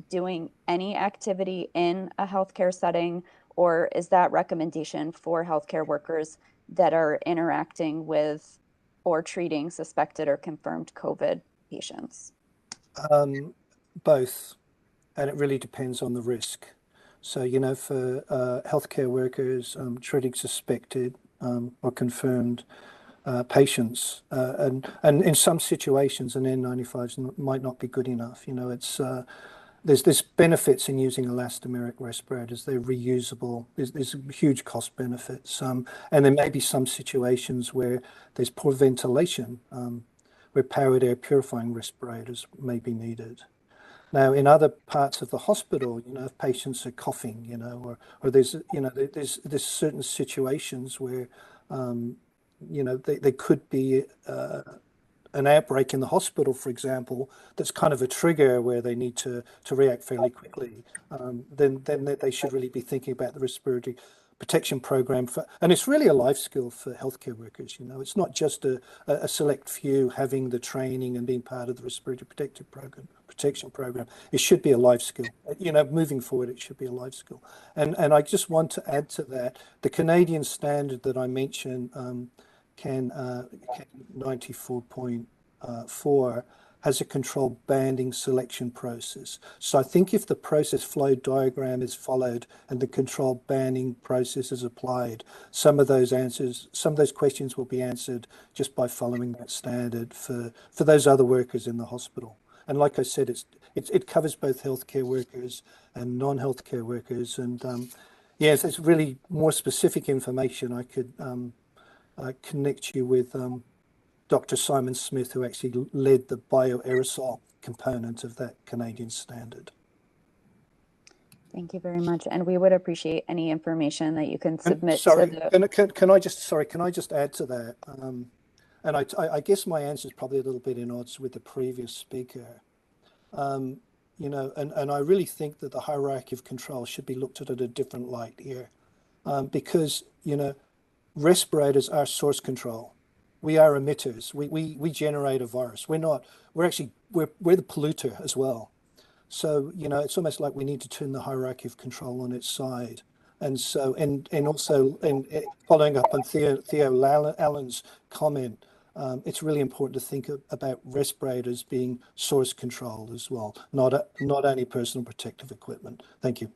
doing any activity in a healthcare setting, or is that recommendation for healthcare workers that are interacting with or treating suspected or confirmed COVID patients? Both, and it really depends on the risk. So, you know, for healthcare workers treating suspected or confirmed patients, and in some situations, an N95s might not be good enough. You know, it's there's benefits in using elastomeric respirators. They're reusable. There's huge cost benefits, and there may be some situations where there's poor ventilation, where powered air purifying respirators may be needed. Now, in other parts of the hospital, you know, if patients are coughing, you know, or there's, you know, there's certain situations where, you know, there could be an outbreak in the hospital, for example, that's kind of a trigger where they need to react fairly quickly. Then they should really be thinking about the respiratory protection program and it's really a life skill for healthcare workers. You know, it's not just a select few having the training and being part of the respiratory protection program. It should be a life skill. You know, moving forward, it should be a life skill. And I just want to add to that, the Canadian standard that I mentioned, CAN 94.4 has a controlled banding selection process. So I think if the process flow diagram is followed and the controlled banding process is applied, some of those questions will be answered just by following that standard for those other workers in the hospital. And like I said, it covers both healthcare workers and non-healthcare workers. And yes, it's really more specific information. I could connect you with Dr. Simon Smith, who actually led the bioaerosol component of that Canadian standard. Thank you very much. And we would appreciate any information that you can submit. Can I just add to that? And I guess my answer is probably a little bit in odds with the previous speaker. You know, and I really think that the hierarchy of control should be looked at a different light here, because, you know, respirators are source control. We are emitters. We generate a virus. We're the polluter as well. So, you know, it's almost like we need to turn the hierarchy of control on its side. And so, and also, following up on Theo Allen's comment, it's really important to think about respirators being source control as well, not only personal protective equipment. Thank you.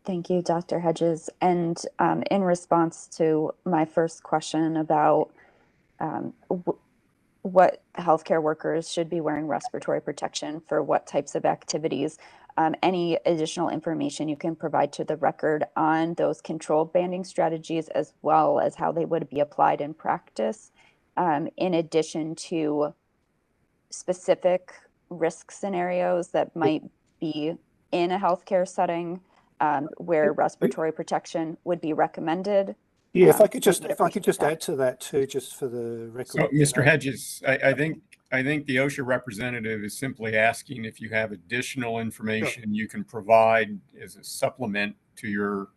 Thank you, Dr. Hedges. And in response to my first question about what healthcare workers should be wearing respiratory protection for what types of activities, any additional information you can provide to the record on those controlled banding strategies, as well as how they would be applied in practice, in addition to specific risk scenarios that might be in a healthcare setting, where respiratory protection would be recommended. Yeah, if I could just add to that too, just for the record. So, Mr. Hedges, I think the OSHA representative is simply asking if you have additional information you can provide as a supplement to your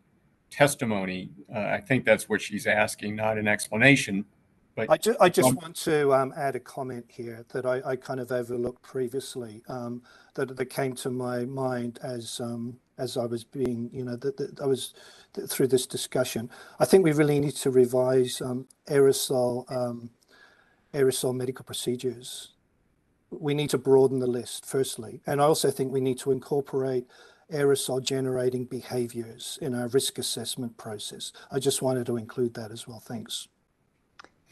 testimony. I think that's what she's asking, not an explanation. But I just want to add a comment here that I kind of overlooked previously, that came to my mind as I was being, you know, that I was through this discussion. I think we really need to revise aerosol medical procedures. We need to broaden the list, firstly, and I also think we need to incorporate aerosol generating behaviors in our risk assessment process. I just wanted to include that as well. Thanks.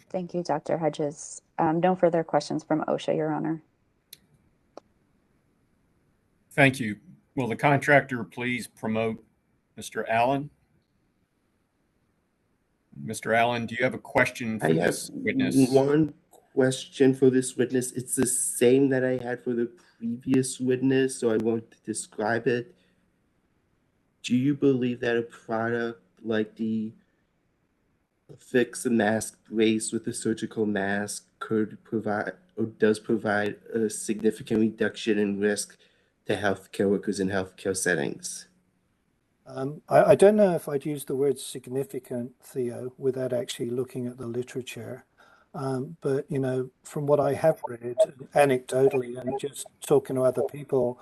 Thank you, Dr. Hedges. No further questions from Osha, Your Honor. Thank you. Will the contractor please promote Mr. Allen? Mr. Allen, do you have a question for I have this witness? one question for this witness. It's the same that I had for the previous witness, so I won't describe it. Do you believe that a product like the Fix a Mask brace with a surgical mask could provide or does provide a significant reduction in risk to healthcare workers in healthcare settings? I don't know if I'd use the word significant, Theo, without actually looking at the literature. But, you know, from what I have read anecdotally and just talking to other people,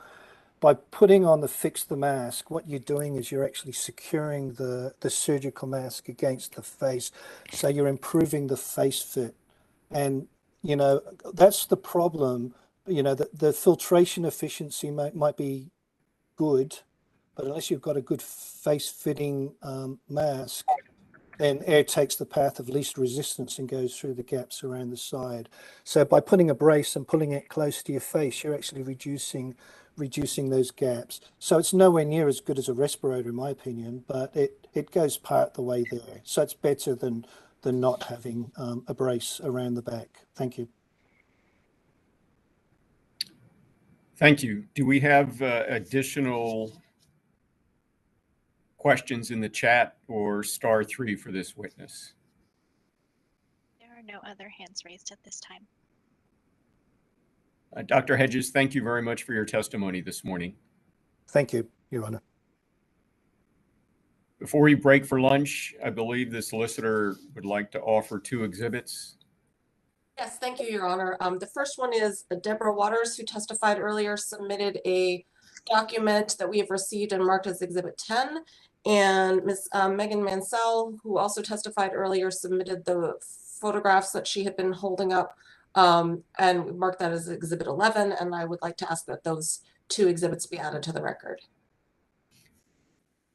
by putting on the Fix the Mask, what you're doing is you're actually securing the surgical mask against the face. So you're improving the face fit. And, you know, that's the problem. You know, the filtration efficiency might be good, but unless you've got a good face-fitting mask, then air takes the path of least resistance and goes through the gaps around the side. So by putting a brace and pulling it close to your face, you're actually reducing those gaps. So it's nowhere near as good as a respirator, in my opinion, but it goes part the way there. So it's better than not having a brace around the back. Thank you. Thank you. Do we have additional questions in the chat or *3 for this witness? There are no other hands raised at this time. Dr. Hedges, thank you very much for your testimony this morning. Thank you, Your Honor. Before we break for lunch, I believe the solicitor would like to offer 2 exhibits. Yes, thank you, Your Honor. The first one is Deborah Waters, who testified earlier, submitted a document that we have received and marked as Exhibit 10. And Ms. Megan Mansell, who also testified earlier, submitted the photographs that she had been holding up and marked that as Exhibit 11. And I would like to ask that those 2 exhibits be added to the record.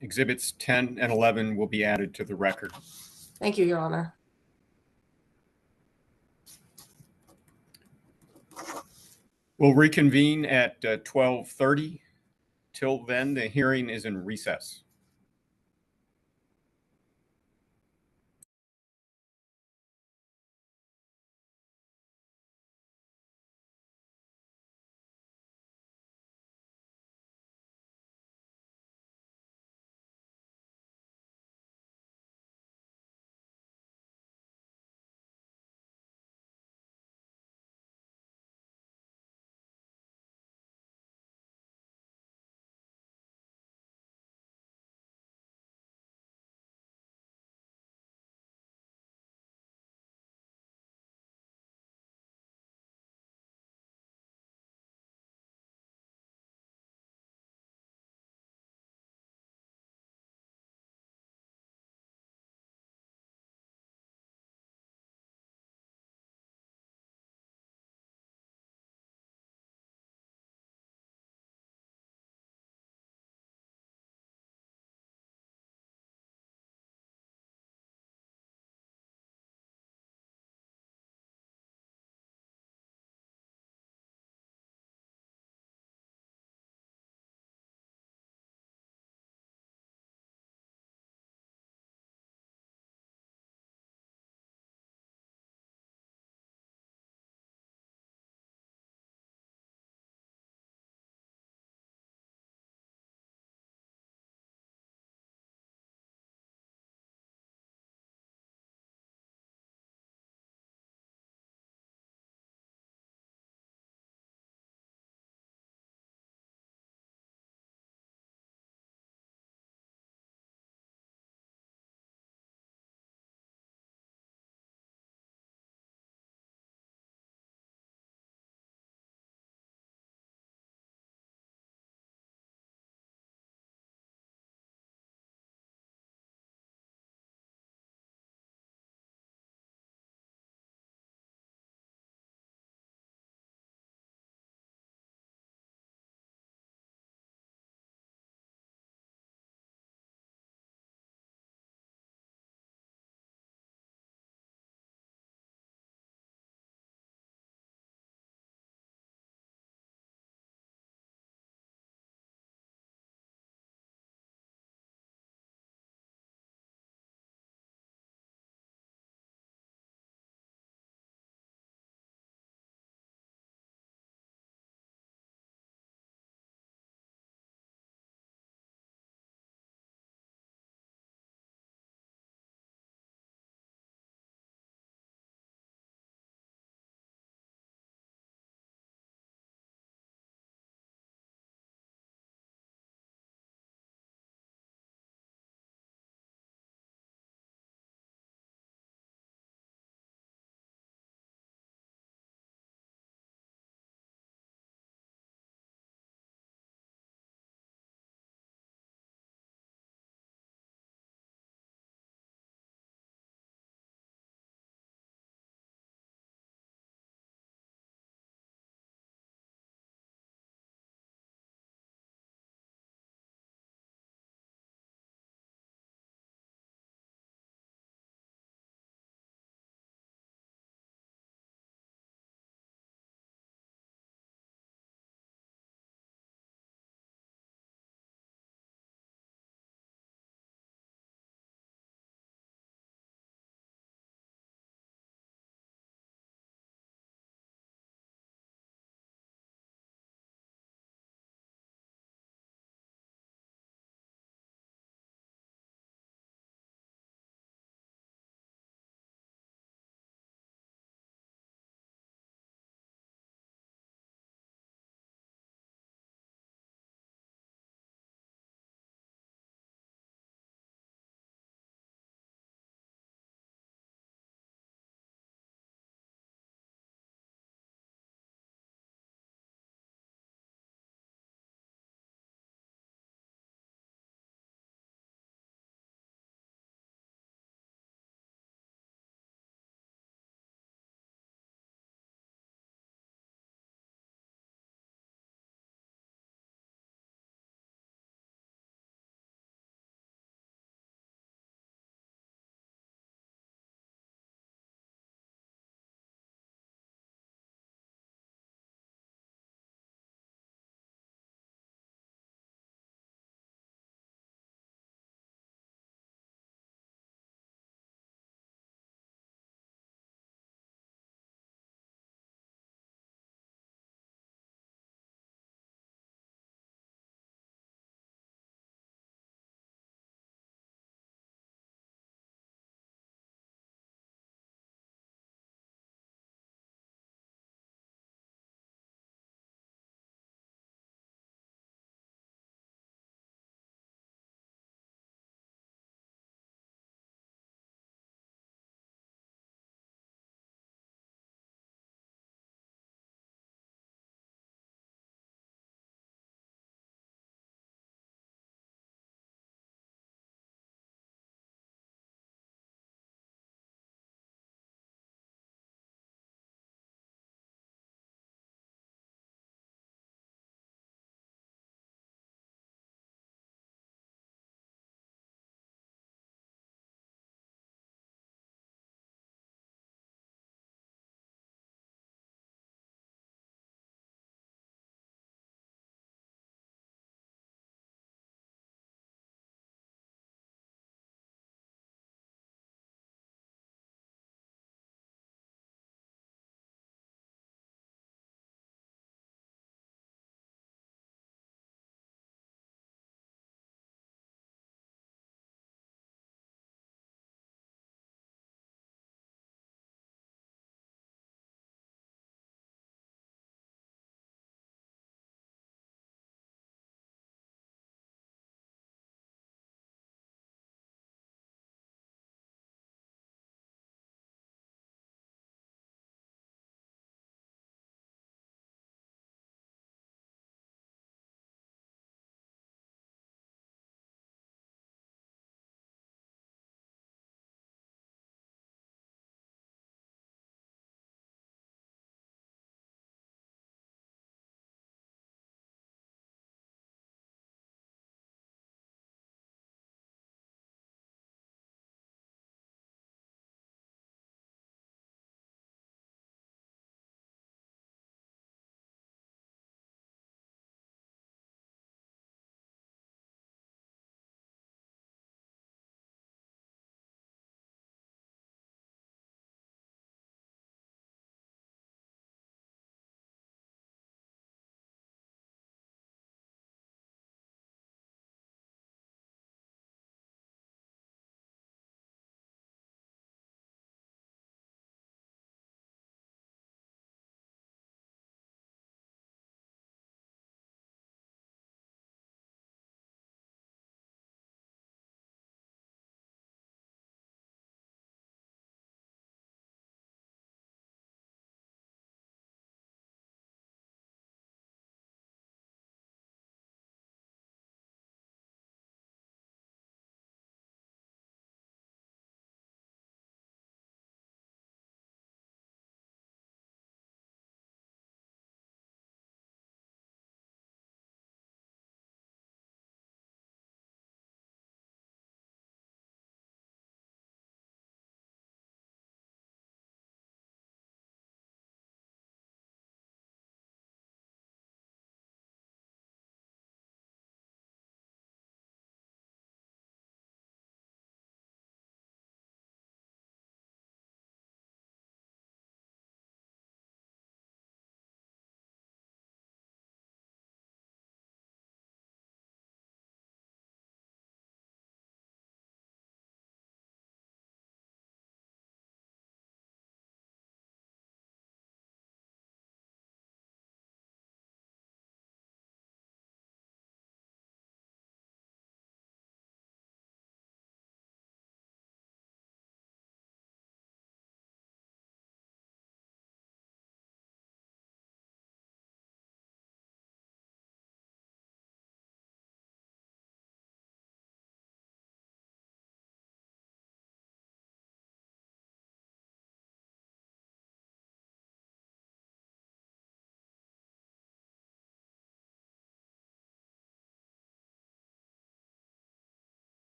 Exhibits 10 and 11 will be added to the record. Thank you, Your Honor. We'll reconvene at 12:30. Till then, the hearing is in recess.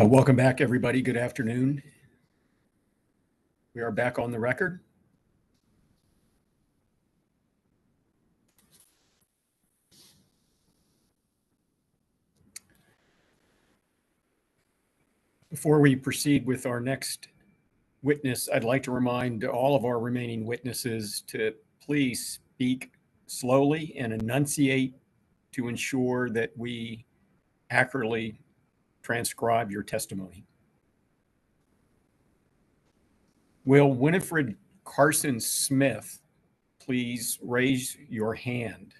Welcome back, everybody. Good afternoon. We are back on the record. Before we proceed with our next witness, I'd like to remind all of our remaining witnesses to please speak slowly and enunciate to ensure that we accurately transcribe your testimony. Will Winifred Carson Smith please raise your hand?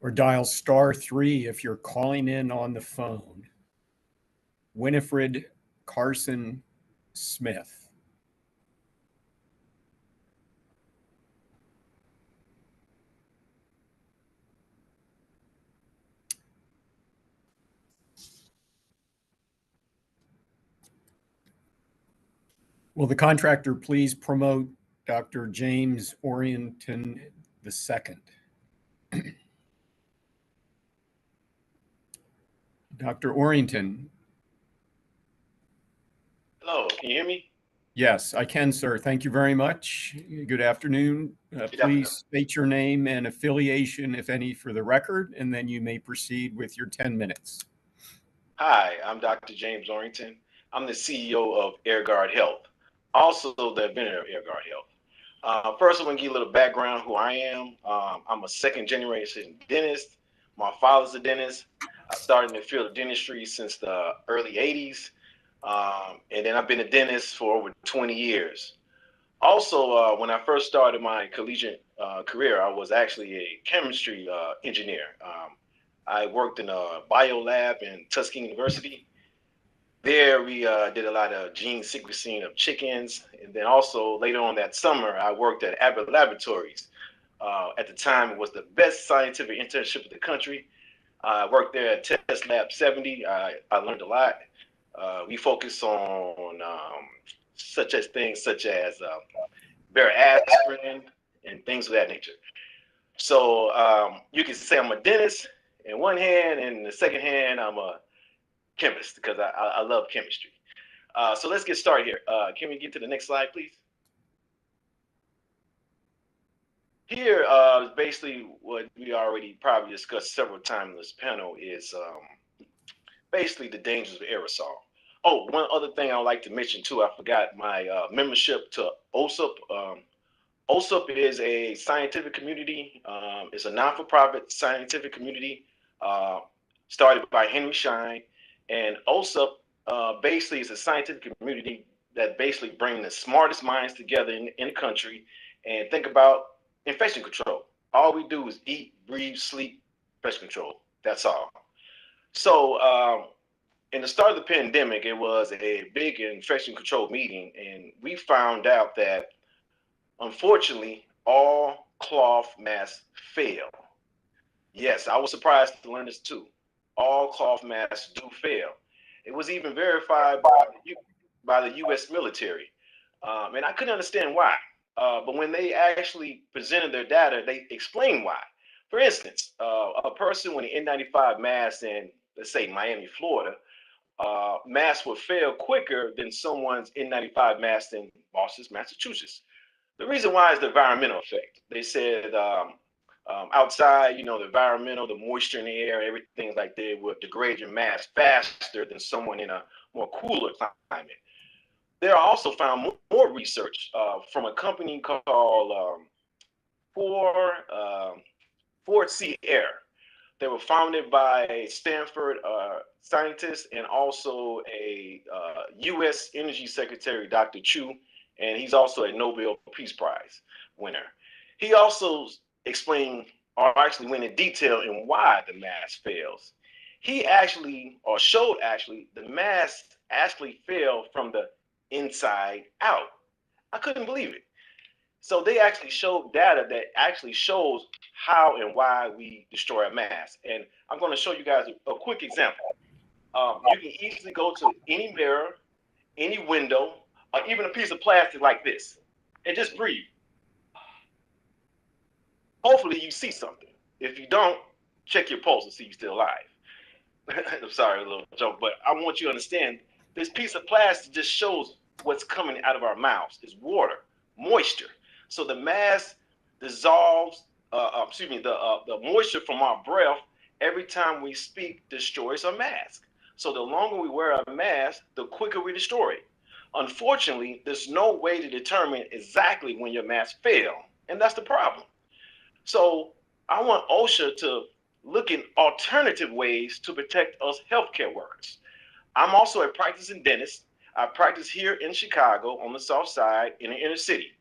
Or dial *3 if you're calling in on the phone. Winifred Carson Smith. Will the contractor please promote Dr. James Orrington II? Dr. Orrington. Hello, can you hear me? Yes, I can, sir. Thank you very much. Good afternoon. Please state your name and affiliation, if any, for the record, and then you may proceed with your 10 minutes. Hi, I'm Dr. James Orrington. I'm the CEO of AirGuard Health, also the inventor of AirGuard Health. First, I want to give you a little background who I am. I'm a second-generation dentist. My father's a dentist. I started in the field of dentistry since the early 80s. And then I've been a dentist for over 20 years. Also, when I first started my collegiate career, I was actually a chemistry engineer. I worked in a bio lab in Tuskegee University. There we did a lot of gene sequencing of chickens. And then also later on that summer, I worked at Abbott Laboratories. At the time, it was the best scientific internship in the country. I worked there at Test Lab 70. I learned a lot. We focus on such as bare aspirin and things of that nature. So you can say I'm a dentist in one hand, and in the second hand, I'm a chemist because I love chemistry. So let's get started here. Can we get to the next slide, please? Here, basically what we already probably discussed several times in this panel is basically the dangers of aerosol. Oh, one other thing I'd like to mention too, I forgot my membership to OSUP. OSUP is a scientific community. It's a non-for-profit scientific community started by Henry Schein. And OSUP basically is a scientific community that basically brings the smartest minds together in the country and think about infection control. All we do is eat, breathe, sleep, infection control. That's all. So in the start of the pandemic, it was a big infection control meeting, and we found out that, unfortunately, all cloth masks fail. Yes, I was surprised to learn this too. All cloth masks do fail. It was even verified by the U.S. military, and I couldn't understand why. But when they actually presented their data, they explained why. For instance, a person with an N95 mask in, let's say, Miami, Florida, masks would fail quicker than someone's N95 mask in Boston, Massachusetts. The reason why is the environmental effect. They said outside, the environmental, the moisture in the air, everything like that would degrade your mask faster than someone in a more cooler climate. There are also found more research from a company called Ford C. Air. They were founded by a Stanford scientist and also a U.S. Energy Secretary, Dr. Chu, and he's also a Nobel Peace Prize winner. He also explained, or actually went in detail in why the mask fails. He showed the mask actually fail from the inside out. I couldn't believe it. So they actually showed data that actually shows how and why we destroy a mask. And I'm going to show you guys a quick example. You can easily go to any mirror, any window, or even a piece of plastic like this, and just breathe. Hopefully you see something. If you don't, check your pulse and see you're still alive. I'm sorry, a little joke, but I want you to understand this piece of plastic just shows what's coming out of our mouths is water, moisture. So the mask dissolves, the moisture from our breath every time we speak destroys our mask. So the longer we wear a mask, the quicker we destroy it. Unfortunately, there's no way to determine exactly when your mask failed, and that's the problem. So I want OSHA to look in alternative ways to protect us healthcare workers. I'm also a practicing dentist. I practice here in Chicago on the south side in the inner city.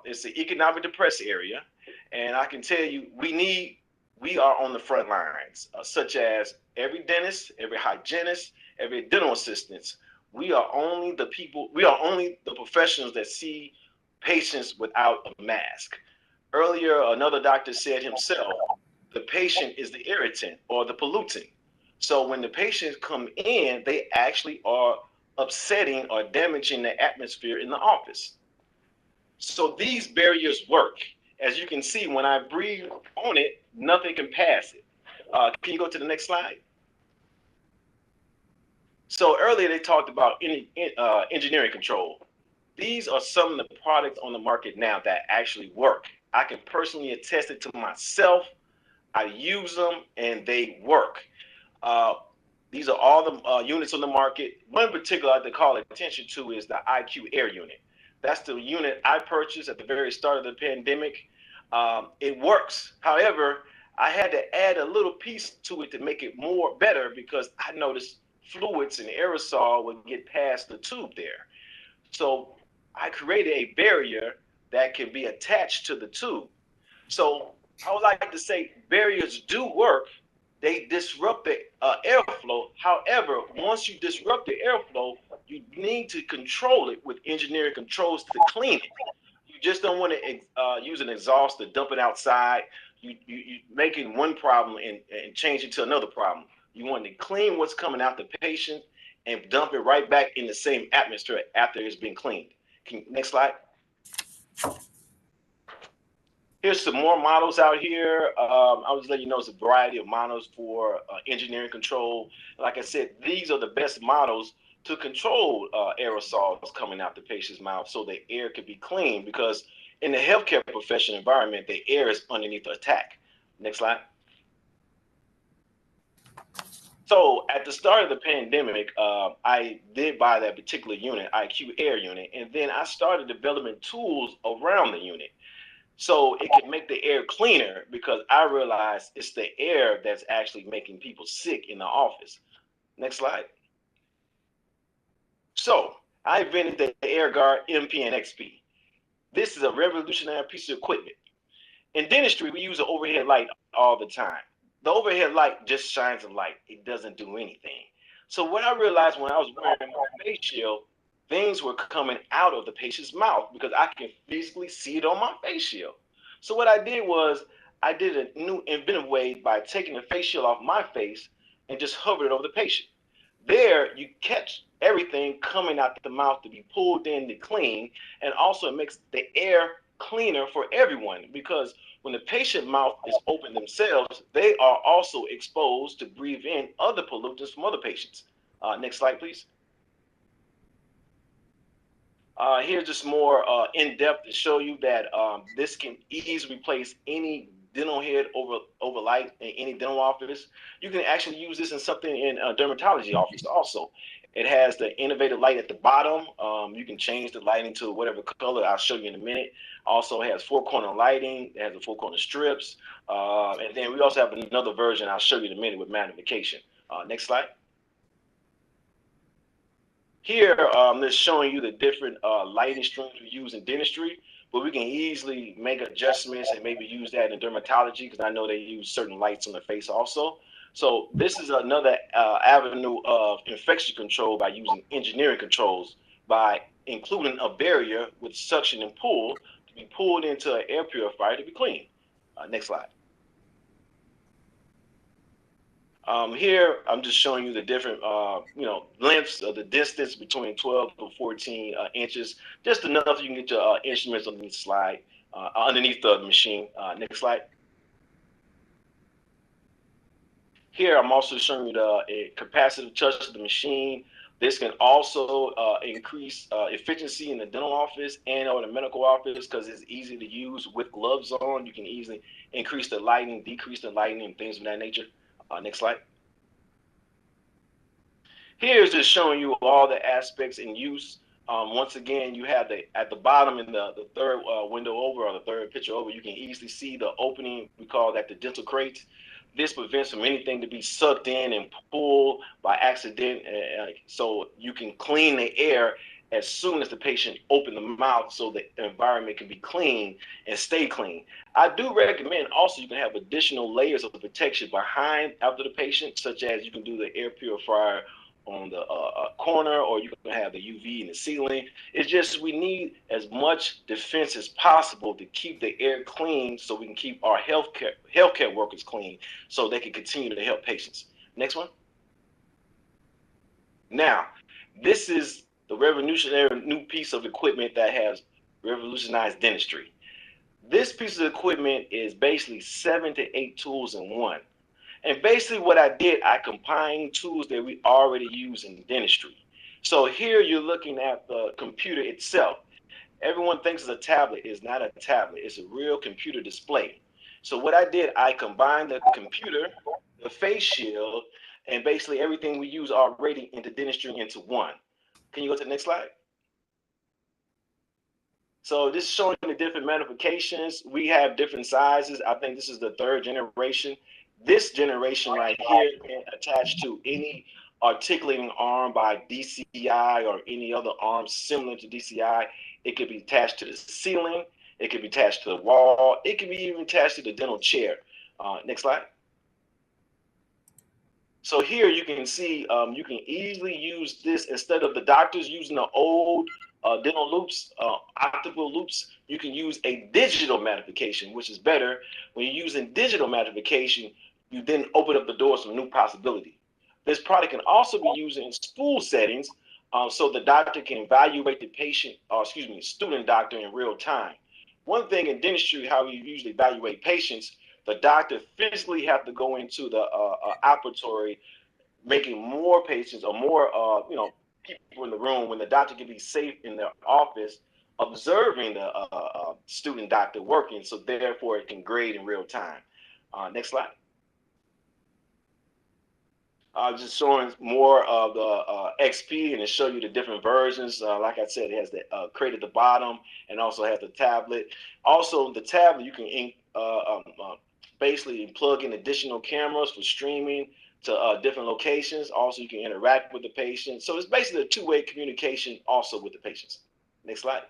It's the economic depressed area. And I can tell you, we are on the front lines, such as every dentist, every hygienist, every dental assistant. We are only the professionals that see patients without a mask. Earlier, another doctor said himself, the patient is the irritant or the pollutant. So when the patients come in, they actually are upsetting or damaging the atmosphere in the office. So these barriers work. As you can see, when I breathe on it, nothing can pass it. Can you go to the next slide? So earlier they talked about engineering control. These are some of the products on the market now that actually work. I can personally attest it to myself. I use them and they work. These are all the units on the market. One in particular I'd like to call attention to is the IQ Air unit. That's the unit I purchased at the very start of the pandemic. It works. However, I had to add a little piece to it to make it more better because I noticed fluids and aerosol would get past the tube there. So I created a barrier that can be attached to the tube. So I would like to say barriers do work. They disrupt the airflow. However, once you disrupt the airflow, you need to control it with engineering controls to clean it. You just don't want to use an exhaust to dump it outside. You making one problem and change it to another problem. You want to clean what's coming out the patient and dump it right back in the same atmosphere after it's been cleaned. Next slide. Here's some more models out here. I was letting you know it's a variety of models for engineering control. Like I said, these are the best models to control aerosols coming out the patient's mouth so the air can be clean, because in the healthcare profession environment, the air is underneath attack. Next slide. So at the start of the pandemic, I did buy that particular unit, IQ Air unit, and then I started developing tools around the unit so it can make the air cleaner, because I realized it's the air that's actually making people sick in the office. Next slide. So I invented the AirGuard MP and XP. This is a revolutionary piece of equipment. In dentistry, we use an overhead light all the time. The overhead light just shines a light. It doesn't do anything. So what I realized when I was wearing my face shield, things were coming out of the patient's mouth because I can physically see it on my face shield. So what I did was I did a new inventive way by taking the face shield off my face and just hovered it over the patient. There, you catch everything coming out the mouth to be pulled in to clean, and also it makes the air cleaner for everyone, because when the patient mouth is open themselves, they are also exposed to breathe in other pollutants from other patients. Next slide, please. Here's just more in-depth to show you that this can easily replace any dental head over light in any dental office. You can actually use this in something in a dermatology office also. It has the innovative light at the bottom. You can change the lighting to whatever color. I'll show you in a minute. Also has four-corner lighting. It has the four-corner strips. And then we also have another version I'll show you in a minute with magnification. Next slide. Here, they're showing you the different lighting streams we use in dentistry, but we can easily make adjustments and maybe use that in dermatology, because I know they use certain lights on the face also. So this is another avenue of infection control by using engineering controls, by including a barrier with suction and pull to be pulled into an air purifier to be cleaned. Next slide. Here, I'm just showing you the different, lengths of the distance between 12 to 14 inches, just enough you can get your instruments on the slide. underneath the machine. Next slide. Here, I'm also showing you the capacitive touch of the machine. This can also increase efficiency in the dental office and or the medical office because it's easy to use with gloves on. You can easily increase the lighting, decrease the lighting, and things of that nature. Next slide. Here's just showing you all the aspects in use. Once again, you have at the bottom in the third window over, or the third picture over, you can easily see the opening. We call that the dental crate. This prevents from anything to be sucked in and pulled by accident, so you can clean the air as soon as the patient opens the mouth so the environment can be clean and stay clean. I do recommend also you can have additional layers of protection behind after the patient, such as you can do the air purifier on the corner, or you can have the UV in the ceiling. It's just we need as much defense as possible to keep the air clean so we can keep our healthcare workers clean so they can continue to help patients. Next one. Now, this is the revolutionary new piece of equipment that has revolutionized dentistry. This piece of equipment is basically 7 to 8 tools in one. And basically what I did, I combined tools that we already use in dentistry. So here you're looking at the computer itself. Everyone thinks it's a tablet. It's not a tablet. It's a real computer display. So what I did, I combined the computer, the face shield, and basically everything we use already into dentistry into one. Can you go to the next slide? So this is showing the different magnifications. We have different sizes. I think this is the 3rd generation. This generation right here can attach to any articulating arm by DCI or any other arm similar to DCI. It could be attached to the ceiling. It could be attached to the wall. It can be even attached to the dental chair. Next slide. So here you can see you can easily use this instead of the doctors using the old dental loops, optical loops. You can use a digital magnification, which is better. When you're using digital magnification, you then open up the doors for new possibility. This product can also be used in school settings, so the doctor can evaluate the patient, or student doctor in real time. One thing in dentistry, how we usually evaluate patients, the doctor physically have to go into the operatory, making more patients or more people in the room when the doctor can be safe in their office, observing the student doctor working, so therefore it can grade in real time. Next slide. Just showing more of the XP, and to show you the different versions. Like I said, it has the crate at the bottom and also has the tablet. Also, the tablet, you can basically plug in additional cameras for streaming to different locations. Also, you can interact with the patient. So it's basically a two-way communication also with the patients. Next slide.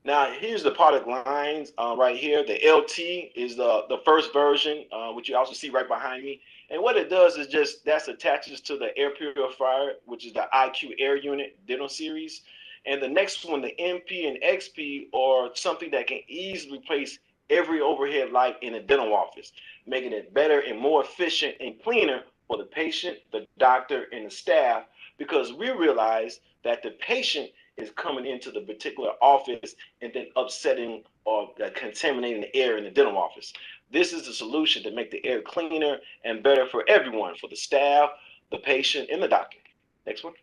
Now, here's the product lines right here. The LT is the first version, which you also see right behind me. And what it does is just, that's attaches to the air purifier, which is the IQ Air Unit dental series. And the next one, the MP and XP, are something that can easily replace every overhead light in a dental office, making it better and more efficient and cleaner for the patient, the doctor, and the staff, because we realize that the patient is coming into the particular office and then upsetting or contaminating the air in the dental office. This is the solution to make the air cleaner and better for everyone, for the staff, the patient, and the doctor. Next one.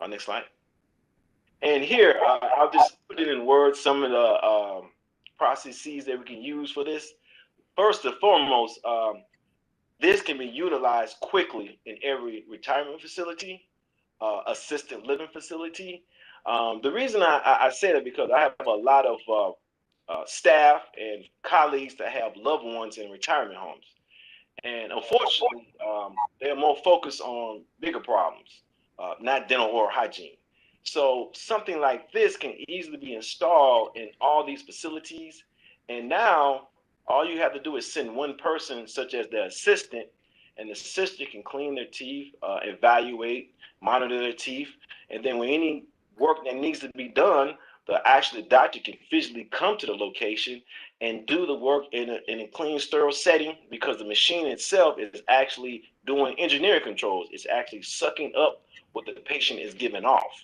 Next slide. And here, I'll just put it in words, some of the processes that we can use for this. First and foremost, this can be utilized quickly in every retirement facility, assisted living facility. The reason I say that because I have a lot of staff and colleagues that have loved ones in retirement homes. And unfortunately, they're more focused on bigger problems, not dental oral hygiene. So something like this can easily be installed in all these facilities. And now all you have to do is send one person, such as the assistant, and the assistant can clean their teeth, evaluate, monitor their teeth. And then when any work that needs to be done, the doctor can physically come to the location and do the work in a clean, sterile setting, because the machine itself is actually doing engineering controls. It's actually sucking up what the patient is giving off.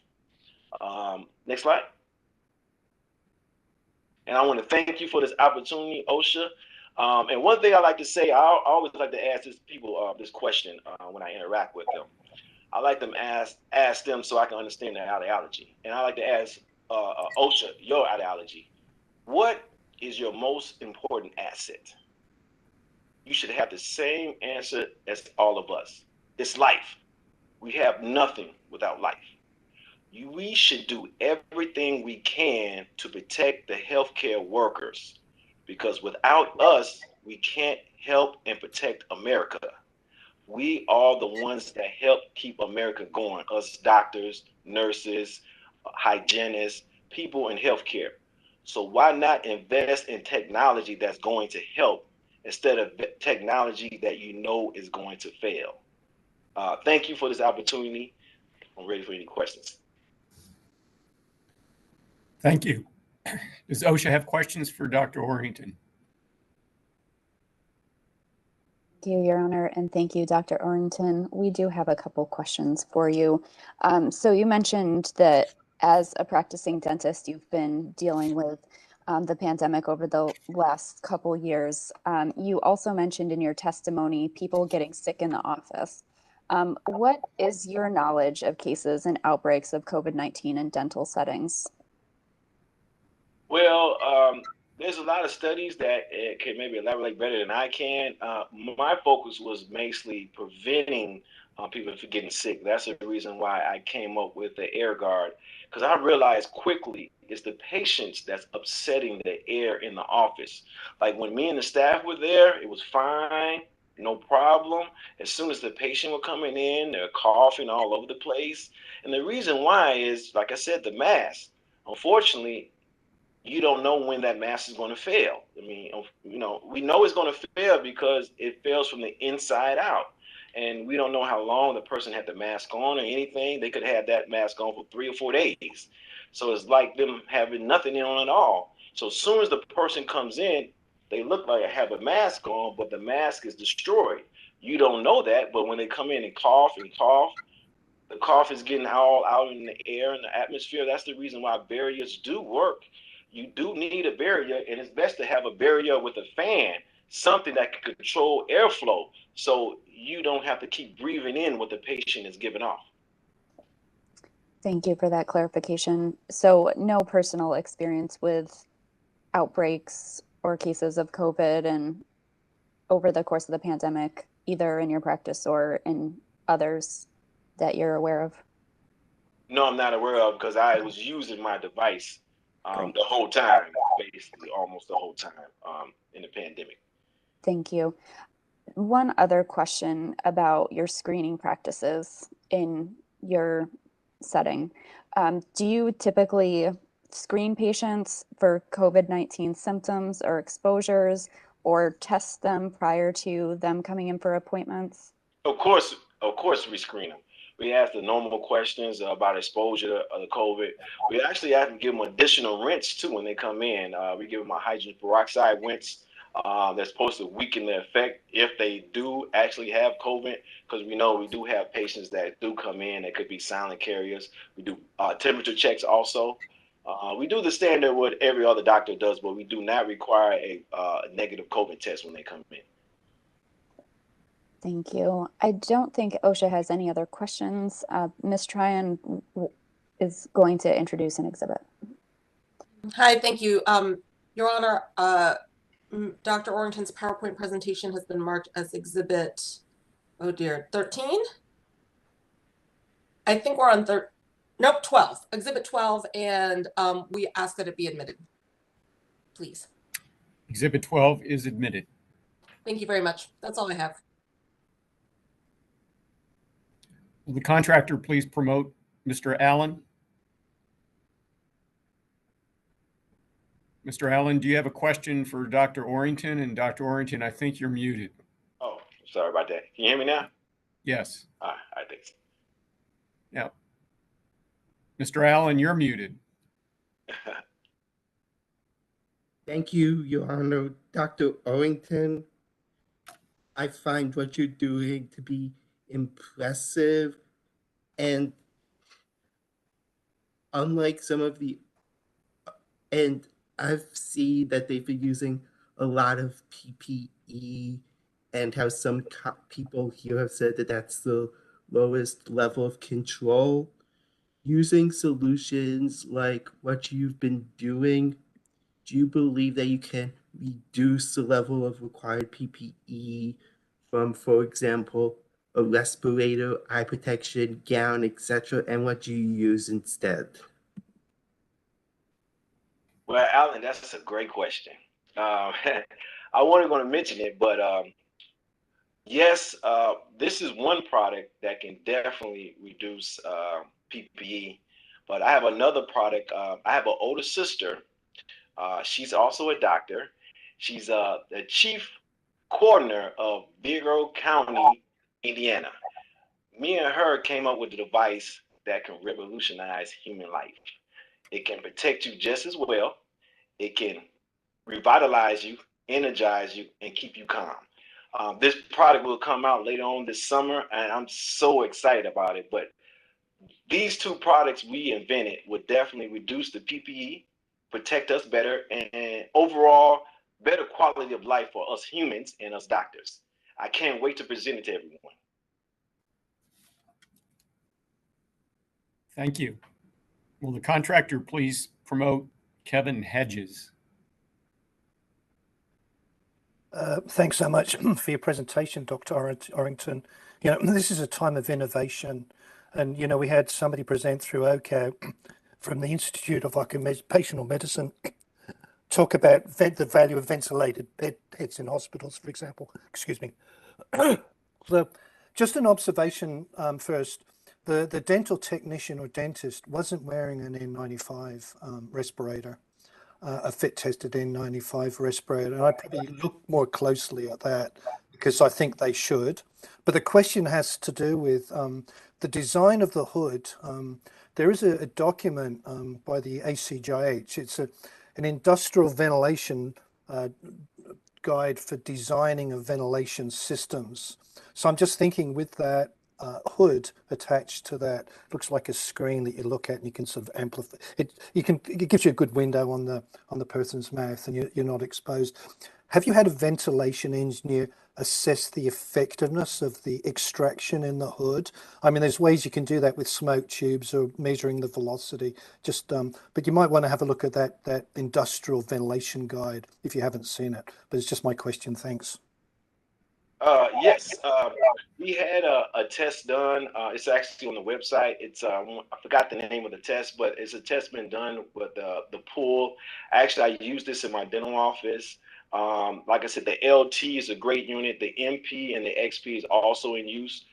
Next slide. And I want to thank you for this opportunity, Osha. And one thing I like to say, I always like to ask people this question when I interact with them. I like them ask them so I can understand their ideology. And I like to ask Osha, your ideology. What is your most important asset? You should have the same answer as all of us. It's life. We have nothing without life. We should do everything we can to protect the healthcare workers, because without us, we can't help and protect America. We are the ones that help keep America going, us doctors, nurses, hygienists, people in healthcare. So why not invest in technology that's going to help instead of technology that you know is going to fail? Thank you for this opportunity. I'm ready for any questions. Thank you. Does Osha have questions for Dr. Orrington? Thank you, Your Honor, and thank you, Dr. Orrington. We do have a couple questions for you. So you mentioned that as a practicing dentist, you've been dealing with the pandemic over the last couple years. You also mentioned in your testimony people getting sick in the office. What is your knowledge of cases and outbreaks of COVID-19 in dental settings? Well, there's a lot of studies that can maybe elaborate better than I can. My focus was basically preventing people from getting sick. That's the reason why I came up with the air guard, because I realized quickly it's the patients that's upsetting the air in the office. Like when me and the staff were there, it was fine, no problem. As soon as the patient were coming in, they're coughing all over the place. And the reason why is, like I said, the mask. Unfortunately, you don't know when that mask is going to fail. I mean, we know it's going to fail because it fails from the inside out. And we don't know how long the person had the mask on or anything. They could have had that mask on for 3 or 4 days. So it's like them having nothing on at all. So as soon as the person comes in, they look like they have a mask on, but the mask is destroyed. You don't know that, but when they come in and cough, the cough is getting all out in the air and the atmosphere. That's the reason why barriers do work. You do need a barrier, and it's best to have a barrier with a fan, something that can control airflow, so you don't have to keep breathing in what the patient is giving off. Thank you for that clarification. So no personal experience with outbreaks or cases of COVID and over the course of the pandemic, either in your practice or in others that you're aware of? No, I'm not aware of, because I was using my device the whole time, basically almost the whole time in the pandemic. Thank you. One other question about your screening practices in your setting. Do you typically screen patients for COVID-19 symptoms or exposures, or test them prior to them coming in for appointments? Of course, we screen them. We ask the normal questions about exposure of the COVID. We actually have to give them additional rinse too when they come in. We give them a hydrogen peroxide rinse that's supposed to weaken the effect if they do actually have COVID, because we know we do have patients that do come in that could be silent carriers. We do temperature checks also. We do the standard what every other doctor does, but we do not require a negative COVID test when they come in. Thank you. I don't think Osha has any other questions. Ms. Tryon is going to introduce an exhibit. Hi, thank you. Your Honor, Dr. Orrington's PowerPoint presentation has been marked as exhibit, 13? I think we're on 12, exhibit 12, and we ask that it be admitted, please. Exhibit 12 is admitted. Thank you very much. That's all I have. Will the contractor please promote Mr. Allen? Mr. Allen, do you have a question for Dr. Orrington? And Dr. Orrington, I think you're muted. Oh, sorry about that. Can you hear me now? Yes. I think so. Now, Mr. Allen, you're muted. Thank you, Your Honor. Dr. Orrington, I find what you're doing to be impressive, and unlike some of the, and I've seen that they've been using a lot of PPE, and how some people here have said that that's the lowest level of control. Using solutions like what you've been doing, do you believe that you can reduce the level of required PPE from, for example, a respirator, eye protection, gown, etc., and what do you use instead? Well, Alan, that's a great question. I wasn't going to mention it, but yes, this is one product that can definitely reduce PPE. But I have another product. I have an older sister. She's also a doctor. She's the chief coroner of Vigo County, Indiana. Me and her came up with a device that can revolutionize human life. It can protect you just as well. It can revitalize you, energize you, and keep you calm. This product will come out later on this summer, and I'm so excited about it. But these two products we invented would definitely reduce the PPE, protect us better, and overall better quality of life for us humans and us doctors. I can't wait to present it to everyone. Thank you. Will the contractor please promote Kevin Hedges? Thanks so much for your presentation, Dr. Orrington. You know, this is a time of innovation, and you know, we had somebody present through OCO from the Institute of Occupational Medicine talk about the value of ventilated beds in hospitals, for example. Excuse me. So, just an observation first. The dental technician or dentist wasn't wearing an N95 respirator, a fit-tested N95 respirator. And I probably look more closely at that because I think they should. But the question has to do with the design of the hood. There is a document by the ACJH. It's an industrial ventilation guide for designing of ventilation systems. So I'm just thinking with that hood attached to that, looks like a screen that you look at and you can sort of amplify it. It gives you a good window on the person's mouth, and you're not exposed. Have you had a ventilation engineer assess the effectiveness of the extraction in the hood? I mean, there's ways you can do that with smoke tubes or measuring the velocity. Just, but you might want to have a look at that industrial ventilation guide if you haven't seen it. But it's just my question. Thanks. Yes, we had a test done. It's actually on the website. It's I forgot the name of the test, but it's a test been done with the pool. Actually, I use this in my dental office. Like I said, the LT is a great unit. The MP and the XP is also in use.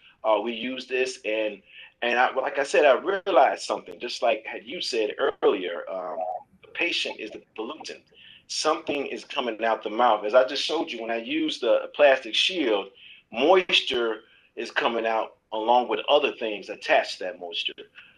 We use this, and like I said, I realized something. Just like had you said earlier, the patient is the pollutant. Something is coming out the mouth. As I just showed you, when I use the plastic shield, moisture is coming out along with other things attached to that moisture.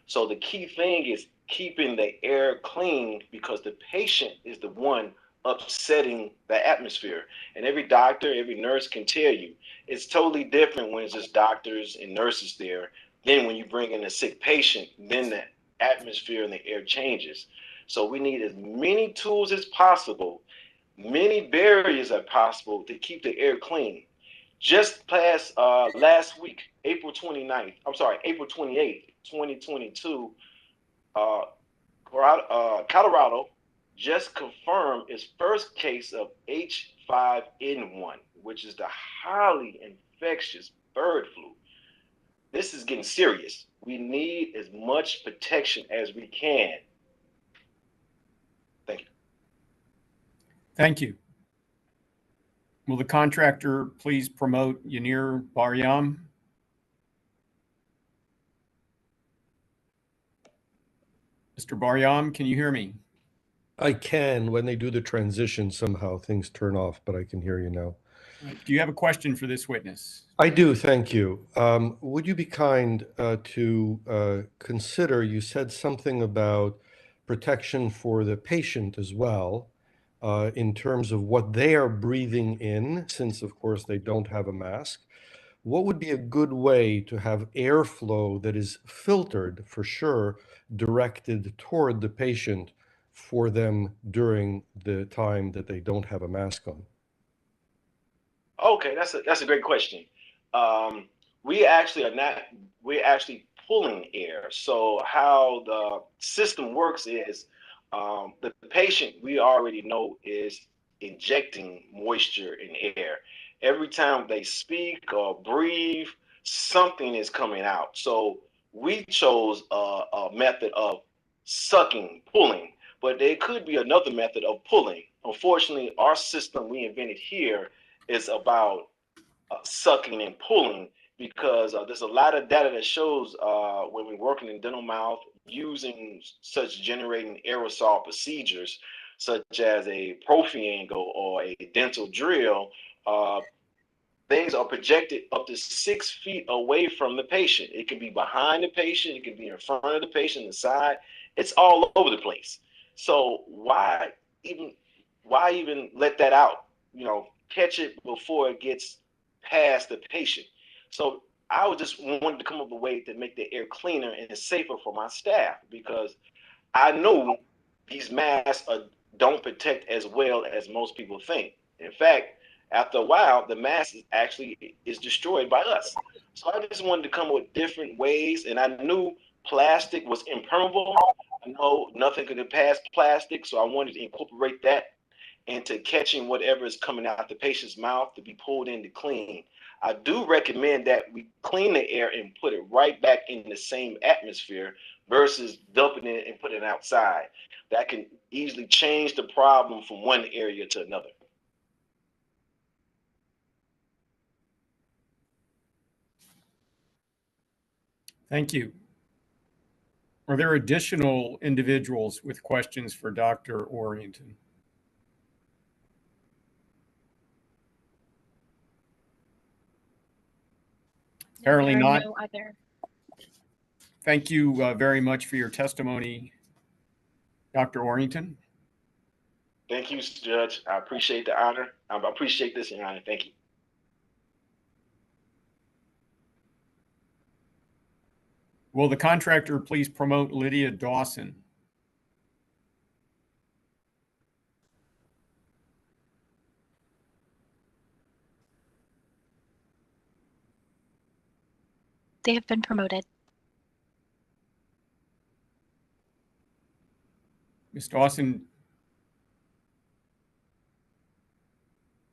So the key thing is keeping the air clean, because the patient is the one upsetting the atmosphere. And every doctor, every nurse can tell you it's totally different when it's just doctors and nurses there. Then when you bring in a sick patient, then the atmosphere and the air changes. So we need as many tools as possible, many barriers as possible to keep the air clean. Just past last week, April 28th, 2022, Colorado just confirmed its first case of H5N1, which is the highly infectious bird flu. This is getting serious. We need as much protection as we can. Thank you. Thank you. Will the contractor please promote Yanir Baryam? Mr. Baryam, can you hear me? I can. When they do the transition, somehow things turn off, but I can hear you now. Do you have a question for this witness? I do, thank you. Would you be kind to consider, you said something about protection for the patient as well, in terms of what they are breathing in, since of course they don't have a mask. What would be a good way to have airflow that is filtered, for sure, directed toward the patient for them during the time that they don't have a mask on? Okay, that's a great question. We actually are not. We're actually pulling air. So how the system works is the patient we already know is injecting moisture in air. Every time they speak or breathe, something is coming out. So we chose a method of sucking, pulling, but there could be another method of pulling. Unfortunately, our system we invented here is about sucking and pulling because there's a lot of data that shows when we're working in dental mouth using such generating aerosol procedures such as a prophy angle or a dental drill, things are projected up to 6 feet away from the patient. It can be behind the patient, it can be in front of the patient, the side. It's all over the place. So why even let that out? You know, catch it before it gets past the patient. So I just wanted to come up with a way to make the air cleaner and safer for my staff because I know these masks don't protect as well as most people think. In fact, after a while, the mask is destroyed by us. So I just wanted to come up with different ways, and I knew plastic was impermeable. I know nothing could get past plastic, so I wanted to incorporate that into catching whatever is coming out the patient's mouth to be pulled in to clean. I do recommend that we clean the air and put it right back in the same atmosphere versus dumping it and putting it outside. That can easily change the problem from one area to another. Thank you. Are there additional individuals with questions for Dr. Orrington? Apparently not. No other. Thank you very much for your testimony, Dr. Orrington. Thank you, Judge. I appreciate the honor. I appreciate this honor. Thank you. Will the contractor please promote Lydia Dawson? They have been promoted. Ms. Dawson,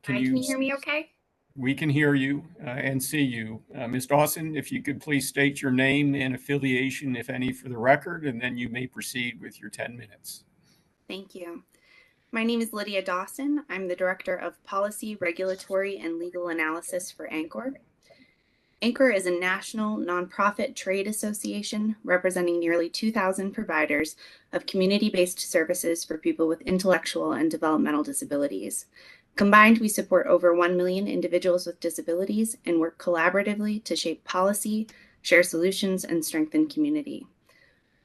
can you hear me okay? We can hear you and see you. Ms. Dawson, if you could please state your name and affiliation, if any, for the record, and then you may proceed with your 10 minutes. Thank you. My name is Lydia Dawson. I'm the Director of Policy, Regulatory, and Legal Analysis for ANCOR. ANCOR is a national nonprofit trade association representing nearly 2,000 providers of community-based services for people with intellectual and developmental disabilities. Combined, we support over 1 million individuals with disabilities and work collaboratively to shape policy, share solutions, and strengthen community.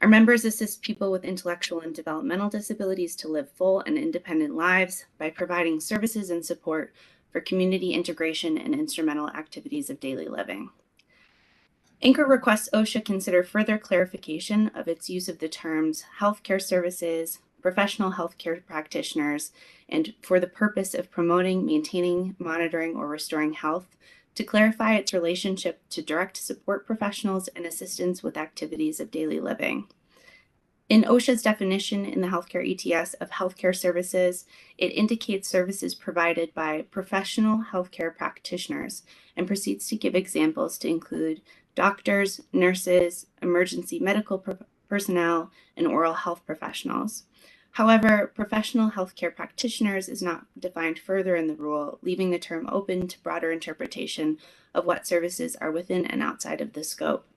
Our members assist people with intellectual and developmental disabilities to live full and independent lives by providing services and support for community integration and instrumental activities of daily living. ANCOR requests OSHA consider further clarification of its use of the terms healthcare services, professional healthcare practitioners, and for the purpose of promoting, maintaining, monitoring, or restoring health, to clarify its relationship to direct support professionals and assistance with activities of daily living. In OSHA's definition in the healthcare ETS of healthcare services, it indicates services provided by professional healthcare practitioners and proceeds to give examples to include doctors, nurses, emergency medical personnel, and oral health professionals. However, professional healthcare practitioners is not defined further in the rule, leaving the term open to broader interpretation of what services are within and outside of the scope.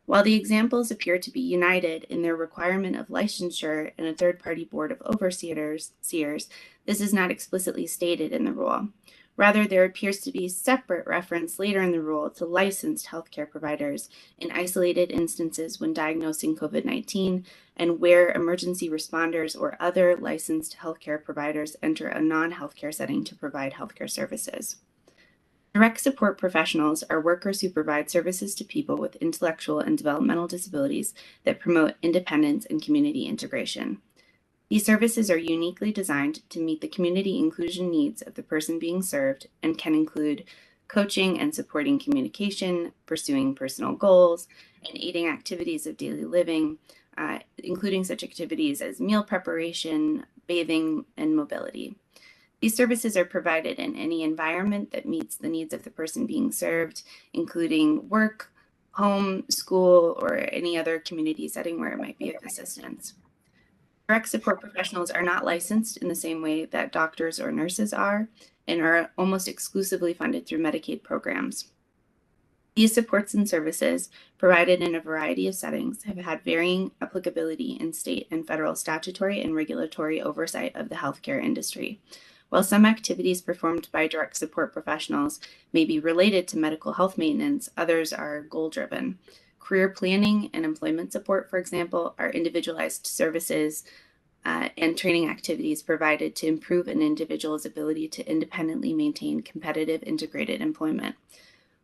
While the examples appear to be united in their requirement of licensure and a third-party board of overseers, this is not explicitly stated in the rule. Rather, there appears to be separate reference later in the rule to licensed healthcare providers in isolated instances when diagnosing COVID-19 and where emergency responders or other licensed healthcare providers enter a non-healthcare setting to provide healthcare services. Direct support professionals are workers who provide services to people with intellectual and developmental disabilities that promote independence and community integration. These services are uniquely designed to meet the community inclusion needs of the person being served and can include coaching and supporting communication, pursuing personal goals, and aiding activities of daily living, including such activities as meal preparation, bathing, and mobility. These services are provided in any environment that meets the needs of the person being served, including work, home, school, or any other community setting where it might be of assistance. Direct support professionals are not licensed in the same way that doctors or nurses are, and are almost exclusively funded through Medicaid programs. These supports and services, provided in a variety of settings, have had varying applicability in state and federal statutory and regulatory oversight of the healthcare industry. While some activities performed by direct support professionals may be related to medical health maintenance, others are goal-driven. Career planning and employment support, for example, are individualized services and training activities provided to improve an individual's ability to independently maintain competitive integrated employment.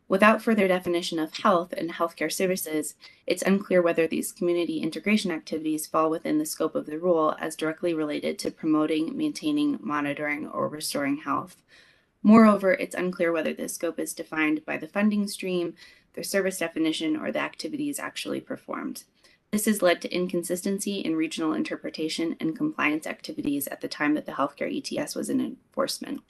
Without further definition of health and healthcare services, it's unclear whether these community integration activities fall within the scope of the rule as directly related to promoting, maintaining, monitoring, or restoring health. Moreover, it's unclear whether this scope is defined by the funding stream, the service definition, or the activities actually performed. This has led to inconsistency in regional interpretation and compliance activities at the time that the healthcare ETS was in enforcement.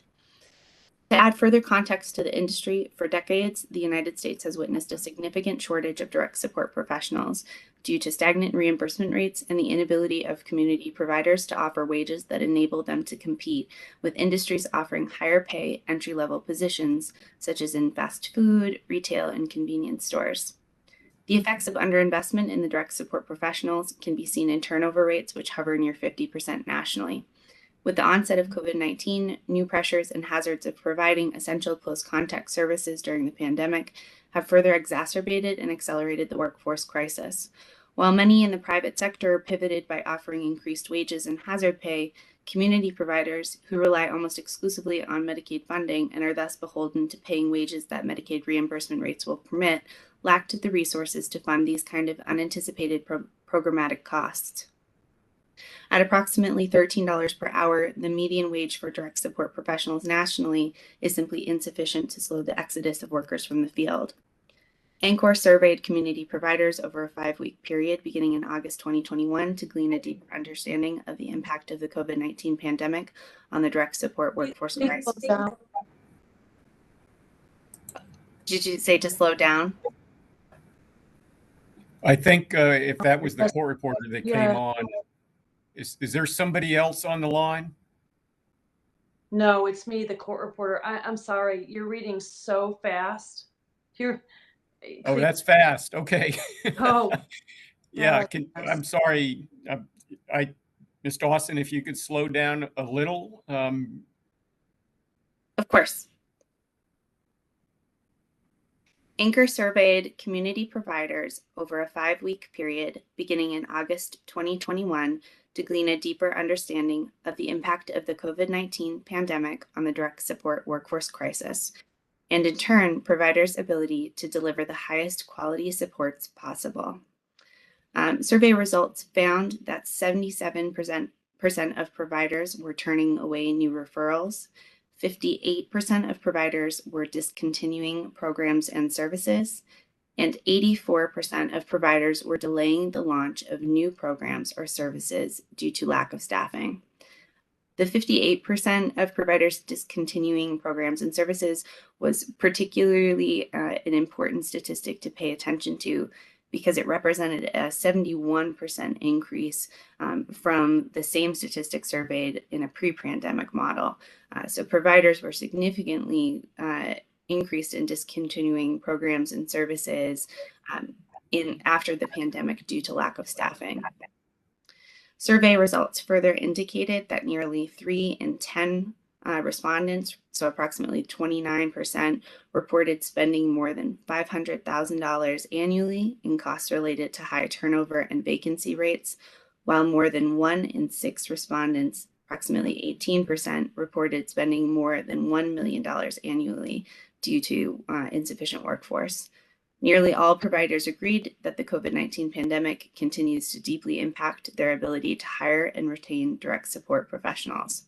To add further context to the industry, for decades, the United States has witnessed a significant shortage of direct support professionals due to stagnant reimbursement rates and the inability of community providers to offer wages that enable them to compete with industries offering higher pay entry-level positions, such as in fast food, retail, and convenience stores. The effects of underinvestment in the direct support professionals can be seen in turnover rates, which hover near 50% nationally. With the onset of COVID-19, new pressures and hazards of providing essential close contact services during the pandemic have further exacerbated and accelerated the workforce crisis. While many in the private sector pivoted by offering increased wages and hazard pay, community providers, who rely almost exclusively on Medicaid funding and are thus beholden to paying wages that Medicaid reimbursement rates will permit, lacked the resources to fund these kind of unanticipated programmatic costs. At approximately $13 per hour, the median wage for direct support professionals nationally is simply insufficient to slow the exodus of workers from the field. ANCOR surveyed community providers over a 5-week period beginning in August 2021 to glean a deeper understanding of the impact of the COVID-19 pandemic on the direct support workforce crisis. Did you say to slow down? I think if that was the court reporter that came on, is there somebody else on the line? No, it's me, the court reporter. I'm sorry, you're reading so fast. Oh, that's fast. Okay. Oh, yeah. I'm sorry. Ms. Dawson, if you could slow down a little. Of course. ANCOR surveyed community providers over a 5-week period beginning in August 2021 to glean a deeper understanding of the impact of the COVID-19 pandemic on the direct support workforce crisis, and in turn, providers' ability to deliver the highest quality supports possible. Survey results found that 77% of providers were turning away new referrals, 58% of providers were discontinuing programs and services, and 84% of providers were delaying the launch of new programs or services due to lack of staffing. The 58% of providers discontinuing programs and services was particularly an important statistic to pay attention to because it represented a 71% increase from the same statistic surveyed in a pre-pandemic model. So providers were significantly increased in discontinuing programs and services after the pandemic due to lack of staffing. Survey results further indicated that nearly 3 in 10 respondents, so approximately 29%, reported spending more than $500,000 annually in costs related to high turnover and vacancy rates, while more than 1 in 6 respondents, approximately 18%, reported spending more than $1 million annually due to insufficient workforce. Nearly all providers agreed that the COVID-19 pandemic continues to deeply impact their ability to hire and retain direct support professionals.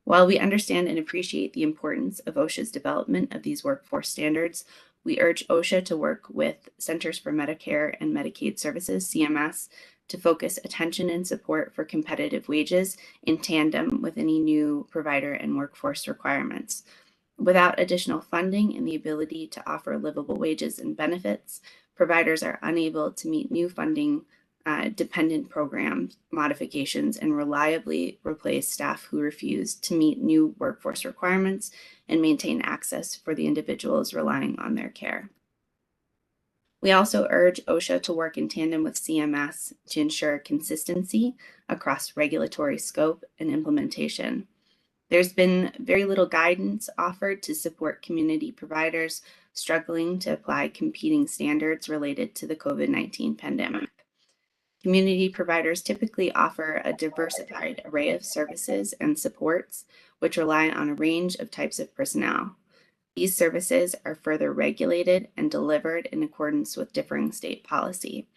While we understand and appreciate the importance of OSHA's development of these workforce standards, we urge OSHA to work with Centers for Medicare and Medicaid Services, CMS, to focus attention and support for competitive wages in tandem with any new provider and workforce requirements. Without additional funding and the ability to offer livable wages and benefits, providers are unable to meet new funding dependent program modifications and reliably replace staff who refuse to meet new workforce requirements and maintain access for the individuals relying on their care. We also urge OSHA to work in tandem with CMS to ensure consistency across regulatory scope and implementation. There's been very little guidance offered to support community providers struggling to apply competing standards related to the COVID-19 pandemic. Community providers typically offer a diversified array of services and supports, which rely on a range of types of personnel. These services are further regulated and delivered in accordance with differing state policy.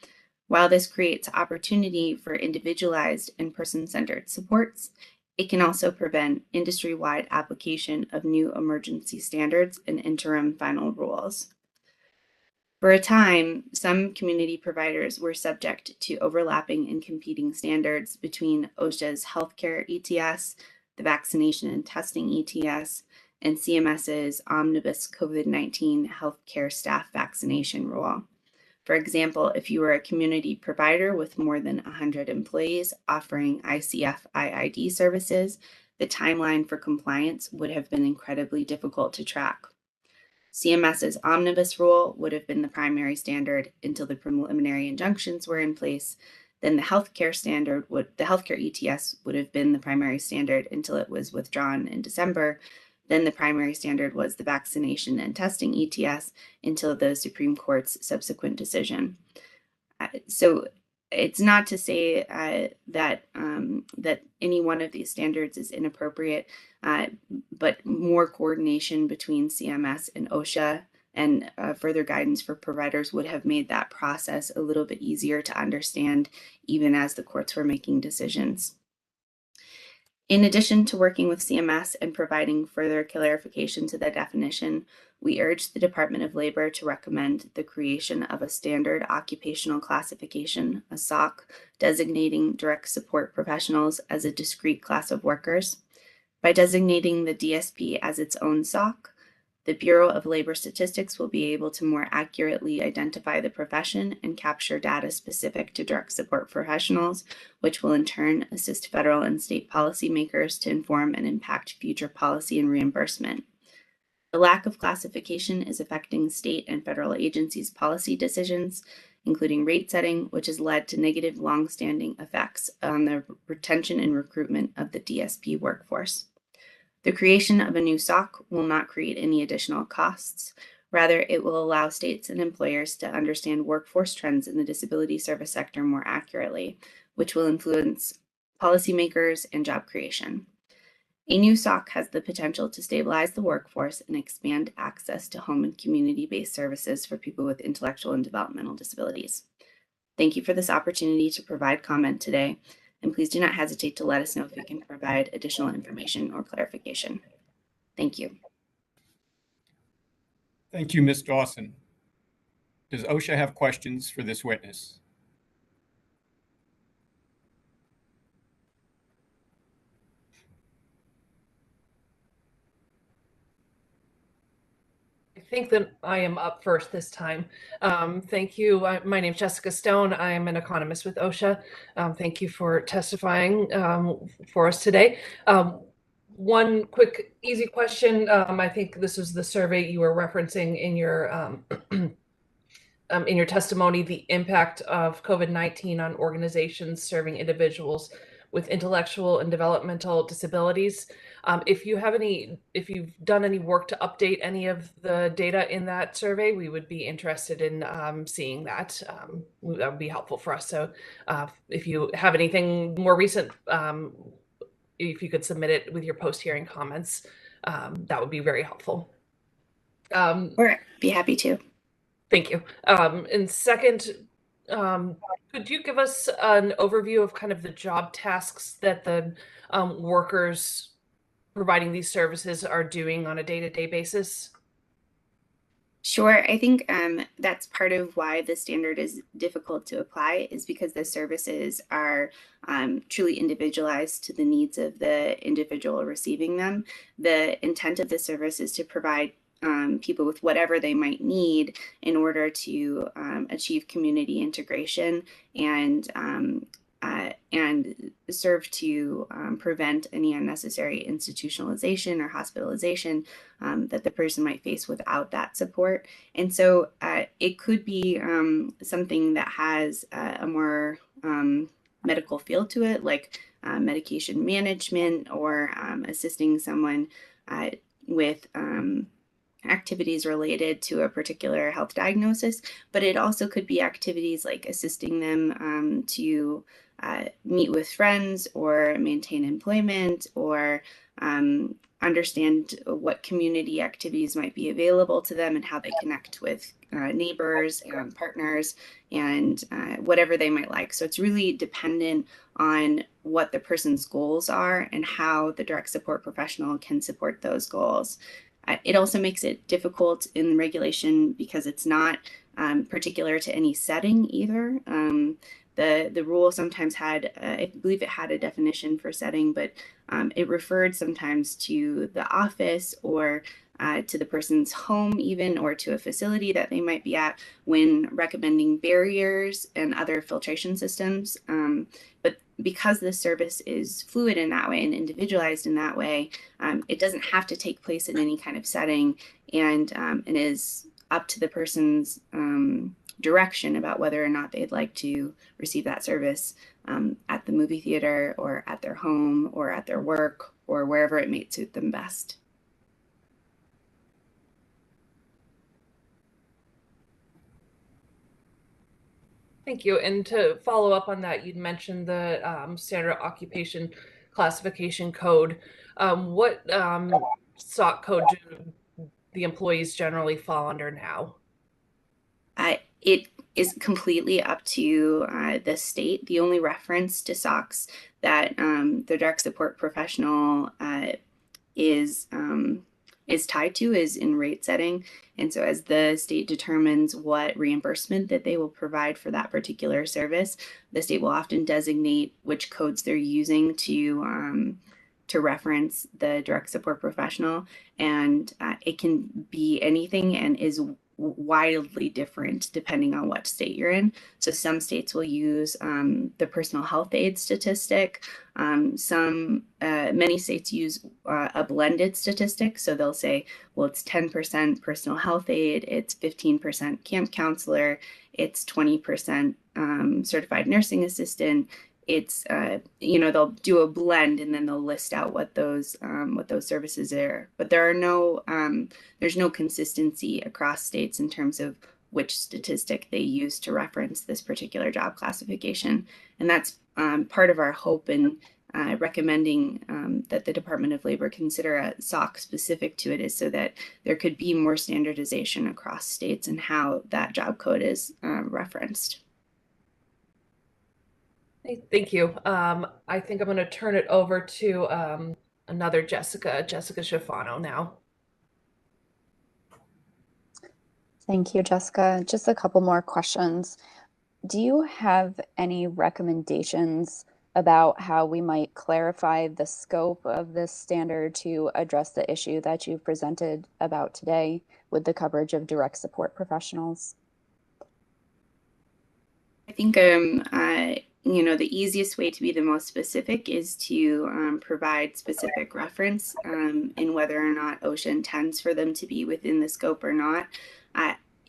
While this creates opportunity for individualized and person-centered supports, it can also prevent industry-wide application of new emergency standards and interim final rules. For a time, some community providers were subject to overlapping and competing standards between OSHA's healthcare ETS, the vaccination and testing ETS, and CMS's omnibus COVID-19 healthcare staff vaccination rule. For example, if you were a community provider with more than 100 employees offering ICF-IID services, the timeline for compliance would have been incredibly difficult to track. CMS's omnibus rule would have been the primary standard until the preliminary injunctions were in place. Then the healthcare ETS would have been the primary standard until it was withdrawn in December. Then the primary standard was the vaccination and testing ETS until the Supreme Court's subsequent decision. So it's not to say that any one of these standards is inappropriate, but more coordination between CMS and OSHA and further guidance for providers would have made that process a little bit easier to understand, even as the courts were making decisions. In addition to working with CMS and providing further clarification to the definition, we urge the Department of Labor to recommend the creation of a standard occupational classification, a SOC, designating direct support professionals as a discrete class of workers. By designating the DSP as its own SOC, the Bureau of Labor Statistics will be able to more accurately identify the profession and capture data specific to direct support professionals, which will in turn assist federal and state policymakers to inform and impact future policy and reimbursement. The lack of classification is affecting state and federal agencies' policy decisions, including rate setting, which has led to negative long-standing effects on the retention and recruitment of the DSP workforce. The creation of a new SOC will not create any additional costs. Rather, it will allow states and employers to understand workforce trends in the disability service sector more accurately, which will influence policymakers and job creation. A new SOC has the potential to stabilize the workforce and expand access to home and community-based services for people with intellectual and developmental disabilities. Thank you for this opportunity to provide comment today, and please do not hesitate to let us know if we can provide additional information or clarification. Thank you. Thank you, Ms. Dawson. Does OSHA have questions for this witness? I think that I am up first this time. Thank you. My name is Jessica Stone. I am an economist with OSHA. Thank you for testifying for us today. One quick, easy question. I think this is the survey you were referencing in your testimony, the impact of COVID-19 on organizations serving individuals with intellectual and developmental disabilities. If you've done any work to update any of the data in that survey, we would be interested in seeing that. That would be helpful for us. So if you have anything more recent, if you could submit it with your post-hearing comments, that would be very helpful. Or be happy to. Thank you. And second, could you give us an overview of kind of the job tasks that the workers providing these services are doing on a day-to-day basis? Sure. I think that's part of why the standard is difficult to apply, is because the services are truly individualized to the needs of the individual receiving them. The intent of the service is to provide people with whatever they might need in order to achieve community integration and serve to prevent any unnecessary institutionalization or hospitalization that the person might face without that support. And so it could be something that has a more medical feel to it, like medication management or assisting someone with activities related to a particular health diagnosis, but it also could be activities like assisting them to meet with friends or maintain employment or understand what community activities might be available to them and how they connect with neighbors and partners and whatever they might like. So it's really dependent on what the person's goals are and how the direct support professional can support those goals. It also makes it difficult in regulation because it's not particular to any setting either. The rule sometimes had, I believe it had a definition for setting, but it referred sometimes to the office or to the person's home even, or to a facility that they might be at when recommending barriers and other filtration systems. But because the service is fluid in that way and individualized in that way, it doesn't have to take place in any kind of setting, and is up to the person's direction about whether or not they'd like to receive that service at the movie theater or at their home or at their work or wherever it may suit them best. Thank you. And to follow up on that, you'd mentioned the standard occupation classification code. What SOC code do the employees generally fall under now? It is completely up to the state. The only reference to SOCs that the direct support professional is tied to is in rate setting. And so as the state determines what reimbursement that they will provide for that particular service, the state will often designate which codes they're using to reference the direct support professional. And it can be anything and is wildly different depending on what state you're in. So some states will use the personal health aid statistic. Many states use a blended statistic. So they'll say, well, it's 10% personal health aid, it's 15% camp counselor, it's 20% certified nursing assistant. It's they'll do a blend and then they'll list out what those services are. But there are there's no consistency across states in terms of which statistic they use to reference this particular job classification. And that's part of our hope in recommending that the Department of Labor consider a SOC specific to it, is so that there could be more standardization across states and how that job code is referenced. Thank you. I think I'm going to turn it over to another Jessica Schifano now. Thank you, Jessica. Just a couple more questions. Do you have any recommendations about how we might clarify the scope of this standard to address the issue that you've presented about today with the coverage of direct support professionals? I think the easiest way to be the most specific is to provide specific reference in whether or not OSHA intends for them to be within the scope or not.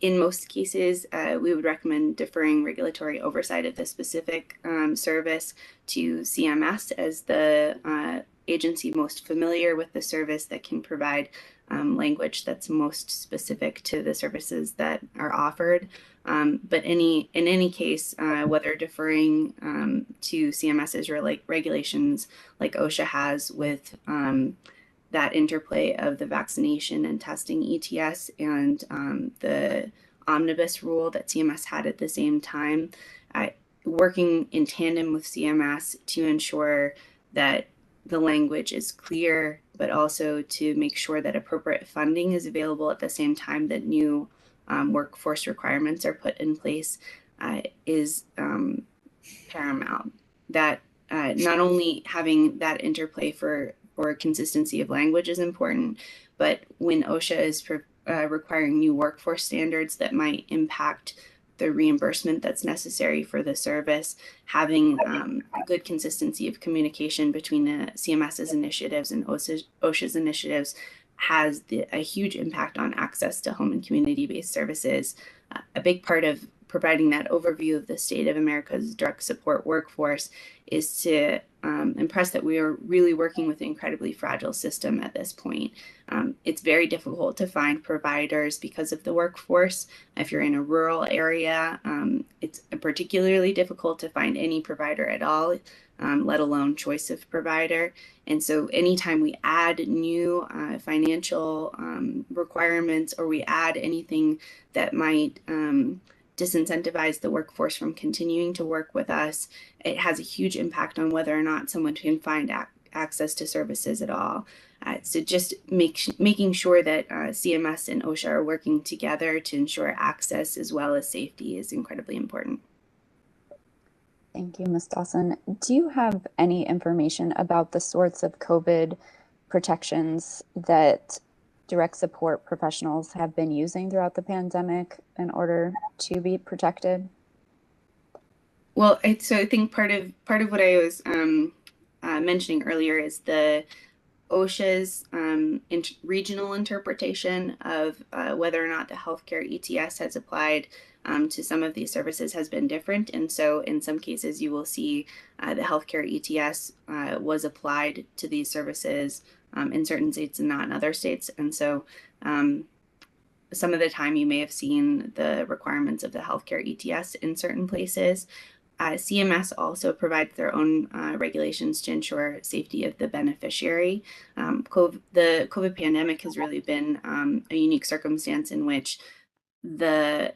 In most cases, we would recommend deferring regulatory oversight of the specific service to CMS as the agency most familiar with the service that can provide language that's most specific to the services that are offered. But in any case, whether deferring to CMS's regulations like OSHA has with that interplay of the vaccination and testing ETS and the omnibus rule that CMS had at the same time, working in tandem with CMS to ensure that the language is clear, but also to make sure that appropriate funding is available at the same time that new workforce requirements are put in place is paramount. That not only having that interplay for consistency of language is important, but when OSHA is requiring new workforce standards that might impact the reimbursement that's necessary for the service, having a good consistency of communication between the CMS's initiatives and OSHA's initiatives has a huge impact on access to home and community-based services. A big part of providing that overview of the state of America's drug support workforce is to impress that we are really working with an incredibly fragile system at this point. It's very difficult to find providers because of the workforce. If you're in a rural area, it's particularly difficult to find any provider at all, let alone choice of provider. And so anytime we add new financial requirements, or we add anything that might disincentivize the workforce from continuing to work with us, it has a huge impact on whether or not someone can find access to services at all. So just making sure that CMS and OSHA are working together to ensure access as well as safety is incredibly important. Thank you, Ms. Dawson. Do you have any information about the sorts of COVID protections that direct support professionals have been using throughout the pandemic in order to be protected? Well, so I think part of what I was mentioning earlier is the OSHA's regional interpretation of whether or not the healthcare ETS has applied to some of these services has been different. And so in some cases, you will see the healthcare ETS was applied to these services in certain states and not in other states. And so some of the time you may have seen the requirements of the healthcare ETS in certain places. CMS also provides their own regulations to ensure safety of the beneficiary. The COVID pandemic has really been a unique circumstance in which the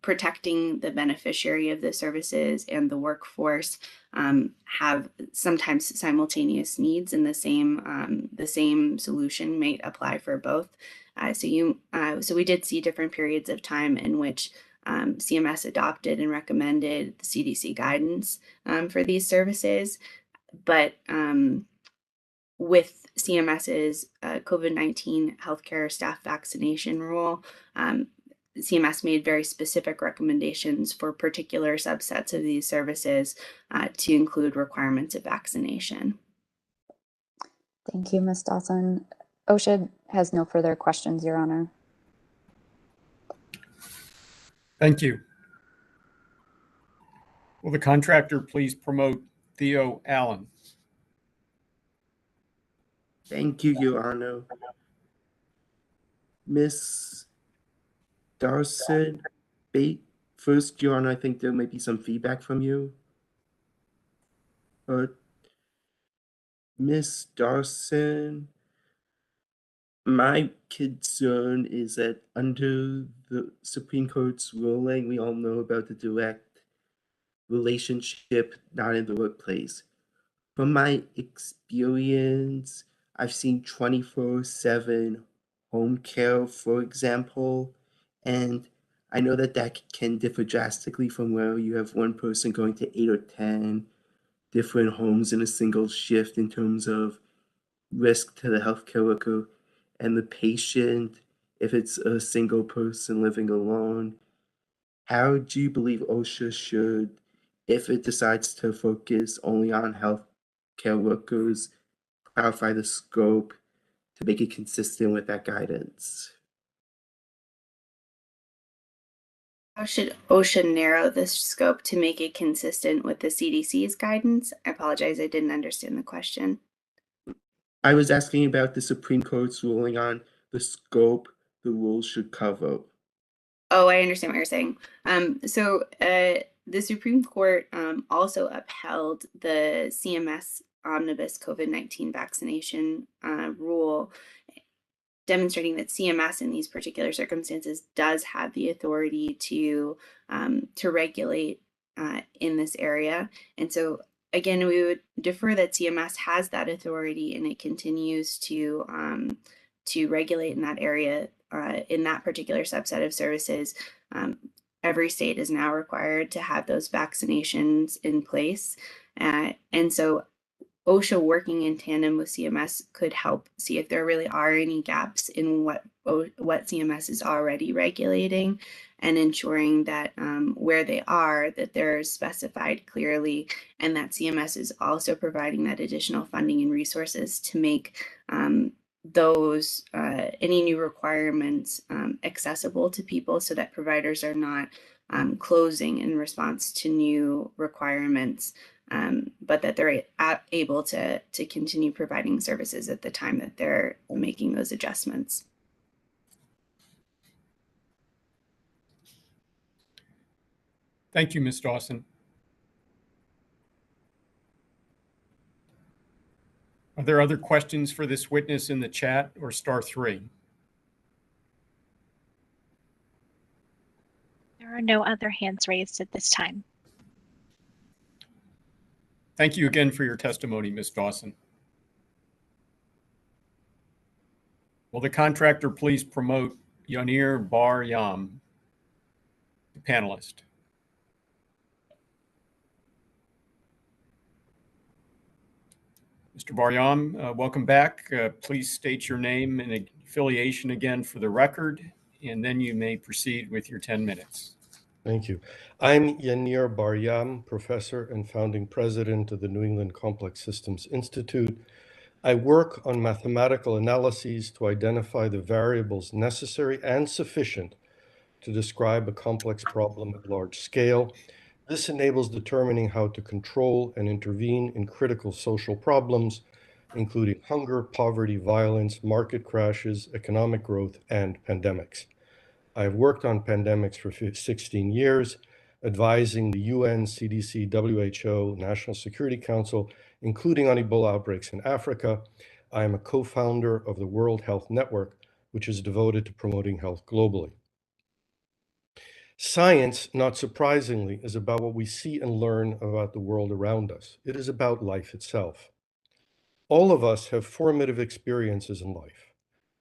protecting the beneficiary of the services and the workforce have sometimes simultaneous needs, and the same solution may apply for both. So we did see different periods of time in which CMS adopted and recommended the CDC guidance for these services, but with CMS's COVID-19 healthcare staff vaccination rule, CMS made very specific recommendations for particular subsets of these services to include requirements of vaccination. Thank you, Ms. Dawson. OSHA has no further questions, Your Honor. Thank you. Will the contractor please promote Theo Allen? Thank you, Your Honor. Miss Dawson, first, Your Honor, I think there might be some feedback from you. Miss Dawson, my concern is that under the Supreme Court's ruling, we all know about the direct relationship not in the workplace. From my experience, I've seen 24/7 home care, for example, and I know that that can differ drastically from where you have one person going to 8 or 10 different homes in a single shift in terms of risk to the healthcare worker and the patient if it's a single person living alone. How do you believe OSHA should, if it decides to focus only on healthcare workers, clarify the scope to make it consistent with that guidance? How should OSHA narrow the scope to make it consistent with the CDC's guidance? I apologize, I didn't understand the question. I was asking about the Supreme Court's ruling on the scope the rules should cover. Oh, I understand what you're saying. So the Supreme Court also upheld the CMS omnibus COVID-19 vaccination rule, demonstrating that CMS in these particular circumstances does have the authority to regulate in this area. And so again, we would defer that CMS has that authority and it continues to regulate in that area, in that particular subset of services. Every state is now required to have those vaccinations in place. And so OSHA working in tandem with CMS could help see if there really are any gaps in what CMS is already regulating, and ensuring that where they are, that they're specified clearly, and that CMS is also providing that additional funding and resources to make those any new requirements accessible to people, so that providers are not closing in response to new requirements, but that they're able to continue providing services at the time that they're making those adjustments. Thank you, Ms. Dawson. Are there other questions for this witness in the chat or star 3? There are no other hands raised at this time. Thank you again for your testimony, Ms. Dawson. Will the contractor please promote Yanir Bar-Yam, the panelist? Mr. Bar-Yam, welcome back. Please state your name and affiliation again for the record, and then you may proceed with your 10 minutes. Thank you. I'm Yanir Bar-Yam, professor and founding president of the New England Complex Systems Institute. I work on mathematical analyses to identify the variables necessary and sufficient to describe a complex problem at large scale. This enables determining how to control and intervene in critical social problems, including hunger, poverty, violence, market crashes, economic growth, and pandemics. I've worked on pandemics for 16 years, advising the UN, CDC, WHO, National Security Council, including on Ebola outbreaks in Africa. I am a co-founder of the World Health Network, which is devoted to promoting health globally. Science, not surprisingly, is about what we see and learn about the world around us. It is about life itself. All of us have formative experiences in life.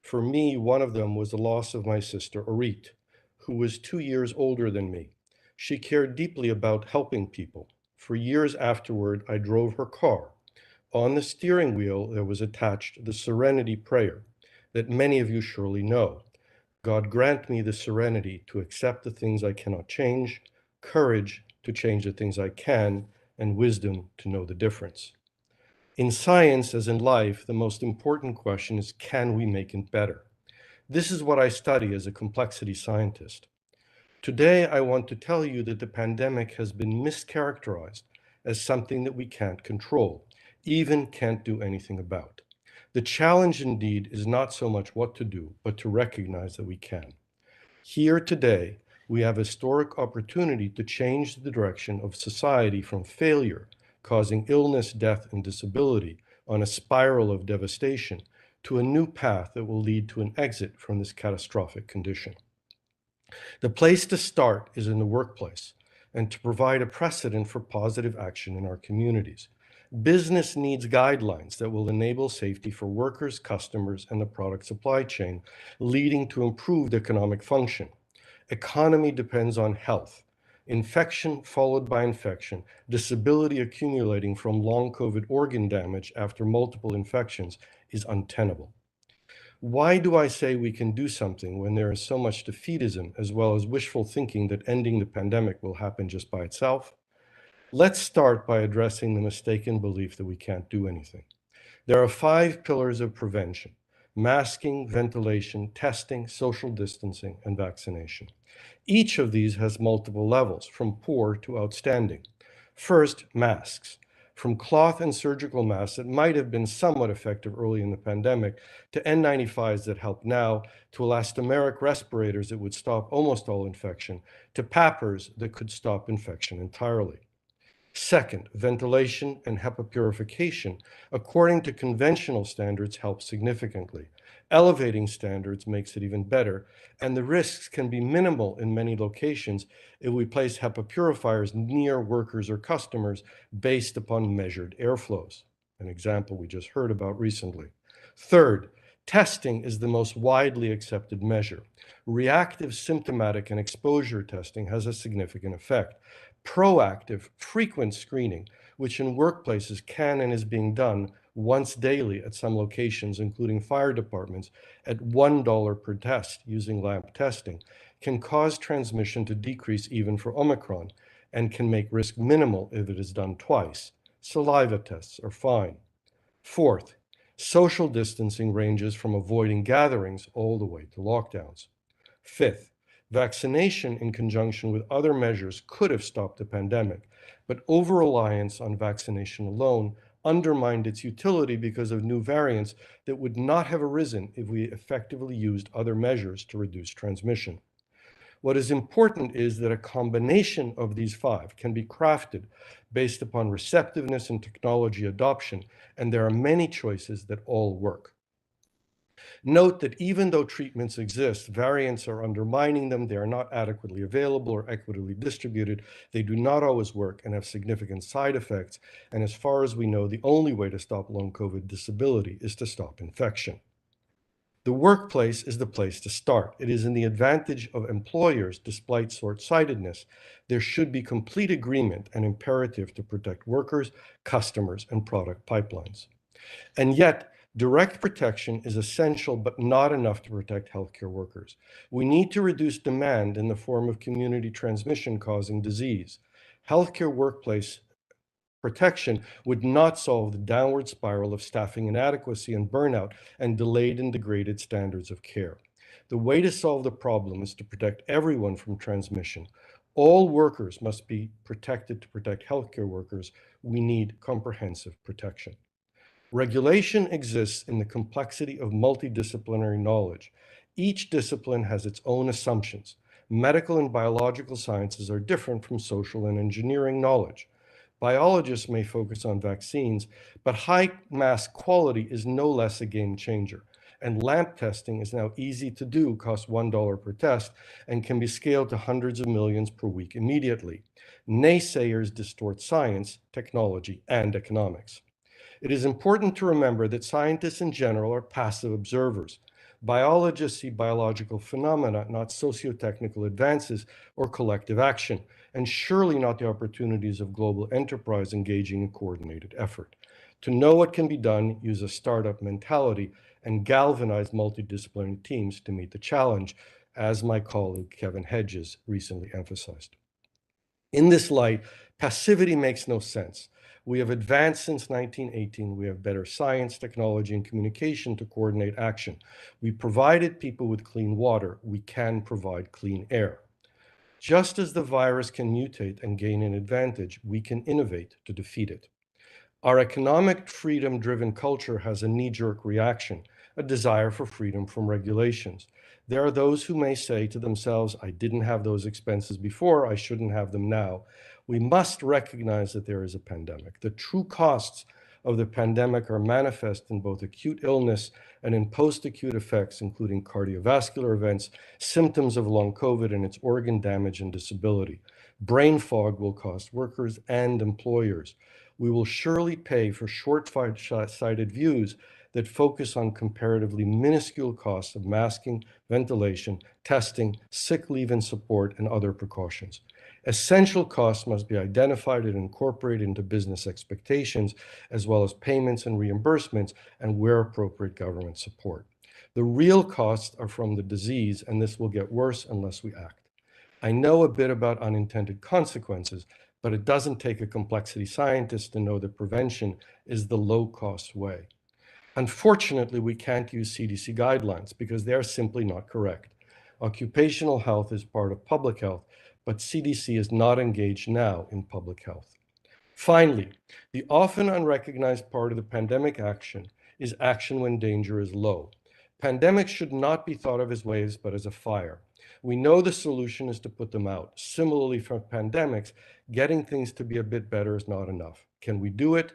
For me, one of them was the loss of my sister, Orit, who was 2 years older than me. She cared deeply about helping people. For years afterward, I drove her car. On the steering wheel, there was attached the Serenity Prayer that many of you surely know. God grant me the serenity to accept the things I cannot change, courage to change the things I can, and wisdom to know the difference. In science, as in life, the most important question is, can we make it better? This is what I study as a complexity scientist. Today, I want to tell you that the pandemic has been mischaracterized as something that we can't control, even can't do anything about. The challenge indeed is not so much what to do, but to recognize that we can. Here today, we have a historic opportunity to change the direction of society from failure, causing illness, death, and disability on a spiral of devastation, to a new path that will lead to an exit from this catastrophic condition. The place to start is in the workplace, and to provide a precedent for positive action in our communities. Business needs guidelines that will enable safety for workers, customers, and the product supply chain, leading to improved economic function. Economy depends on health. Infection followed by infection, disability accumulating from long COVID organ damage after multiple infections is untenable. Why do I say we can do something when there is so much defeatism as well as wishful thinking that ending the pandemic will happen just by itself? Let's start by addressing the mistaken belief that we can't do anything. There are 5 pillars of prevention: masking, ventilation, testing, social distancing, and vaccination. Each of these has multiple levels, from poor to outstanding. First, masks. From cloth and surgical masks that might have been somewhat effective early in the pandemic, to N95s that help now, to elastomeric respirators that would stop almost all infection, to PAPRs that could stop infection entirely. Second, ventilation and HEPA purification, according to conventional standards, help significantly. Elevating standards makes it even better, and the risks can be minimal in many locations if we place HEPA purifiers near workers or customers based upon measured airflows, an example we just heard about recently. Third, testing is the most widely accepted measure. Reactive, symptomatic, and exposure testing has a significant effect. Proactive, frequent screening, which in workplaces can and is being done once daily at some locations, including fire departments, at $1 per test using LAMP testing, can cause transmission to decrease even for Omicron and can make risk minimal if it is done twice. Saliva tests are fine. Fourth, social distancing ranges from avoiding gatherings all the way to lockdowns. Fifth, vaccination in conjunction with other measures could have stopped the pandemic, but over-reliance on vaccination alone undermined its utility because of new variants that would not have arisen if we effectively used other measures to reduce transmission. What is important is that a combination of these five can be crafted based upon receptiveness and technology adoption, and there are many choices that all work. Note that even though treatments exist, variants are undermining them, they are not adequately available or equitably distributed, they do not always work and have significant side effects, and as far as we know, the only way to stop long COVID disability is to stop infection. The workplace is the place to start. It is in the advantage of employers, despite short-sightedness. There should be complete agreement and imperative to protect workers, customers, and product pipelines. And yet, direct protection is essential, but not enough to protect healthcare workers. We need to reduce demand in the form of community transmission causing disease. Healthcare workplace protection would not solve the downward spiral of staffing inadequacy and burnout and delayed and degraded standards of care. The way to solve the problem is to protect everyone from transmission. All workers must be protected to protect healthcare workers. We need comprehensive protection. Regulation exists in the complexity of multidisciplinary knowledge. Each discipline has its own assumptions. Medical and biological sciences are different from social and engineering knowledge. Biologists may focus on vaccines, but high mask quality is no less a game changer. And LAMP testing is now easy to do, costs $1 per test, and can be scaled to hundreds of millions per week immediately. Naysayers distort science, technology, and economics. It is important to remember that scientists in general are passive observers. Biologists see biological phenomena, not socio-technical advances or collective action, and surely not the opportunities of global enterprise engaging in coordinated effort. To know what can be done, use a startup mentality and galvanize multidisciplinary teams to meet the challenge, as my colleague Kevin Hedges recently emphasized. In this light, passivity makes no sense. We have advanced since 1918. We have better science, technology, and communication to coordinate action. We provided people with clean water. We can provide clean air. Just as the virus can mutate and gain an advantage, we can innovate to defeat it. Our economic freedom-driven culture has a knee-jerk reaction, a desire for freedom from regulations. There are those who may say to themselves, I didn't have those expenses before, I shouldn't have them now. We must recognize that there is a pandemic. The true costs of the pandemic are manifest in both acute illness and in post-acute effects, including cardiovascular events, symptoms of long COVID and its organ damage and disability. Brain fog will cost workers and employers. We will surely pay for short-sighted views that focus on comparatively minuscule costs of masking, ventilation, testing, sick leave and support, and other precautions. Essential costs must be identified and incorporated into business expectations, as well as payments and reimbursements, and where appropriate, government support. The real costs are from the disease, and this will get worse unless we act. I know a bit about unintended consequences, but it doesn't take a complexity scientist to know that prevention is the low-cost way. Unfortunately, we can't use CDC guidelines because they are simply not correct. Occupational health is part of public health, but CDC is not engaged now in public health. Finally, the often unrecognized part of the pandemic action is action when danger is low. Pandemics should not be thought of as waves, but as a fire. We know the solution is to put them out. Similarly, for pandemics, getting things to be a bit better is not enough. Can we do it?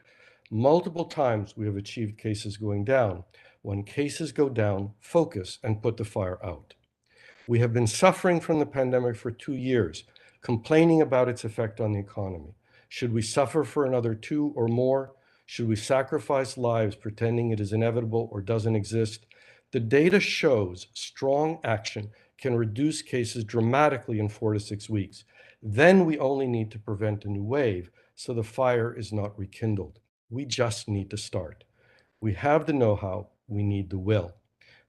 Multiple times we have achieved cases going down. When cases go down, focus and put the fire out. We have been suffering from the pandemic for 2 years, complaining about its effect on the economy. Should we suffer for another 2 or more? Should we sacrifice lives pretending it is inevitable or doesn't exist? The data shows strong action can reduce cases dramatically in 4 to 6 weeks. Then we only need to prevent a new wave so the fire is not rekindled. We just need to start. We have the know-how, we need the will.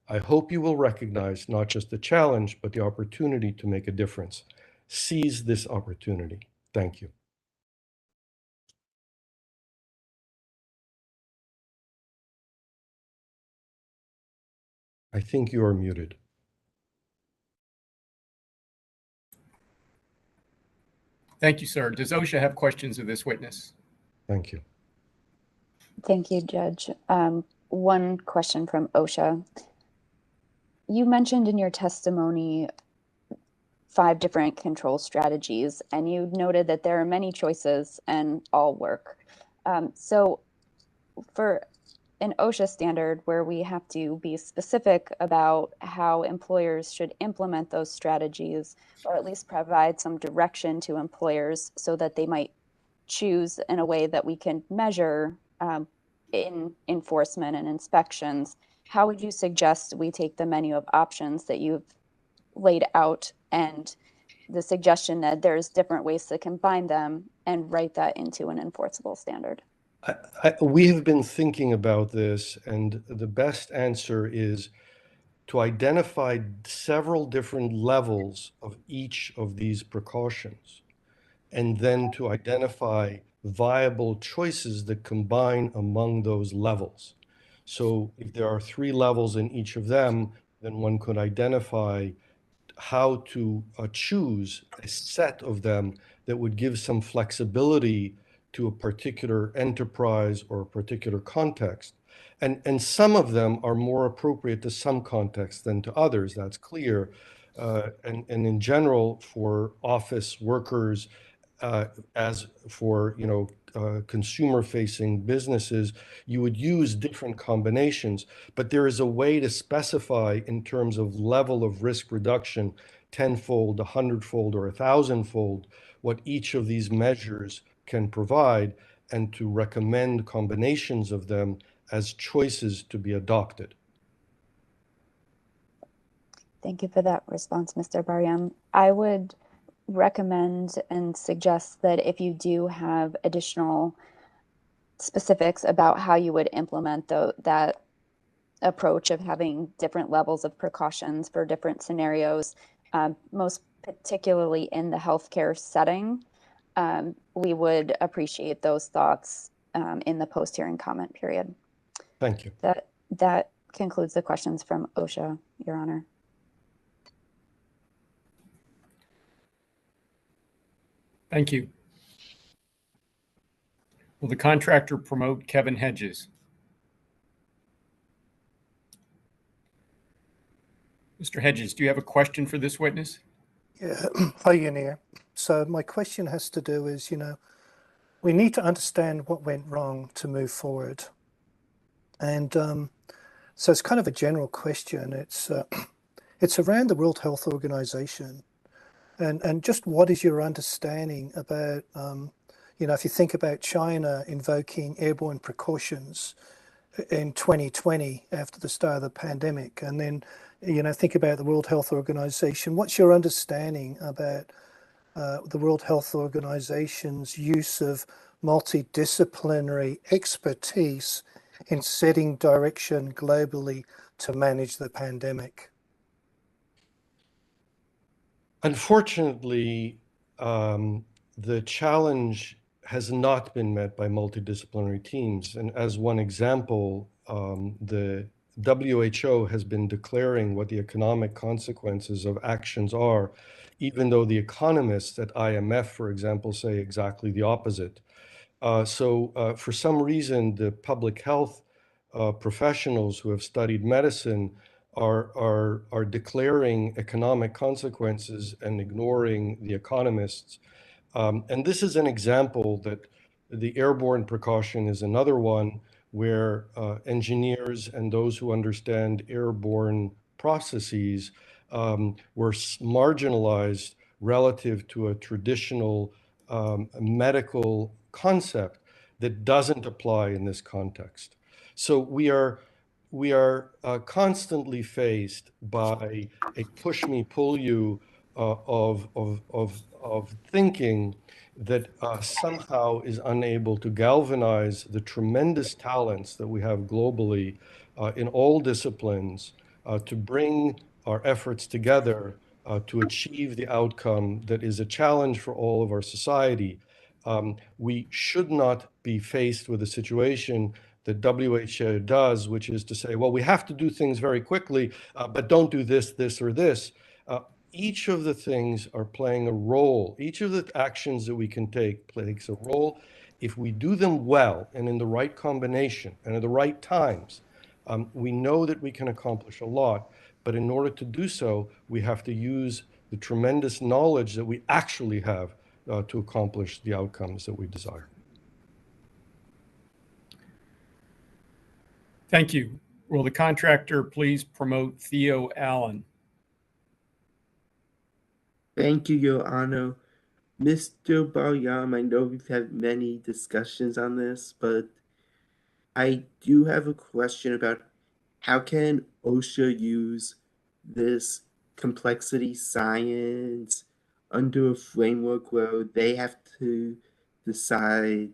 I hope you will recognize not just the challenge, but the opportunity to make a difference. Seize this opportunity. Thank you. I think you are muted. Thank you, sir. Does OSHA have questions of this witness? Thank you. Thank you, Judge. One question from OSHA. You mentioned in your testimony 5 different control strategies, and you noted that there are many choices and all work. So for an OSHA standard where we have to be specific about how employers should implement those strategies, or at least provide some direction to employers so that they might choose in a way that we can measure in enforcement and inspections, how would you suggest we take the menu of options that you've laid out and the suggestion that there's different ways to combine them and write that into an enforceable standard? We have been thinking about this, and the best answer is to identify several different levels of each of these precautions, and then to identify viable choices that combine among those levels. So if there are 3 levels in each of them, then one could identify how to choose a set of them that would give some flexibility to a particular enterprise or a particular context. And some of them are more appropriate to some contexts than to others, that's clear. And in general, for office workers, as for consumer-facing businesses, you would use different combinations, but there is a way to specify in terms of level of risk reduction, 10-fold, 100-fold, or 1,000-fold, what each of these measures can provide, and to recommend combinations of them as choices to be adopted. Thank you for that response, Mr. Baryam. I would recommend and suggest that if you do have additional specifics about how you would implement that approach of having different levels of precautions for different scenarios, most particularly in the healthcare setting, we would appreciate those thoughts in the post-hearing comment period. Thank you. That concludes the questions from OSHA, Your Honor. Thank you. Will the contractor promote Kevin Hedges? Mr. Hedges, do you have a question for this witness? Yeah, hi, Yanir. So my question has to do is, we need to understand what went wrong to move forward. And so it's kind of a general question. It's around the World Health Organization. And just what is your understanding about, if you think about China invoking airborne precautions in 2020 after the start of the pandemic, and then, think about the World Health Organization. What's your understanding about the World Health Organization's use of multidisciplinary expertise in setting direction globally to manage the pandemic? Unfortunately, the challenge has not been met by multidisciplinary teams. And as one example, the WHO has been declaring what the economic consequences of actions are, even though the economists at IMF, for example, say exactly the opposite. So for some reason, the public health professionals who have studied medicine are declaring economic consequences and ignoring the economists. And this is an example that the airborne precaution is another one where engineers and those who understand airborne processes were marginalized relative to a traditional medical concept that doesn't apply in this context. So we are constantly faced by a push me, pull you of thinking that somehow is unable to galvanize the tremendous talents that we have globally in all disciplines to bring our efforts together to achieve the outcome that is a challenge for all of our society. We should not be faced with a situation that WHO does, which is to say, well, we have to do things very quickly, but don't do this, this, or this. Each of the things are playing a role. Each of the actions that we can take plays a role. If we do them well and in the right combination and at the right times, we know that we can accomplish a lot. But in order to do so, we have to use the tremendous knowledge that we actually have to accomplish the outcomes that we desire. Thank you. Will the contractor please promote Theo Allen? Thank you, Your Honor. Mr. Baryam, I know we've had many discussions on this, but I do have a question about how can OSHA use this complexity science under a framework where they have to decide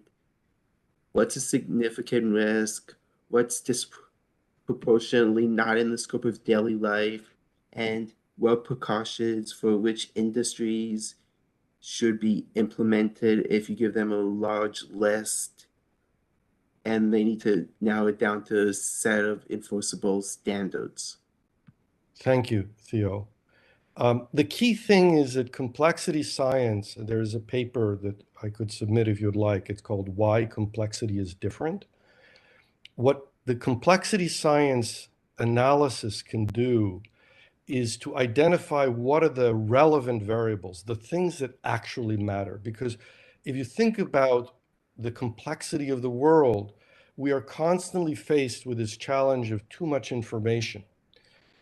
what's a significant risk, what's disproportionately not in the scope of daily life, and what precautions for which industries should be implemented if you give them a large list and they need to narrow it down to a set of enforceable standards. Thank you, Theo. The key thing is that complexity science, there's a paper that I could submit if you'd like. It's called Why Complexity is Different. What the complexity science analysis can do is to identify what are the relevant variables, the things that actually matter. Because if you think about the complexity of the world, we are constantly faced with this challenge of too much information.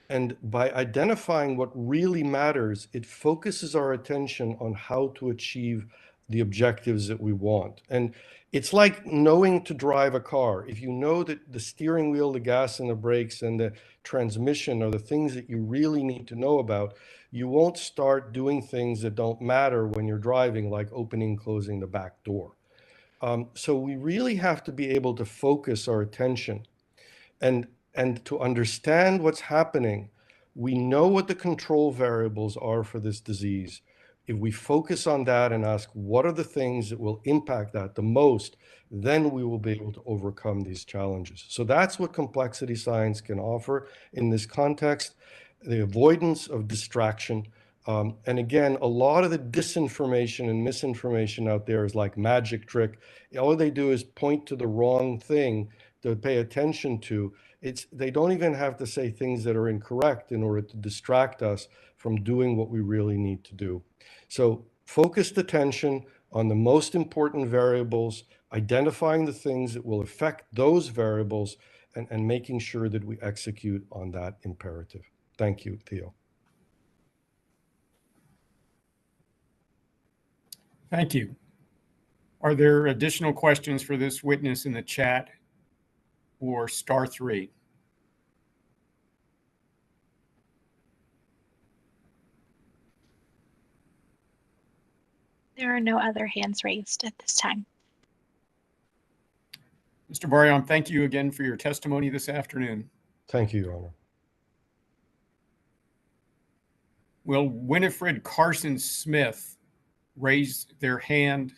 And by identifying what really matters, it focuses our attention on how to achieve the objectives that we want. And it's like knowing to drive a car. If you know that the steering wheel, the gas and the brakes and the transmission are the things that you really need to know about, you won't start doing things that don't matter when you're driving, like opening, closing the back door. So we really have to be able to focus our attention and to understand what's happening. We know what the control variables are for this disease. If we focus on that and ask what are the things that will impact that the most, then we will be able to overcome these challenges. So that's what complexity science can offer in this context, the avoidance of distraction. And again, a lot of the disinformation and misinformation out there is like magic trick. All they do is point to the wrong thing to pay attention to. They don't even have to say things that are incorrect in order to distract us from doing what we really need to do. So focused attention on the most important variables, identifying the things that will affect those variables, and making sure that we execute on that imperative. Thank you, Theo. Thank you. Are there additional questions for this witness in the chat or *3? There are no other hands raised at this time. Mr. Baryam, thank you again for your testimony this afternoon. Thank you, Your Honor. Will Winifred Carson Smith raise their hand?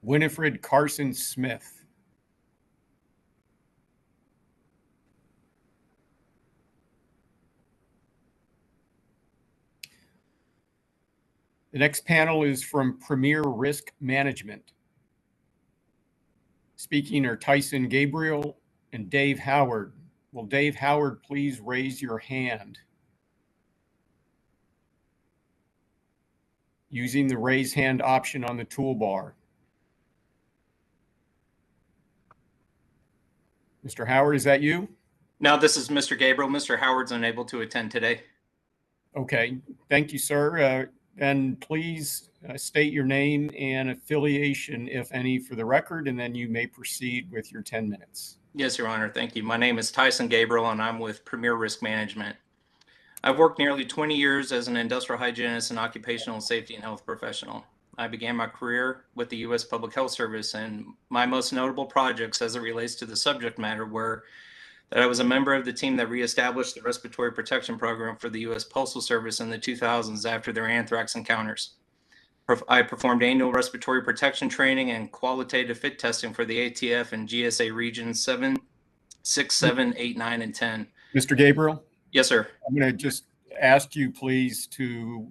Winifred Carson Smith. The next panel is from Premier Risk Management. Speaking are Tyson Gabriel and Dave Howard. Will Dave Howard please raise your hand? using the raise hand option on the toolbar. Mr. Howard, is that you? No, this is Mr. Gabriel. Mr. Howard's unable to attend today. Okay, thank you, sir. And please state your name and affiliation, if any, for the record, and then you may proceed with your 10 minutes. Yes, Your Honor. Thank you. My name is Tyson Gabriel, and I'm with Premier Risk Management. I've worked nearly 20 years as an industrial hygienist and occupational safety and health professional. I began my career with the U.S. Public Health Service, and my most notable projects as it relates to the subject matter were that I was a member of the team that reestablished the respiratory protection program for the U.S. Postal Service in the 2000s after their anthrax encounters. I performed annual respiratory protection training and qualitative fit testing for the ATF and GSA regions 7, 6, 7, 8, 9, and 10. Mr. Gabriel? Yes, sir. I'm going to just ask you, please, to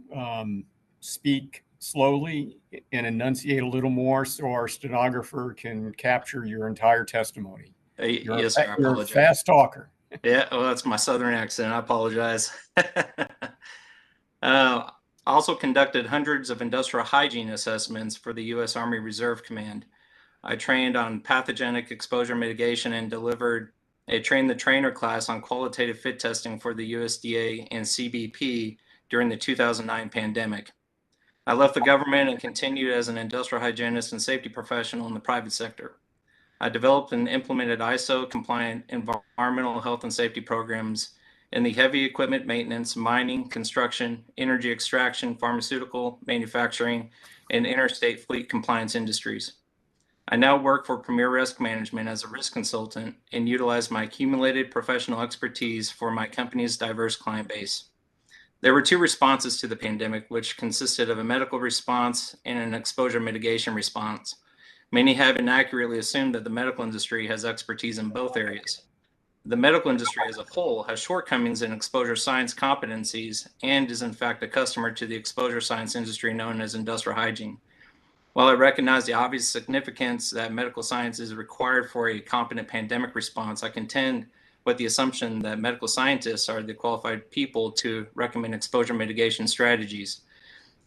speak slowly and enunciate a little more so our stenographer can capture your entire tesmony. Yes, sir. I You're a apologize. fast talker. Yeah, well, that's my southern accent. I apologize. I also conducted hundreds of industrial hygiene assessments for the U.S. Army Reserve Command. I trained on pathogenic exposure mitigation and delivered a train-the-trainer class on qualitative fit testing for the USDA and CBP during the 2009 pandemic. I left the government and continued as an industrial hygienist and safety professional in the private sector. I developed and implemented ISO-compliant environmental health and safety programs in the heavy equipment maintenance, mining, construction, energy extraction, pharmaceutical, manufacturing, and interstate fleet compliance industries. I now work for Premier Risk Management as a risk consultant and utilize my accumulated professional expertise for my company's diverse client base. There were two responses to the pandemic, which consisted of a medical response and an exposure mitigation response. Many have inaccurately assumed that the medical industry has expertise in both areas. The medical industry as a whole has shortcomings in exposure science competencies and is in fact a customer to the exposure science industry known as industrial hygiene. While I recognize the obvious significance that medical science is required for a competent pandemic response, I contend with the assumption that medical scientists are the qualified people to recommend exposure mitigation strategies.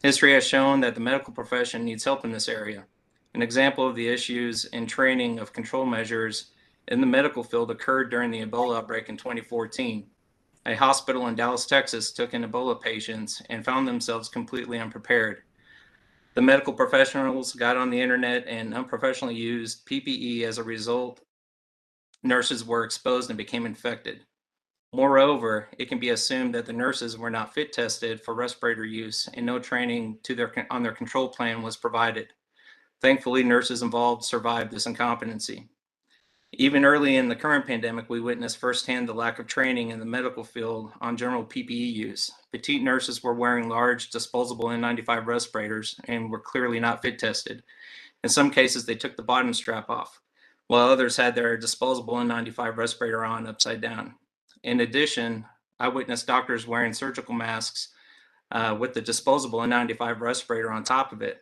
History has shown that the medical profession needs help in this area. An example of the issues in training of control measures in the medical field occurred during the Ebola outbreak in 2014. A hospital in Dallas, Texas took in Ebola patients and found themselves completely unprepared. The medical professionals got on the internet and unprofessionally used PPE. As a result, nurses were exposed and became infected. Moreover, it can be assumed that the nurses were not fit tested for respirator use and no training on their control plan was provided. Thankfully, nurses involved survived this incompetency. Even early in the current pandemic, we witnessed firsthand the lack of training in the medical field on general PPE use. Petite nurses were wearing large disposable N95 respirators and were clearly not fit tested. In some cases, they took the bottom strap off, while others had their disposable N95 respirator on upside down. In addition, I witnessed doctors wearing surgical masks with the disposable N95 respirator on top of it.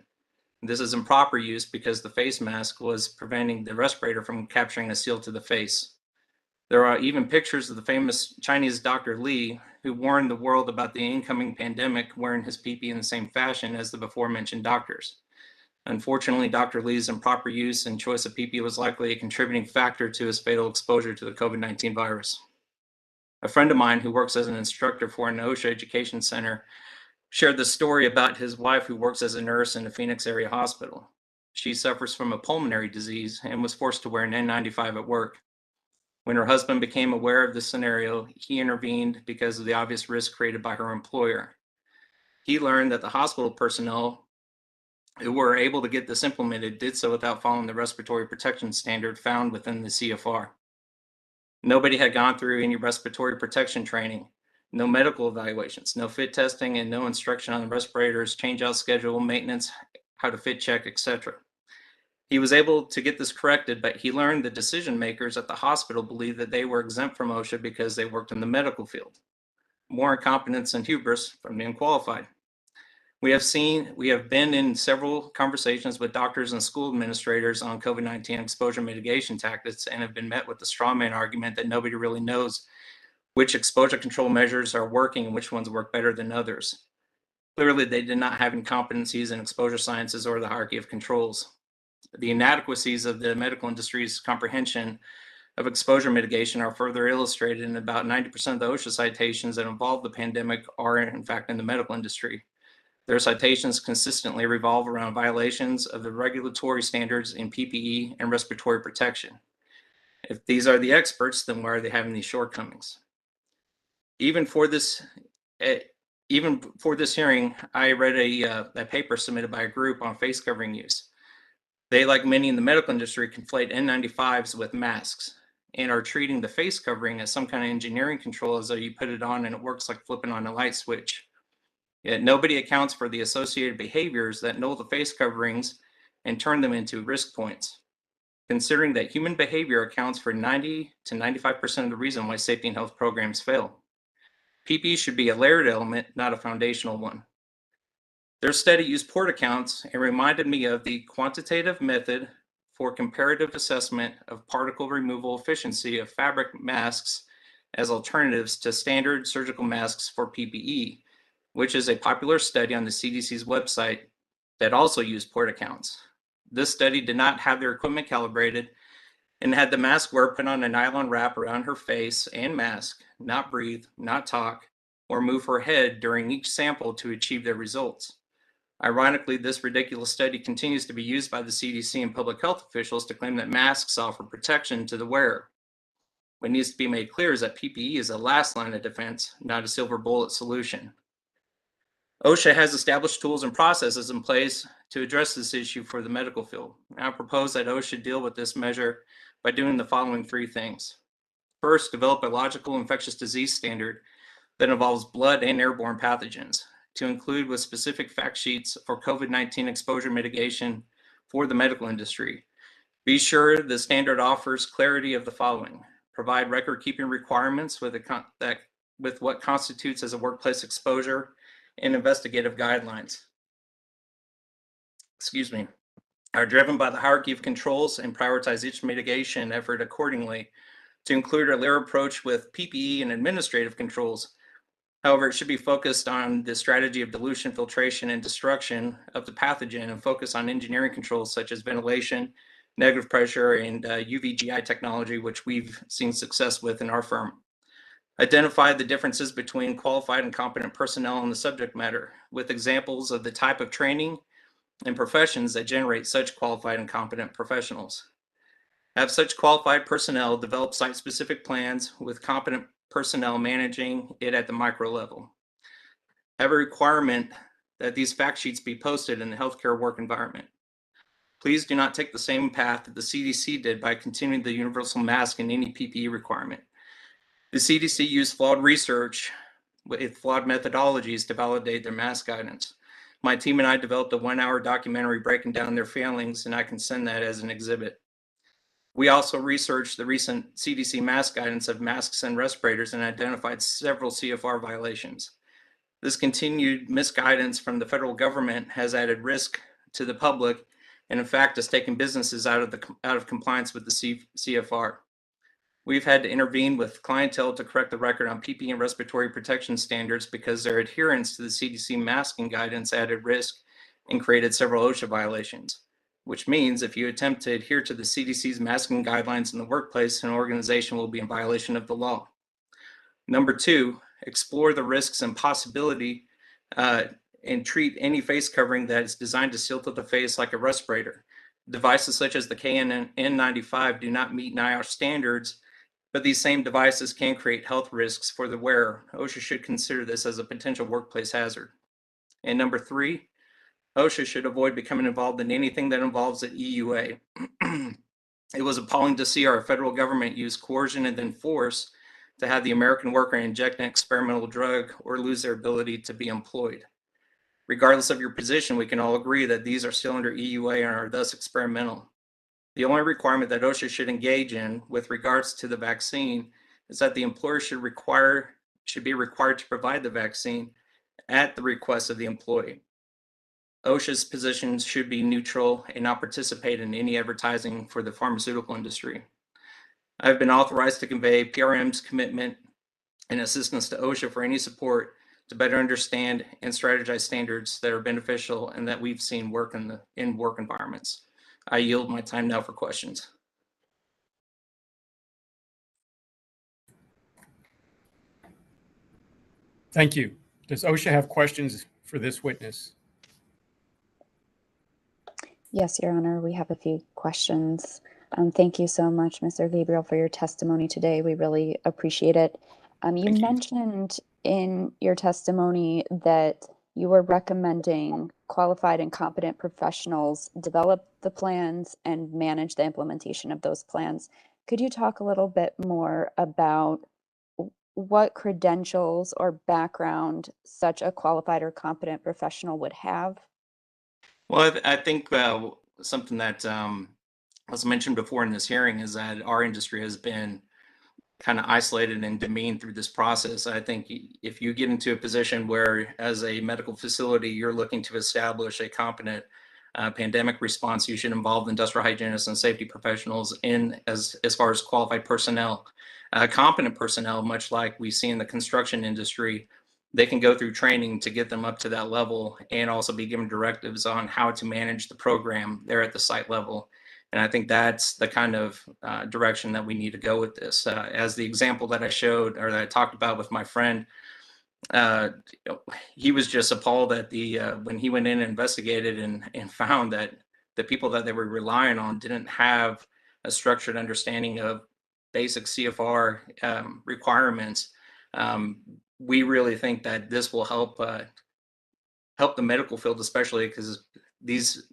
This is improper use because the face mask was preventing the respirator from capturing a seal to the face. There are even pictures of the famous Chinese Dr. Li, who warned the world about the incoming pandemic wearing his PPE in the same fashion as the before mentioned doctors. Unfortunately, Dr. Li's improper use and choice of PPE was likely a contributing factor to his fatal exposure to the COVID-19 virus. A friend of mine who works as an instructor for an Osha education center shared the story about his wife who works as a nurse in a Phoenix area hospital. She suffers from a pulmonary disease and was forced to wear an N95 at work. When her husband became aware of this scenario, he intervened because of the obvious risk created by her employer. He learned that the hospital personnel who were able to get this implemented did so without following the respiratory protection standard found within the CFR. Nobody had gone through any respiratory protection training, no medical evaluations, no fit testing, and no instruction on the respirators, change-out schedule, maintenance, how to fit check, etc. He was able to get this corrected, but he learned the decision makers at the hospital believed that they were exempt from OSHA because they worked in the medical field. More incompetence and hubris from the unqualified. We have been in several conversations with doctors and school administrators on COVID-19 exposure mitigation tactics and have been met with the straw man argument that nobody really knows which exposure control measures are working and which ones work better than others. Clearly, they did not have any competencies in exposure sciences or the hierarchy of controls. The inadequacies of the medical industry's comprehension of exposure mitigation are further illustrated in about 90% of the OSHA citations that involve the pandemic are in fact in the medical industry. Their citations consistently revolve around violations of the regulatory standards in PPE and respiratory protection. If these are the experts, then why are they having these shortcomings? Even for this hearing, I read a paper submitted by a group on face covering use. They, like many in the medical industry, conflate N95s with masks and are treating the face covering as some kind of engineering control, as though you put it on and it works like flipping on a light switch. Yet nobody accounts for the associated behaviors that null the face coverings and turn them into risk points. Considering that human behavior accounts for 90 to 95% of the reason why safety and health programs fail. PPE should be a layered element, not a foundational one. Their study used port accounts and reminded me of the quantitative method for comparative assessment of particle removal efficiency of fabric masks as alternatives to standard surgical masks for PPE, which is a popular study on the CDC's website that also used port accounts. This study did not have their equipment calibrated and had the mask wearer put on a nylon wrap around her face and mask, not breathe, not talk, or move her head during each sample to achieve their results. Ironically, this ridiculous study continues to be used by the CDC and public health officials to claim that masks offer protection to the wearer. What needs to be made clear is that PPE is a last line of defense, not a silver bullet solution. OSHA has established tools and processes in place to address this issue for the medical field. I propose that OSHA deal with this measure by doing the following three things. First, develop a logical infectious disease standard that involves blood and airborne pathogens, to include with specific fact sheets for COVID-19 exposure mitigation for the medical industry. Be sure the standard offers clarity of the following. Provide record-keeping requirements with what constitutes as a workplace exposure and investigative guidelines. Are driven by the hierarchy of controls and prioritize each mitigation effort accordingly to include a layer approach with PPE and administrative controls. However, it should be focused on the strategy of dilution, filtration, and destruction of the pathogen and focus on engineering controls such as ventilation, negative pressure, and UVGI technology, which we've seen success with in our firm. Identify the differences between qualified and competent personnel in the subject matter, with examples of the type of training and professions that generate such qualified and competent professionals. Have such qualified personnel develop site-specific plans with competent personnel managing it at the micro level. Have a requirement that these fact sheets be posted in the healthcare work environment. Please do not take the same path that the CDC did by continuing the universal mask in any PPE requirement. The CDC used flawed research with flawed methodologies to validate their mask guidance. My team and I developed a 1-hour documentary breaking down their failings, and I can send that as an exhibit. We also researched the recent CDC mask guidance of masks and respirators and identified several CFR violations. This continued misguidance from the federal government has added risk to the public and in fact has taken businesses out of compliance with the CFR. We've had to intervene with clientele to correct the record on PPE and respiratory protection standards because their adherence to the CDC masking guidance added risk and created several OSHA violations. Which means if you attempt to adhere to the CDC's masking guidelines in the workplace, an organization will be in violation of the law. Number two, explore the risks and possibility and treat any face covering that is designed to seal to the face like a respirator. Devices such as the KN95 do not meet NIOSH standards, but these same devices can create health risks for the wearer. OSHA should consider this as a potential workplace hazard. And number three, OSHA should avoid becoming involved in anything that involves the EUA. It was appalling to see our federal government use coercion and then force to have the American worker inject an experimental drug or lose their ability to be employed. Regardless of your position, we can all agree that these are still under EUA and are thus experimental. The only requirement that OSHA should engage in with regards to the vaccine is that the employer should be required to provide the vaccine at the request of the employee. OSHA's positions should be neutral and not participate in any advertising for the pharmaceutical industry. I have been authorized to convey PRM's commitment and assistance to OSHA for any support to better understand and strategize standards that are beneficial and that we've seen work in work environments. I yield my time now for questions. Thank you. Does OSHA have questions for this witness? Yes, Your Honor, we have a few questions. Thank you so much, Mr. Gabriel, for your testimony today. We really appreciate it. You mentioned in your testimony that you were recommending qualified and competent professionals develop the plans and manage the implementation of those plans. Could you talk a little bit more about what credentials or background such a qualified or competent professional would have? Well, I think something that was mentioned before in this hearing is that our industry has been kind of isolated and demeaned through this process. I think if you get into a position where, as a medical facility, you're looking to establish a competent pandemic response, you should involve industrial hygienists and safety professionals in as far as qualified personnel. Competent personnel, much like we see in the construction industry, they can go through training to get them up to that level and also be given directives on how to manage the program there at the site level. And I think that's the kind of direction that we need to go with this. As the example that I showed or that I talked about with my friend, he was just appalled at the when he went in and investigated and found that the people that they were relying on didn't have a structured understanding of basic CFR requirements. We really think that this will help the medical field, especially because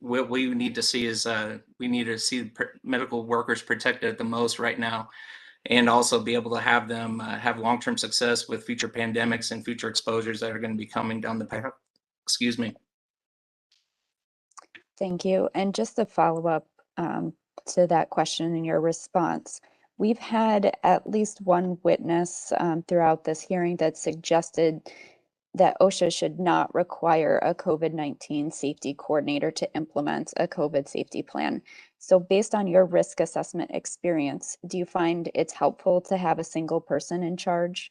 what we need to see is we need to see medical workers protected the most right now, and also be able to have them have long-term success with future pandemics and future exposures that are going to be coming down the path. Excuse me. Thank you. And just to follow up to that question in your response, we've had at least one witness throughout this hearing that suggested that OSHA should not require a COVID-19 safety coordinator to implement a COVID safety plan. So based on your risk assessment experience, do you find it's helpful to have a single person in charge?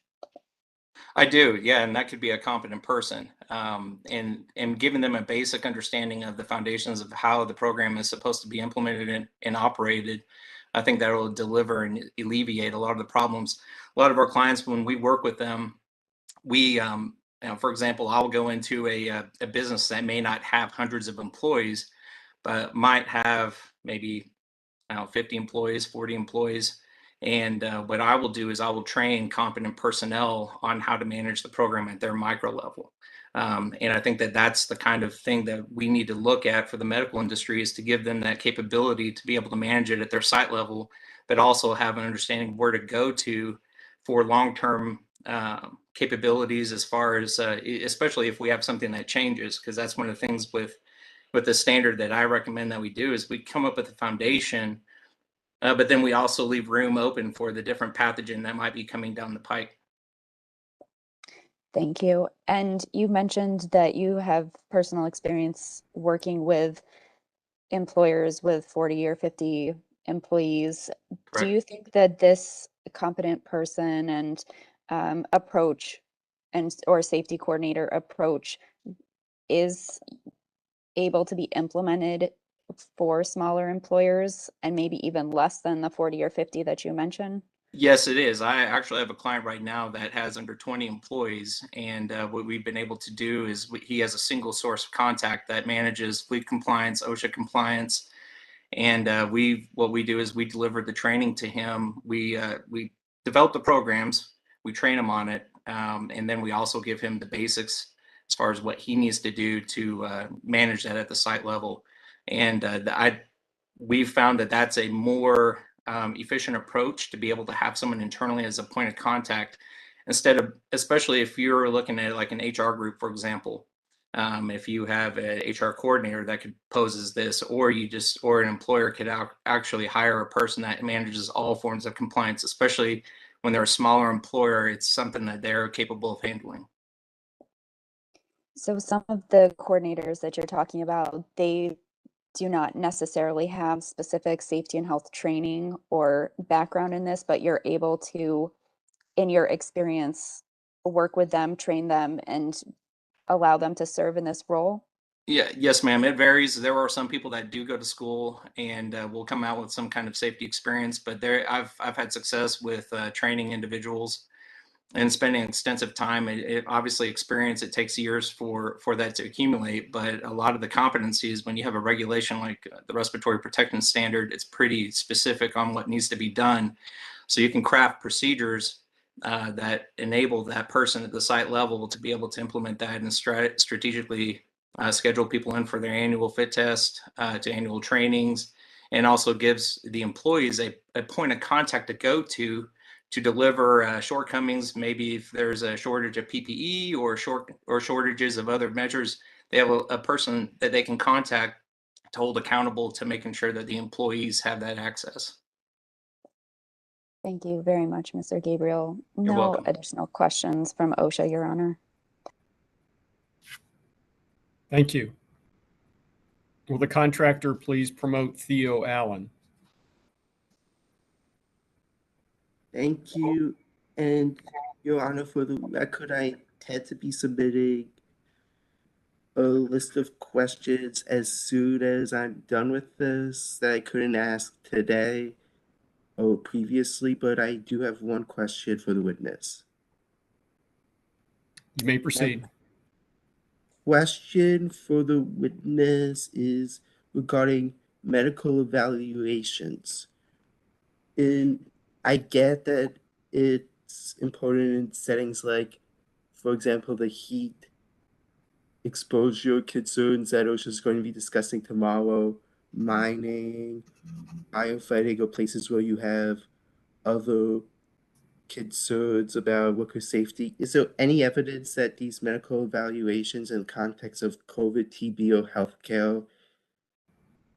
I do, yeah, and that could be a competent person, and giving them a basic understanding of the foundations of how the program is supposed to be implemented and operated. I think that will deliver and alleviate a lot of the problems. A lot of our clients, when we work with them, we for example, I'll go into a business that may not have hundreds of employees, but might have maybe 50 employees, 40 employees. And what I will do is I will train competent personnel on how to manage the program at their micro level. And I think that that's the kind of thing that we need to look at for the medical industry, is to give them that capability to be able to manage it at their site level, but also have an understanding where to go to for long-term capabilities, as far as especially if we have something that changes, because that's one of the things with the standard that I recommend that we do is we come up with a foundation, but then we also leave room open for the different pathogen that might be coming down the pike. Thank you. And you mentioned that you have personal experience working with employers with 40 or 50 employees. Correct. Do you think that this competent person and approach or safety coordinator approach is able to be implemented for smaller employers and maybe even less than the 40 or 50 that you mentioned? Yes, it is. I actually have a client right now that has under 20 employees, and what we've been able to do is he has a single source of contact that manages fleet compliance, OSHA compliance, and what we do is we deliver the training to him. We develop the programs, we train him on it, and then we also give him the basics as far as what he needs to do to manage that at the site level. And we've found that that's a more efficient approach to be able to have someone internally as a point of contact, instead of, especially if you're looking at like an HR group, for example. If you have an HR coordinator that could poses this, or an employer could actually hire a person that manages all forms of compliance, especially when they're a smaller employer, it's something that they're capable of handling. So some of the coordinators that you're talking about, they do not necessarily have specific safety and health training or background in this, but you're able to, in your experience, work with them, train them, and allow them to serve in this role? Yeah, yes, ma'am. It varies. There are some people that do go to school and will come out with some kind of safety experience, but I've had success with training individuals and spending extensive time. It obviously experience, it takes years for that to accumulate, but a lot of the competencies, when you have a regulation like the respiratory protection standard, it's pretty specific on what needs to be done. So you can craft procedures that enable that person at the site level to be able to implement that and strategically schedule people in for their annual fit test, to annual trainings, and also gives the employees a point of contact to go to deliver shortcomings. Maybe if there's a shortage of PPE or shortages of other measures, they have a person that they can contact to hold accountable to making sure that the employees have that access. Thank you very much, Mr. Gabriel. You're No welcome. additional questions from OSHA, Your Honor. Thank you. Will the contractor please promote Theo Allen? Thank you. And Your Honor, for the record, I intend to be submitting a list of questions as soon as I'm done with this that I couldn't ask today or previously, but I do have one question for the witness. You may proceed. Question for the witness is regarding medical evaluations. And I get that it's important in settings like, for example, the heat exposure concerns that OSHA is going to be discussing tomorrow, mining, firefighting, or places where you have other concerns about worker safety. Is there any evidence that these medical evaluations in the context of COVID, TB, or healthcare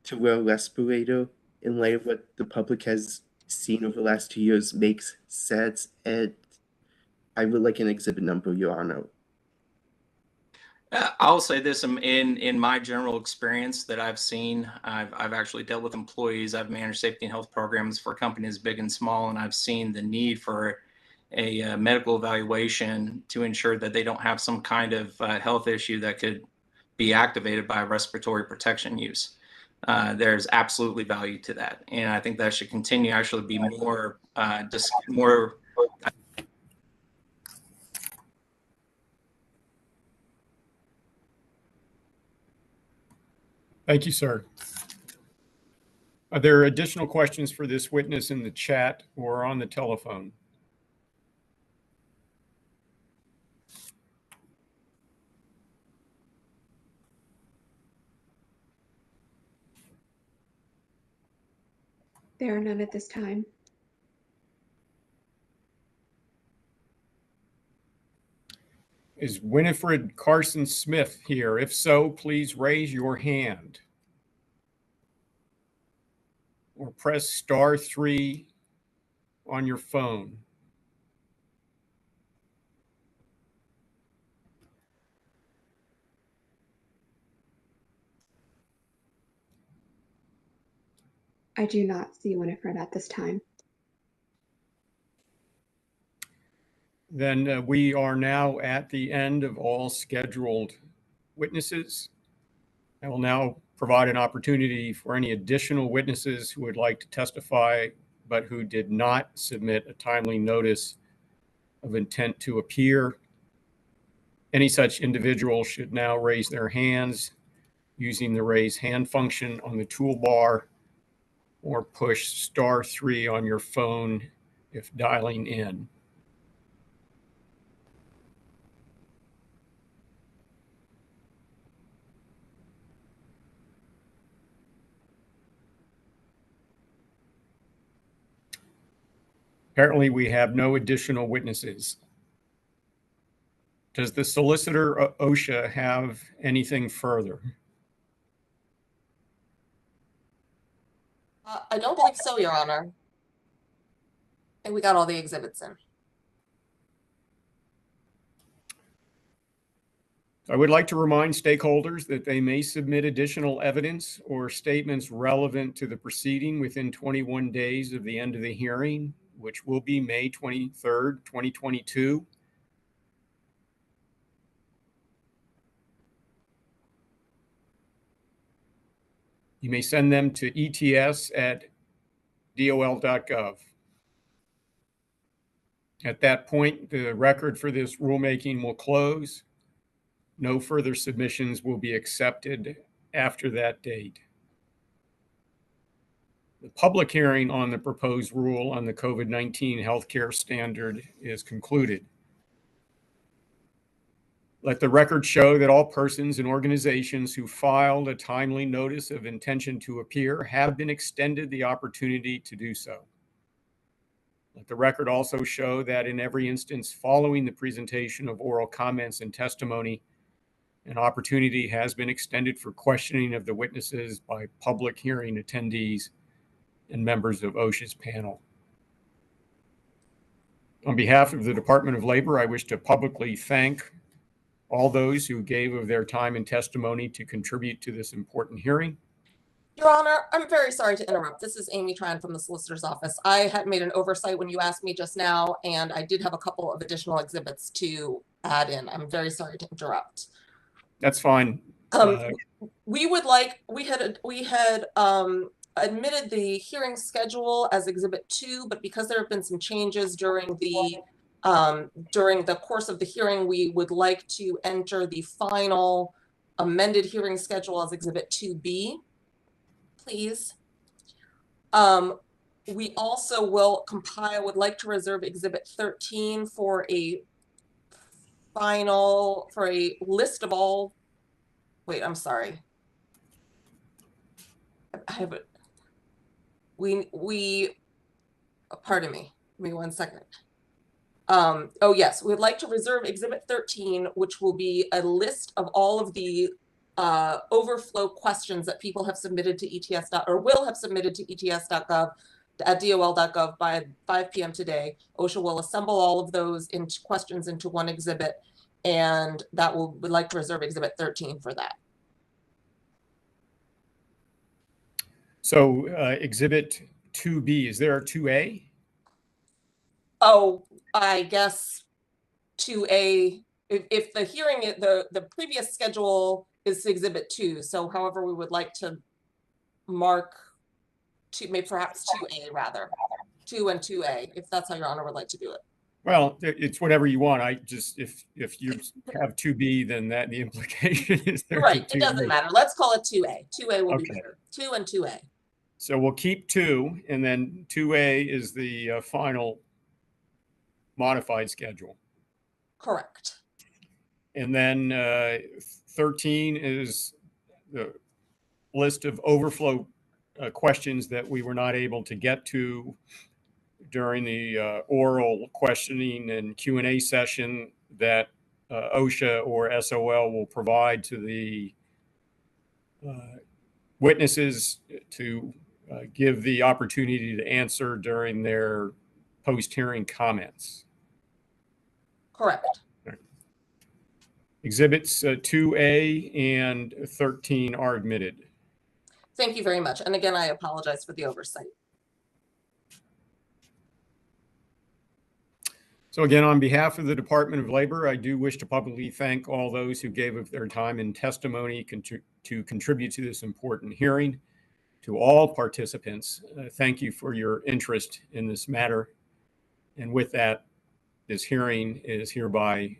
to wear a respirator in light of what the public has seen over the last 2 years makes sense? And I would like an exhibit number, Your Honor. I'll say this, in my general experience that I've seen, I've actually dealt with employees. I've managed safety and health programs for companies big and small, and I've seen the need for a medical evaluation to ensure that they don't have some kind of health issue that could be activated by respiratory protection use. There's absolutely value to that, and I think that should continue. Actually, be more more. Thank you, sir. Are there additional questions for this witness in the chat or on the telephone? There are none at this time. Is Winifred Carson Smith here? If so, please raise your hand or press *3 on your phone. I do not see Winifred at this time. Then we are now at the end of all scheduled witnesses. I will now provide an opportunity for any additional witnesses who would like to testify but who did not submit a timely notice of intent to appear. Any such individual should now raise their hands using the raise hand function on the toolbar or push *3 on your phone if dialing in. Apparently, we have no additional witnesses. Does the solicitor OSHA have anything further? I don't believe so, Your Honor. And we got all the exhibits in. I would like to remind stakeholders that they may submit additional evidence or statements relevant to the proceeding within 21 days of the end of the hearing, which will be May 23rd, 2022. You may send them to ets@dol.gov. At that point, the record for this rulemaking will close. No further submissions will be accepted after that date. The public hearing on the proposed rule on the COVID-19 healthcare standard is concluded. Let the record show that all persons and organizations who filed a timely notice of intention to appear have been extended the opportunity to do so. Let the record also show that in every instance following the presentation of oral comments and testimony, an opportunity has been extended for questioning of the witnesses by public hearing attendees and members of OSHA's panel. On behalf of the Department of Labor, I wish to publicly thank all those who gave of their time and testimony to contribute to this important hearing. Your Honor, I'm very sorry to interrupt. This is Amy Tran from the Solicitor's Office. I had made an oversight when you asked me just now, and I did have a couple of additional exhibits to add in. I'm very sorry to interrupt. That's fine. We had admitted the hearing schedule as Exhibit 2, but because there have been some changes during the course of the hearing, we would like to enter the final amended hearing schedule as Exhibit 2B, please. We also would like to reserve Exhibit 13 for a list of all. Wait, I'm sorry. I have it. Pardon me. Give me 1 second. Oh yes, we'd like to reserve Exhibit 13, which will be a list of all of the overflow questions that people have submitted to ETS or will have submitted to ETS.gov at DOL.gov by 5 p.m. today. OSHA will assemble all of those questions into one exhibit, and we'd like to reserve Exhibit 13 for that. So Exhibit 2B, is there a 2A? Oh, I guess 2A, if the hearing, the previous schedule is Exhibit 2. So however, we would like to mark maybe perhaps 2A rather, 2 and 2A, if that's how Your Honor would like to do it. Well, it's whatever you want. I just, if you have 2B, then the implication is there. Right, it doesn't matter. Let's call it 2A. 2A will be Okay. better. 2 and 2A. So we'll keep 2, and then 2A is the final modified schedule. Correct. And then 13 is the list of overflow questions that we were not able to get to during the oral questioning and Q&A session that OSHA or SOL will provide to the witnesses to give the opportunity to answer during their post-hearing comments. Correct. Exhibits 2A and 13 are admitted. Thank you very much. And again, I apologize for the oversight. So again, on behalf of the Department of Labor, I do wish to publicly thank all those who gave of their time and testimony to contribute to this important hearing. To all participants, thank you for your interest in this matter. And with that, this hearing is hereby